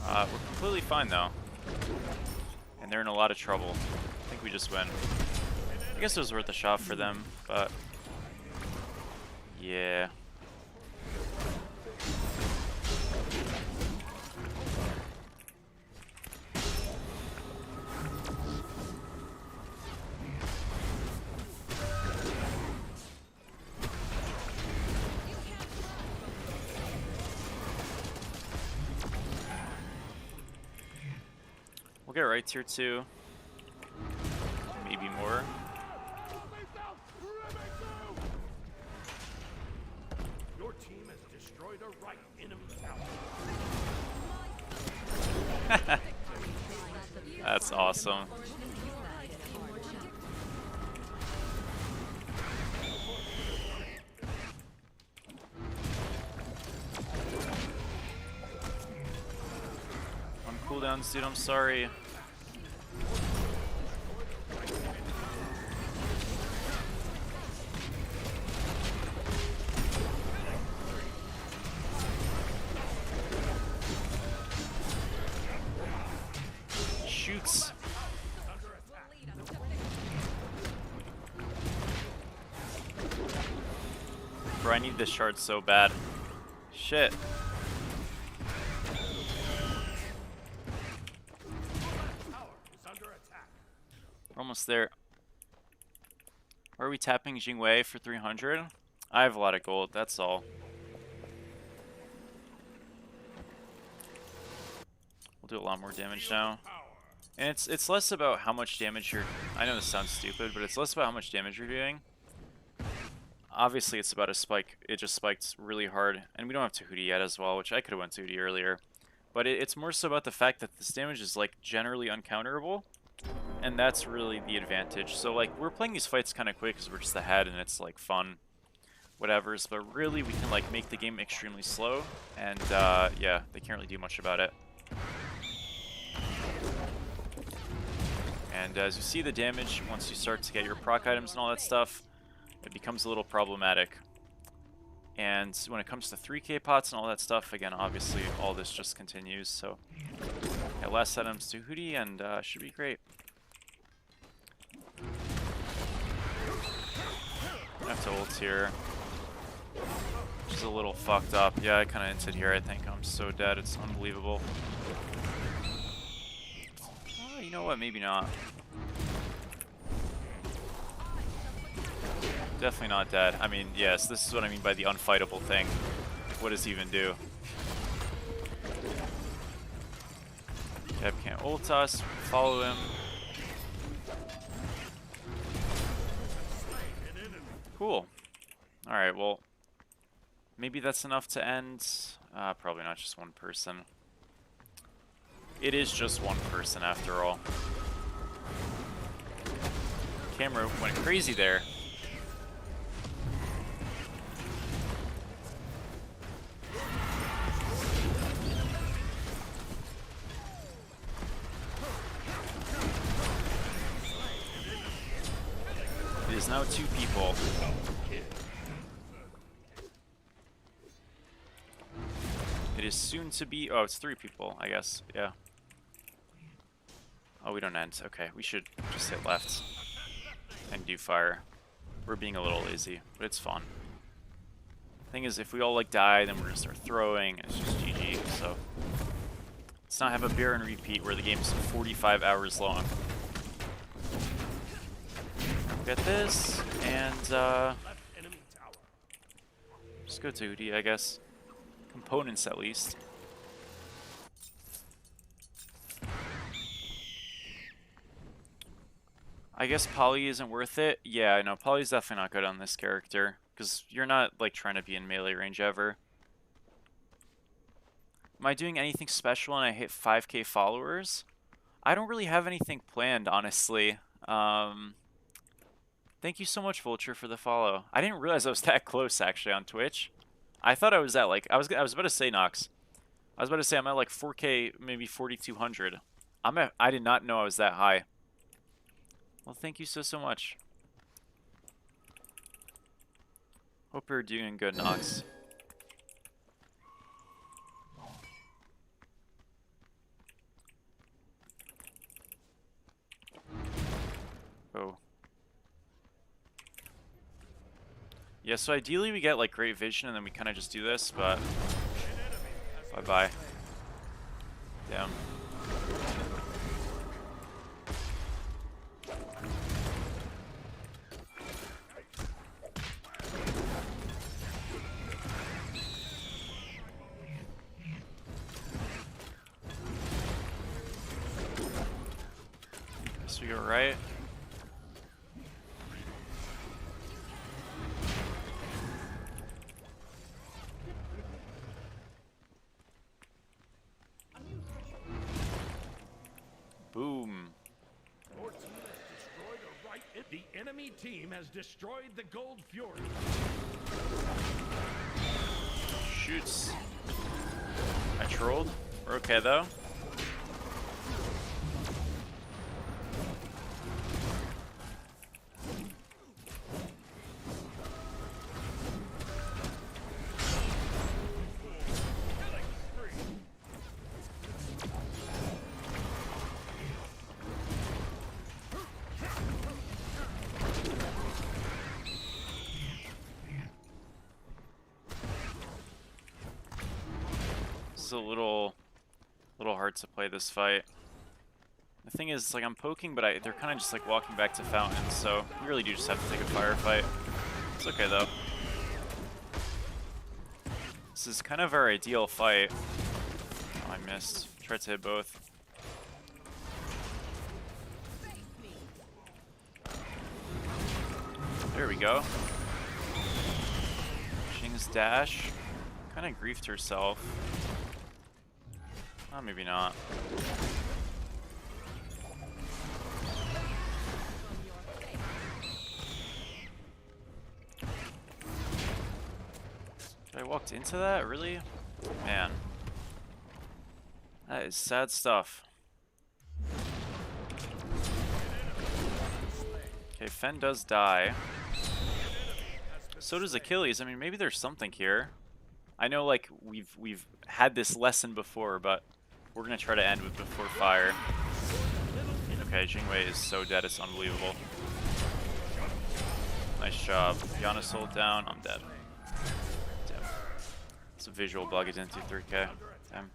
We're completely fine though. And they're in a lot of trouble. I think we just win. I guess it was worth a shot for them, but... yeah. get right tier 2. Maybe more. Your team has destroyed a right enemy tower. That's awesome. On cooldowns, dude, I'm sorry. Shoots. Bro, I need this shard so bad. Shit. We're almost there. Where are we tapping Jingwei for 300? I have a lot of gold, that's all. We'll do a lot more damage now. And it's less about how much damage you're... I know this sounds stupid, but it's less about how much damage you're doing. Obviously, it's about a spike. It just spiked really hard. And we don't have Tahuti yet as well, which I could have went Tahuti earlier. But it's more so about the fact that this damage is, like, generally uncounterable. And that's really the advantage. So, like, we're playing these fights kind of quick because we're just ahead and it's, like, fun. Whatevers. But really, we can, like, make the game extremely slow. And, yeah, they can't really do much about it. And as you see the damage, once you start to get your proc items and all that stuff, it becomes a little problematic. And when it comes to 3k pots and all that stuff, again, obviously, all this just continues. So, yeah, last items to Hootie, and should be great. I have to ult here. Which is a little fucked up. Yeah, I kind of inted here, I think. I'm so dead, it's unbelievable. Oh, you know what? Maybe not. Definitely not dead. I mean, yes, this is what I mean by the unfightable thing. What does he even do? Jeb can't ult us. Follow him. Cool. Alright, well, maybe that's enough to end. Probably not, just one person. It is just one person after all. Camera went crazy there. It is now 2 people. It is soon to be... Oh, it's 3 people, I guess. Yeah. Oh, we don't end. Okay, we should just hit left and do fire. We're being a little lazy, but it's fun. Thing is, if we all like die, then we're gonna start throwing. It's just GG. So let's not have a bear and repeat where the game's 45 hours long. Get this and just go to Udi, I guess. Components at least. I guess Poly isn't worth it. Yeah, I know Poly's definitely not good on this character because you're not like trying to be in melee range ever. Am I doing anything special when I hit 5k followers? I don't really have anything planned, honestly. Thank you so much, Vulture, for the follow. I didn't realize I was that close actually on Twitch. I thought I was at like I was about to say Nox. I was about to say I'm at like 4k, maybe 4200. I did not know I was that high. Well, thank you so much. Hope you're doing good, Nox. Oh. Yeah, so ideally we get like great vision and then we kind of just do this, but bye-bye. Damn. guess we go right. Boom. Your team has destroyed a right. The enemy team has destroyed the Gold Fury. Shoots. I trolled. We're okay though. This is a little hard to play this fight. The thing is, like, I'm poking, but they're kind of just like walking back to fountains, so we really do just have to take a firefight. It's okay though. This is kind of our ideal fight. Oh, I missed. Tried to hit both. There we go. Xing's dash. Kind of griefed herself. Oh, maybe not. I walked into that? Really? Man. That is sad stuff. Okay, Fen does die. So does Achilles. I mean, maybe there's something here. I know, like, we've had this lesson before, but we're gonna try to end with before fire. Okay, Jingwei is so dead, it's unbelievable. Nice job. Yana sold down, I'm dead. Damn. It's a visual bug, it didn't do 3k. Damn.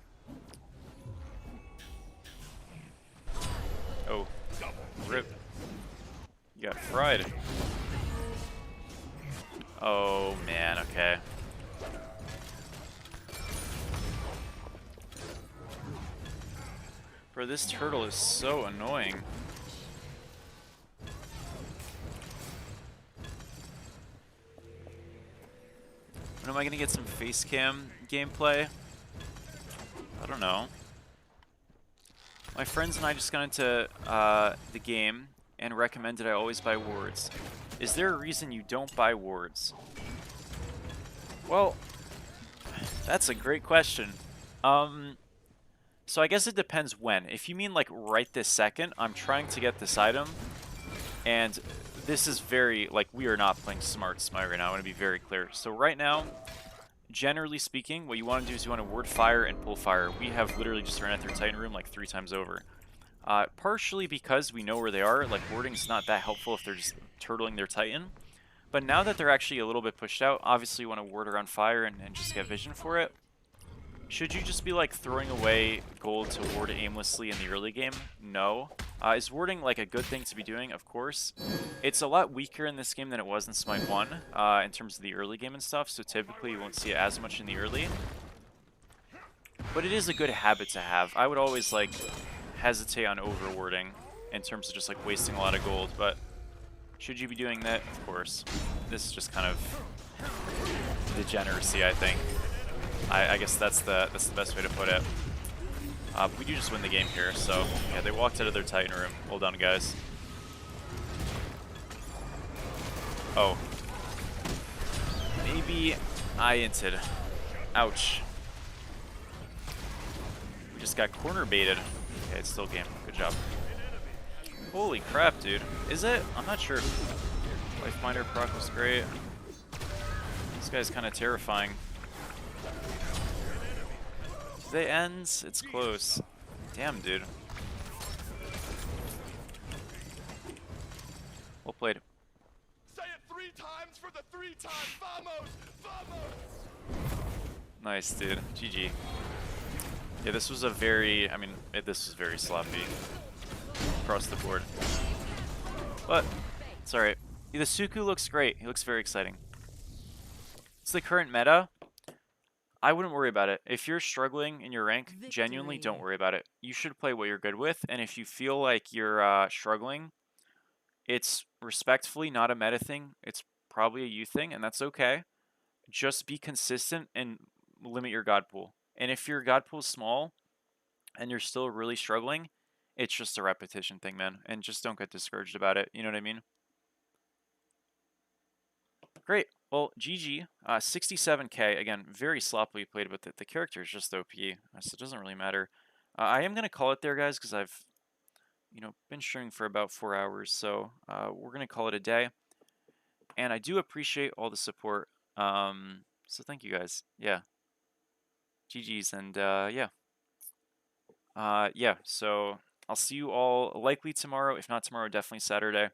Oh. Rip. You got fried. Oh man, okay. Bro, this turtle is so annoying. When am I gonna get some face cam gameplay? I don't know. My friends and I just got into the game and recommended I always buy wards. Is there a reason you don't buy wards? Well, that's a great question. So I guess it depends when. If you mean like right this second, I'm trying to get this item, and this is very, like, we are not playing Smite right now. I want to be very clear. So right now, generally speaking, what you want to do is you want to ward fire and pull fire. We have literally just ran at their Titan room like 3 times over. Partially because we know where they are, like warding's not that helpful if they're just turtling their Titan. But now that they're actually a little bit pushed out, obviously you want to ward around fire and just get vision for it. Should you just be like throwing away gold to ward aimlessly in the early game? No. Is warding like a good thing to be doing? Of course. It's a lot weaker in this game than it was in Smite 1 in terms of the early game and stuff, so typically you won't see it as much in the early. But it is a good habit to have. I would always like hesitate on over-warding in terms of just like wasting a lot of gold, but should you be doing that? Of course. This is just kind of degeneracy, I think. I guess that's the best way to put it. But we do just win the game here, so yeah, they walked out of their Titan room. Well done, guys. Oh. Maybe I inted. Ouch. We just got corner baited. Okay, it's still game. Good job. Holy crap, dude. Is it? I'm not sure. Lifeminder proc was great. This guy's kind of terrifying. They ends? It's close. Damn, dude. Well played. Say it 3 times for the 3 times. Vamos! Vamos! Nice, dude. GG. Yeah, this was a very, I mean, this was very sloppy across the board. But it's alright. The Suku looks great. He looks very exciting. It's the current meta. I wouldn't worry about it. If you're struggling in your rank, genuinely don't Victory. worry about it. You should play what you're good with, and if you feel like you're struggling, it's respectfully not a meta thing. It's probably a you thing, and that's okay. Just be consistent and limit your god pool. And if your god pool is small and you're still really struggling, it's just a repetition thing, man. And just don't get discouraged about it. You know what I mean? Great. Well, GG. 67k. Again, very sloppily played, but the character is just OP, so it doesn't really matter. I am going to call it there, guys, because I've been streaming for about 4 hours, so we're going to call it a day. And I do appreciate all the support. So thank you guys. Yeah. GG's, and yeah. Yeah, so I'll see you all likely tomorrow. If not tomorrow, definitely Saturday.